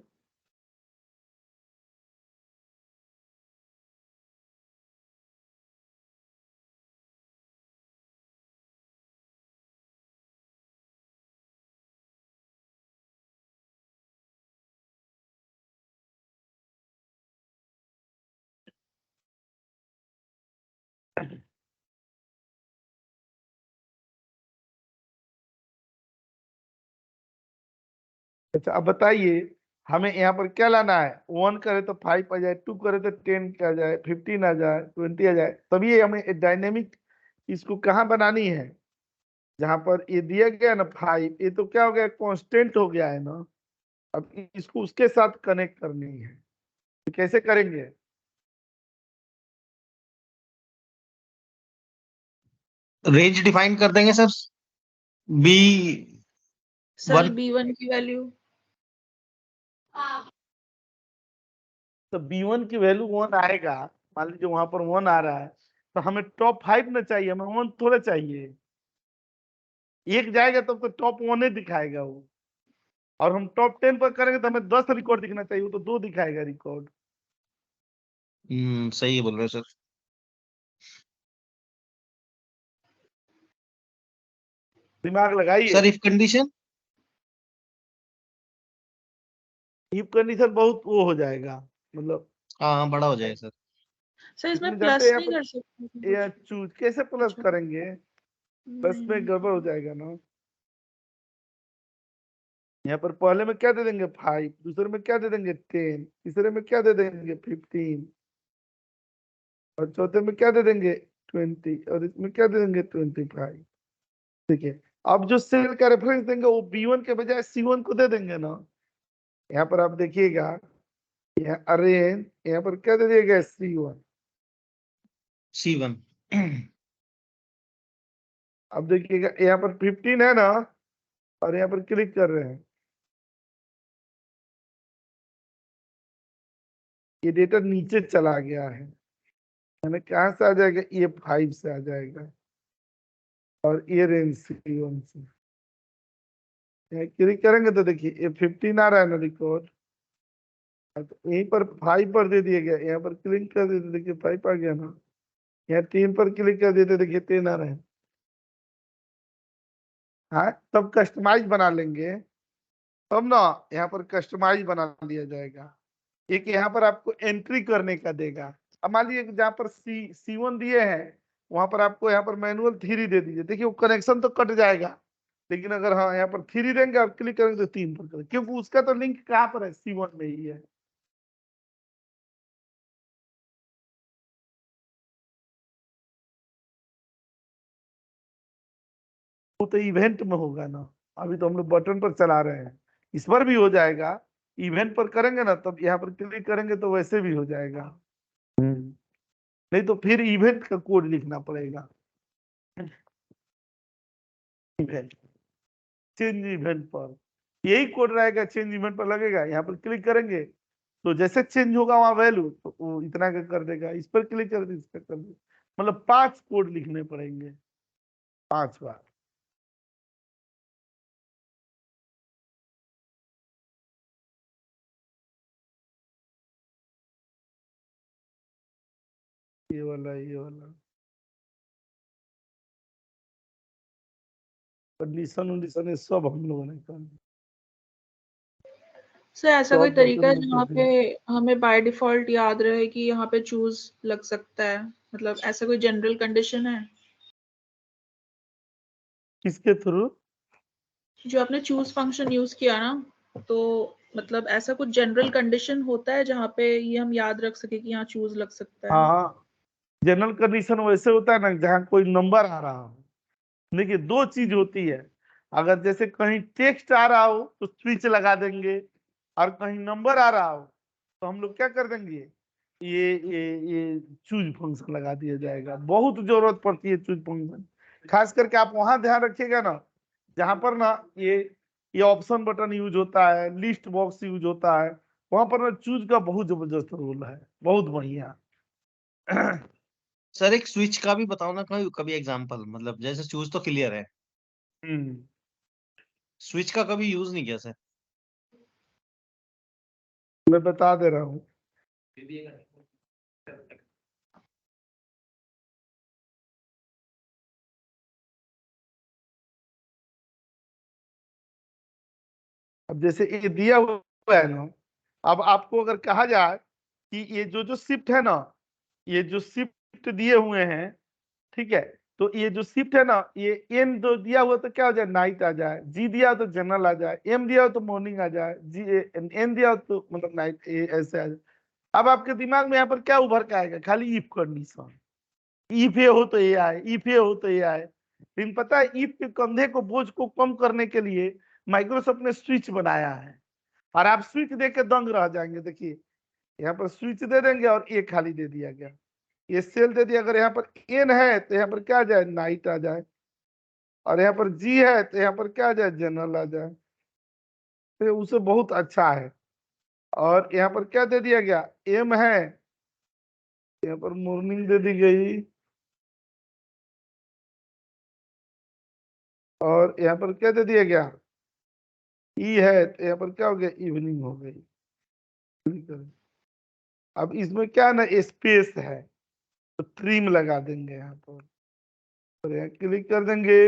अच्छा अब बताइए हमें यहाँ पर क्या लाना है, 1 करे तो 5 आ जाए, 2 करे तो 10 आ जाए, 15 आ जाए, 20 आ जाए, तभी ये हमें डायनेमिक इसको कहाँ बनानी है, जहां पर ये दिया गया ना 5, ये तो क्या हो गया, कांस्टेंट हो गया है ना। अब इसको उसके साथ कनेक्ट करनी है, तो कैसे करेंगे? रेंज डिफाइन कर देंगे सर। बी सर B1 की वैल्यू, तो B1 की वैल्यू 1 आएगा, मान लीजिए वहां पर 1 आ रहा है, तो हमें टॉप 5 ना चाहिए, हमें 1 थोड़ा चाहिए। एक जाएगा तब तो टॉप 1 ही दिखाएगा वो, और हम टॉप 10 पर करेंगे तो हमें 10 रिकॉर्ड दिखना चाहिए, वो तो 2 दिखाएगा रिकॉर्ड। सही बोल रहे हो सर। दिमाग लगाइए। Sir if condition, if condition बहुत वो हो जाएगा, मतलब हाँ बड़ा हो जाएगा सर। सर इसमें इसमें जानते प्लस हैं नहीं कर सकते? या चूज कैसे प्लस करेंगे, प्लस में नहीं। गड़बड़ हो जाएगा ना। यहाँ पर पहले में क्या दे देंगे 5, दूसरे में क्या दे देंगे 10, तीसरे में क्या दे देंगे 15, और चौथे में क्या दे देंगे 20, और इसमें क्या दे देंगे 25। ठीक है, अब जो सेल का रेफरेंस देंगे वो B1 के बजाय C1 को दे देंगे ना। यहाँ पर आप देखिएगा, यहाँ अरेंज, यहाँ पर क्या दे दिया गया C1। C1 अब देखिएगा यहाँ पर 15 है ना, और यहाँ पर क्लिक कर रहे हैं, ये डेटा नीचे चला गया है, यानी कहाँ से आ जाएगा, ये 5 से आ जाएगा, और ये रेंज C1 से। यहाँ क्लिक करेंगे तो देखिए ये 15 आ रहा है ना रिकॉर्ड, तो यहीं पर 5 पर दे दिया गया, यहाँ पर क्लिक कर देते देखिए 5 आ गया ना, यहाँ 3 पर क्लिक कर देते देखिए 10 आ रहे हैं। हाँ, तब कस्टमाइज बना लेंगे, तब ना यहाँ पर कस्टमाइज बना लिया जाएगा। एक यहाँ पर आपको एंट्री करने का देगा। अब मान लीजिए जहाँ पर C1 दिए हैं वहां पर आपको यहाँ पर मैनुअल 3 दे दीजिए, देखिए वो कनेक्शन तो कट जाएगा, लेकिन अगर हाँ यहाँ पर 3 देंगे और क्लिक करेंगे तो 3 पर करेंगे, क्योंकि उसका तो लिंक कहाँ पर है, C1 में ही है। वो तो इवेंट में होगा ना, अभी तो हम लोग बटन पर चला रहे हैं, इस पर भी हो जाएगा। इवेंट पर करेंगे ना तब यहाँ पर क्लिक करेंगे तो वैसे भी हो जाएगा। नहीं तो फिर इवेंट का कोड लिखना पड़ेगा। इवेंट, चेंज इवेंट पर यही कोड रहेगा, चेंज इवेंट पर लगेगा, यहाँ पर क्लिक करेंगे तो जैसे चेंज होगा वहां वैल्यू तो वो इतना का कर देगा, इस पर क्लिक कर दे, इस पर कर दे, मतलब 5 कोड लिखने पड़ेंगे 5 बार। ये वाला कंडीशन उंडीशन ये सब हम लोगों ने कर दिया। सर ऐसा तो कोई अब तरीका है बटन जहाँ पे हमें बाय डिफॉल्ट याद रहे कि यहाँ पे चूज लग सकता है, मतलब ऐसा कोई जनरल कंडीशन है किसके थ्रू? जो आपने चूज फंक्शन यूज किया ना, तो मतलब ऐसा कुछ जनरल कंडीशन होता है जहाँ पे ये हम याद रख सके कि यहाँ चूज लग सकता है? हाँ, जनरल कंडीशन वैसे होता है ना जहाँ कोई नंबर आ रहा हो। देखिए 2 चीज होती है, अगर जैसे कहीं टेक्स्ट आ रहा हो तो स्विच लगा देंगे, और कहीं नंबर आ रहा हो तो हम लोग क्या कर देंगे, ये चूज फंक्शन लगा दिया जाएगा। बहुत जरूरत पड़ती है चूज फंक्शन, खास करके आप वहां ध्यान रखिएगा ना जहां पर ना ये ऑप्शन बटन यूज होता है, लिस्ट बॉक्स यूज होता है, वहां पर ना चूज का बहुत जबरदस्त रोल है, बहुत बढ़िया। सर एक स्विच का भी बताओ ना कभी कभी एग्जांपल, मतलब जैसे चूज तो क्लियर है, स्विच का कभी यूज नहीं किया सर। मैं बता दे रहा हूँ। अब जैसे ये दिया हुआ है ना, अब आपको अगर कहा जाए कि ये जो शिफ्ट है ना, ये जो शिफ्ट दिए हुए हैं, ठीक है, तो ये जो शिफ्ट है ना, ये एन जो दिया हुआ तो क्या हो जाए, नाइट आ जाए, जी दिया हो तो जनरल आ जाए, एम दिया हो तो मॉर्निंग आ जाए, जी एन दिया हो तो मतलब नाइट ऐसे आ जाए। अब आपके दिमाग में यहाँ पर क्या उभर के आएगा, खाली इफ कंडीशन, इफ ये हो तो ये आए, इफ ये हो तो ये आए। लेकिन पता है इफ के कंधे को, बोझ को कम करने के लिए माइक्रोसॉफ्ट ने स्विच बनाया है, और आप स्विच देख के दंग रह जाएंगे। देखिए यहाँ पर स्विच दे देंगे और ए खाली दे दिया गया, ये सेल दे दिया, अगर यहाँ पर एन है तो यहाँ पर क्या आ जाए, नाइट आ जाए, और यहाँ पर जी है तो यहाँ पर क्या आ जाए, जनरल आ जाए, तो उसे बहुत अच्छा है। और यहाँ पर क्या दे दिया गया, एम है, यहाँ पर मॉर्निंग दे दी गई, और यहाँ पर क्या दे दिया गया, ई है तो यहाँ पर क्या हो गया, इवनिंग हो गई। अब इसमें क्या ना स्पेस है तो ट्रिम लगा देंगे यहाँ पर, और यहाँ क्लिक कर देंगे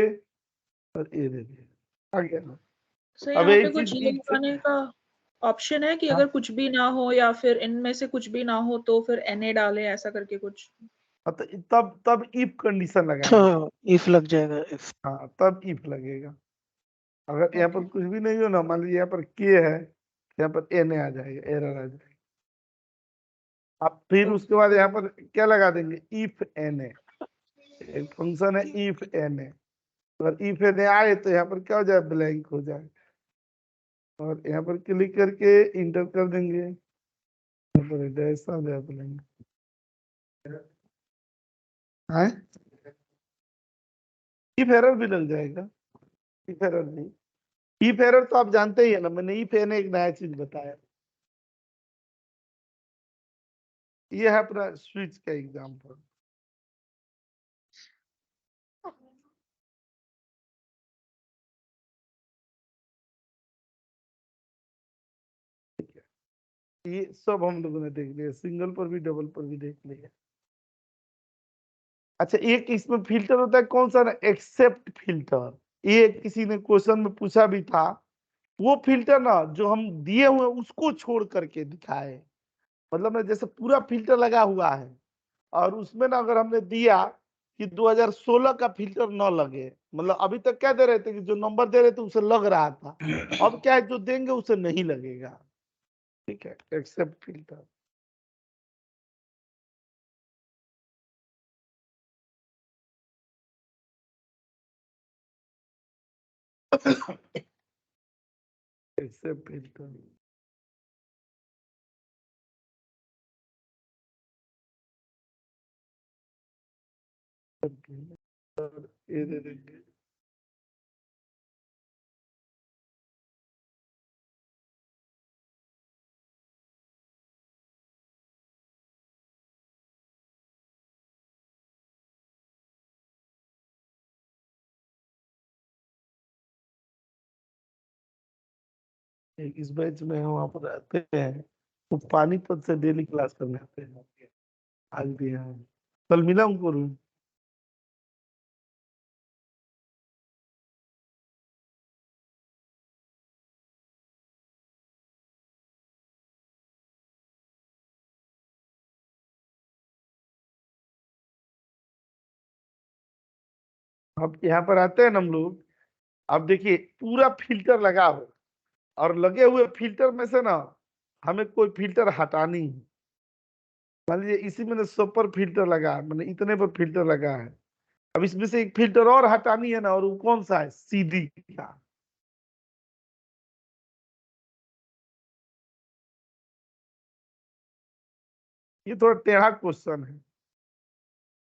और ये दे देंगे, आ गया ना। सर अब यहाँ यही पे कुछ चीज ये लगाने का ऑप्शन है कि हाँ? अगर कुछ भी ना हो या फिर इनमें से कुछ भी ना हो तो फिर NA डाले, ऐसा करके कुछ? तो तब इफ कंडीशन लगाएंगे, इफ लग जाएगा, इफ। हाँ तब इफ लगेगा। अगर यहाँ पर कुछ भी नहीं हो ना, मान लीजिए यहाँ पर के है, यहाँ पर एन आ जाएगा, एरर आ जाएगा। अब फिर उसके बाद यहाँ पर क्या लगा देंगे, इफ एन ए, एक फंक्शन है इफ एन ए, अगर इफ एन ए आए तो यहाँ पर क्या हो जाए, ब्लैंक हो जाए, और यहाँ पर क्लिक करके इंटर कर देंगे, यहाँ पर डैश आ जाए, ब्लैंक है, इफ एरर भी लग जाएगा। इफ एरर नहीं, इफ एरर तो आप जानते ही है ना, मैंने इफ एन एक नया चीज बताया। ये है अपना स्विच का एग्जांपल। ये सब हम लोगों ने देख लिया, सिंगल पर भी डबल पर भी देख लिया। अच्छा एक इसमें फिल्टर होता है कौन सा ना, एक्सेप्ट फिल्टर, ये किसी ने क्वेश्चन में पूछा भी था, वो फिल्टर ना जो हम दिए हुए उसको छोड़ करके दिखाए, मतलब ना जैसे पूरा फिल्टर लगा हुआ है और उसमें ना अगर हमने दिया कि 2016 का फिल्टर न लगे, मतलब अभी तक क्या दे रहे थे कि जो नंबर दे रहे थे उसे लग रहा था, अब क्या है जो देंगे उसे नहीं लगेगा। ठीक है, एक्सेप्ट फिल्टर। Accept filter. ये दे देंगे। इस बैच में हम वहाँ पर रहते हैं, वो पानीपत से डेली क्लास करने आते हैं। आज भी हैं, कल मिला उनको रूम। अब यहाँ पर आते हैं ना हम लोग, अब देखिए पूरा फिल्टर लगा हो और लगे हुए फिल्टर में से ना हमें कोई फिल्टर हटानी है। मान लीजिए इसी में 100 पर फिल्टर लगा है, मैंने इतने पर फिल्टर लगा है, अब इसमें से एक फिल्टर और हटानी है ना, और वो कौन सा है? सीडी का। ये थोड़ा टेढ़ा क्वेश्चन है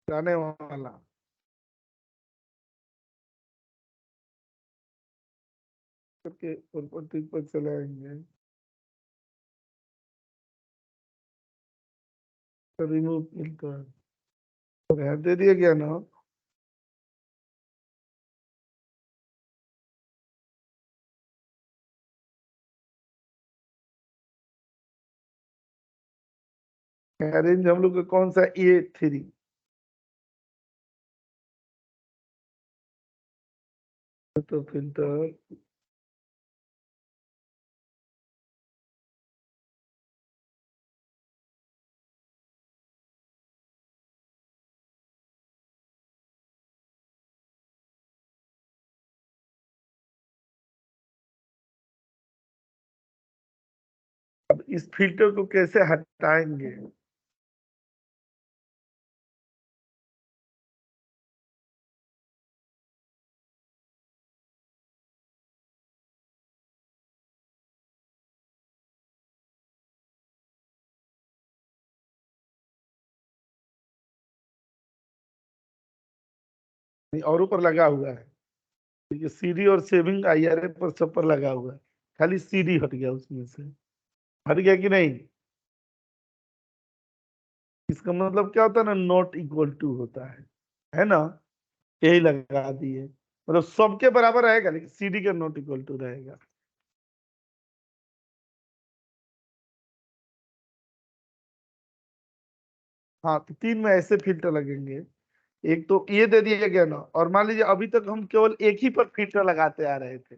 जाने वाला। करके प्रॉपर्टी पर चलाएंगे, रिमूव फिल्टर दे दिया गया ना। रेंज हम लोग का कौन सा? A3। तो फिल्टर अब इस फिल्टर को कैसे हटाएंगे? नहीं, और ऊपर लगा हुआ है, ठीक है, सीडी और सेविंग IRA पर सब पर लगा हुआ है, खाली सीडी हट गया उसमें से। हट गया कि नहीं? इसका मतलब क्या होता है ना, नॉट इक्वल टू होता है ना, यही लगा दिए, मतलब सबके बराबर रहेगा लेकिन सीडी का नॉट इक्वल टू रहेगा। हाँ, तो 3 में ऐसे फिल्टर लगेंगे। एक तो ये दे दिया गया ना, और मान लीजिए अभी तक हम केवल एक ही पर फिल्टर लगाते आ रहे थे।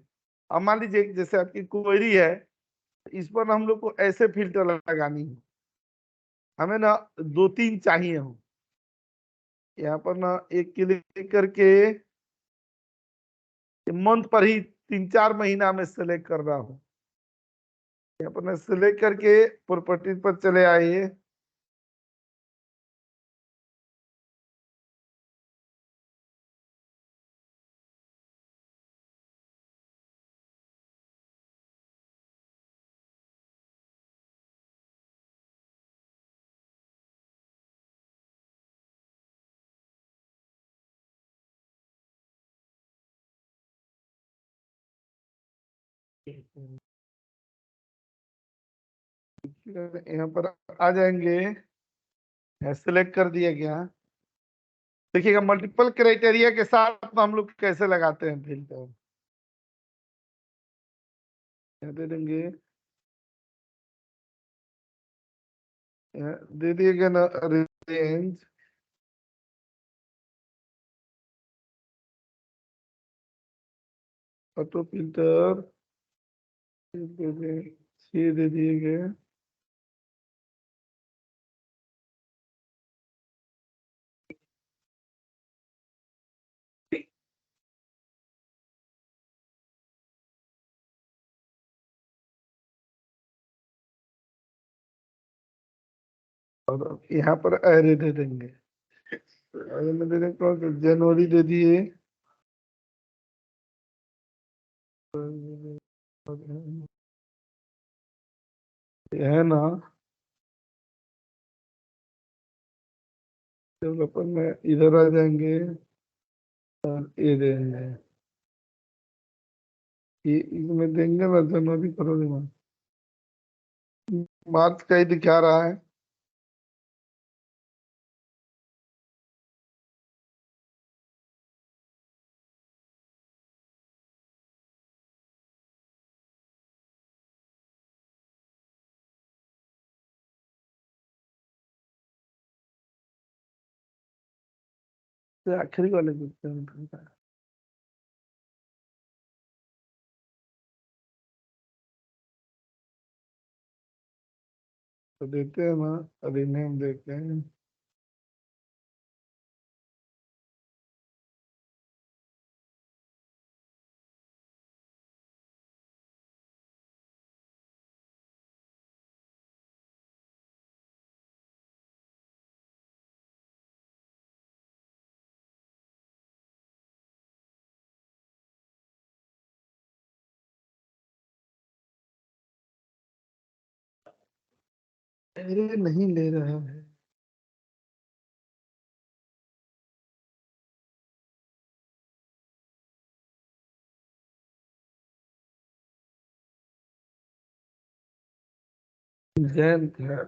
अब मान लीजिए जैसे आपकी क्वेरी है, इस पर हम लोग को ऐसे फिल्टर लगानी है, हमें ना 2-3 चाहिए हो। यहाँ पर ना एक क्लिक करके मंथ पर ही 3-4 महीना में सेलेक्ट कर रहा हूँ। यहाँ पर ना सेलेक्ट करके प्रॉपर्टी पर चले आइए, यहाँ पर आ जाएंगे, सेलेक्ट कर दिया गया। देखिएगा मल्टीपल क्राइटेरिया के साथ हम लोग कैसे लगाते हैं फिल्टर, दे देंगे, दे दिएगा ना रेंज, ऑटो फिल्टर ये दे दिए गए। और यहाँ पर एरे दे देंगे, एरे में दे देंगे जनवरी दे दिए, है ना। डेवलपर में इधर आ जाएंगे और ये देंगे, ये इसमें देंगे ना जनवरी फरवरी में। मार्च का ही दिखा रहा है। तो आखिरी वाले देखते हैं। तो देते हैं ना, रिनेम देते हैं। अरे नहीं ले रहा है। जयंत है।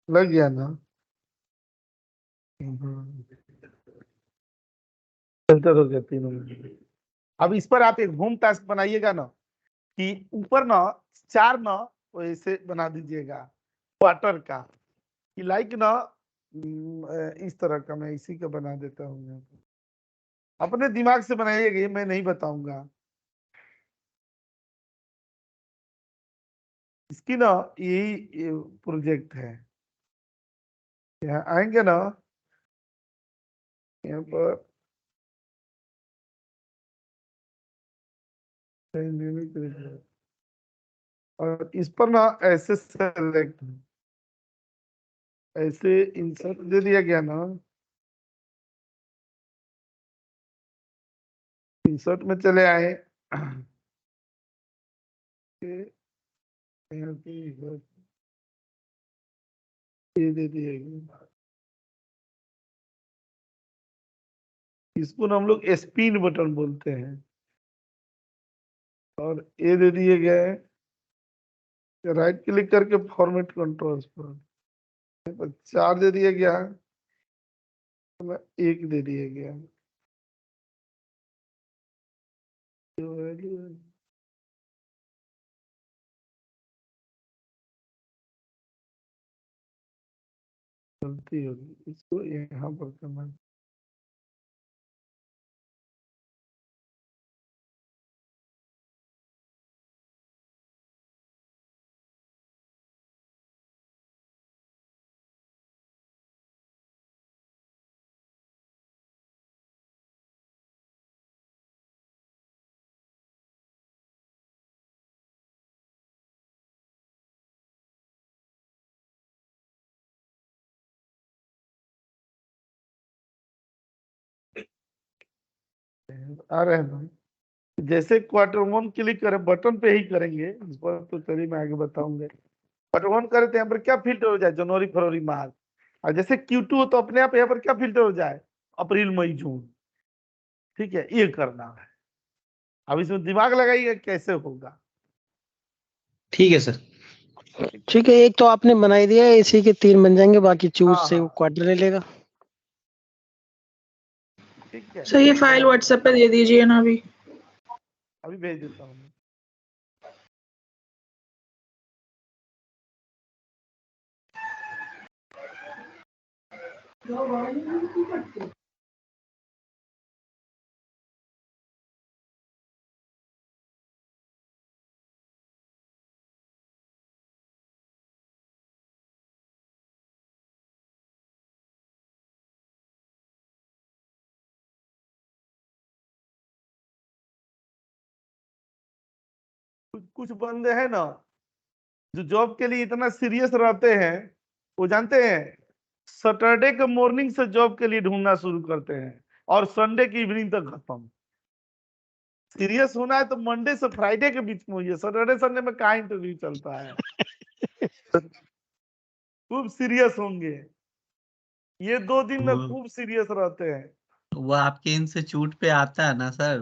लग गया ना। फिल्टर हो गया तीनों में। अब इस पर आप एक होम टास्क बनाइएगा ना, कि ऊपर ना 4 ना वैसे बना दीजिएगा क्वार्टर का, कि लाइक ना इस तरह का मैं इसी का बना देता हूँ। अपने दिमाग से बनाइएगा, ये मैं नहीं बताऊंगा। इसकी ना यही प्रोजेक्ट है। यहाँ आएंगे ना, यहाँ पर और इस पर ना ऐसे सेलेक्ट, ऐसे इंसर्ट दे दिया गया ना, इंसर्ट में चले आए, यहाँ पे ये दे दिया गया। इसको हम लोग स्पिन बटन बोलते हैं। और ये दे दिए गए, राइट क्लिक करके फॉर्मेट कंट्रोल्स पर 4 दे दिया गया, 1 दे दिया गया। गलती होगी, इसको यहाँ पर करना। आ रहे हैं ना, जैसे Q1 क्लिक करें, बटन पे ही करेंगे इस पर, तो चलिए मैं आगे बताऊंगा। Q1 करें तो यहाँ पर क्या फिल्टर हो जाए, जनवरी फरवरी मार्च। और जैसे Q2 हो तो अपने आप यहाँ पर क्या फिल्टर हो जाए, अप्रैल मई जून। ठीक है, ये करना है। अब इसमें दिमाग लगाइए कैसे होगा। ठीक है सर। ठीक है, एक तो आपने बनाई दिया है, इसी के 3 बन जाएंगे, बाकी चूज हाँ, से वो हाँ। क्वार्टर ले लेगा। ठीक ठीक है, सर ये फाइल व्हाट्सएप पे दे दीजिए ना अभी। अभी भेज देता हूँ। कुछ बंदे हैं ना जो जॉब के लिए इतना सीरियस रहते हैं, वो जानते हैं सैटरडे के मॉर्निंग से जॉब के लिए ढूंढना शुरू करते हैं और संडे की इवनिंग तक खत्म। सीरियस होना है तो मंडे से फ्राइडे के बीच में होइए, सैटरडे संडे में कहाँ इंटरव्यू चलता है। खूब सीरियस होंगे, ये 2 दिन में खूब सीरियस रहते हैं। वो आपके इंस्टीट्यूट पे आता है ना सर,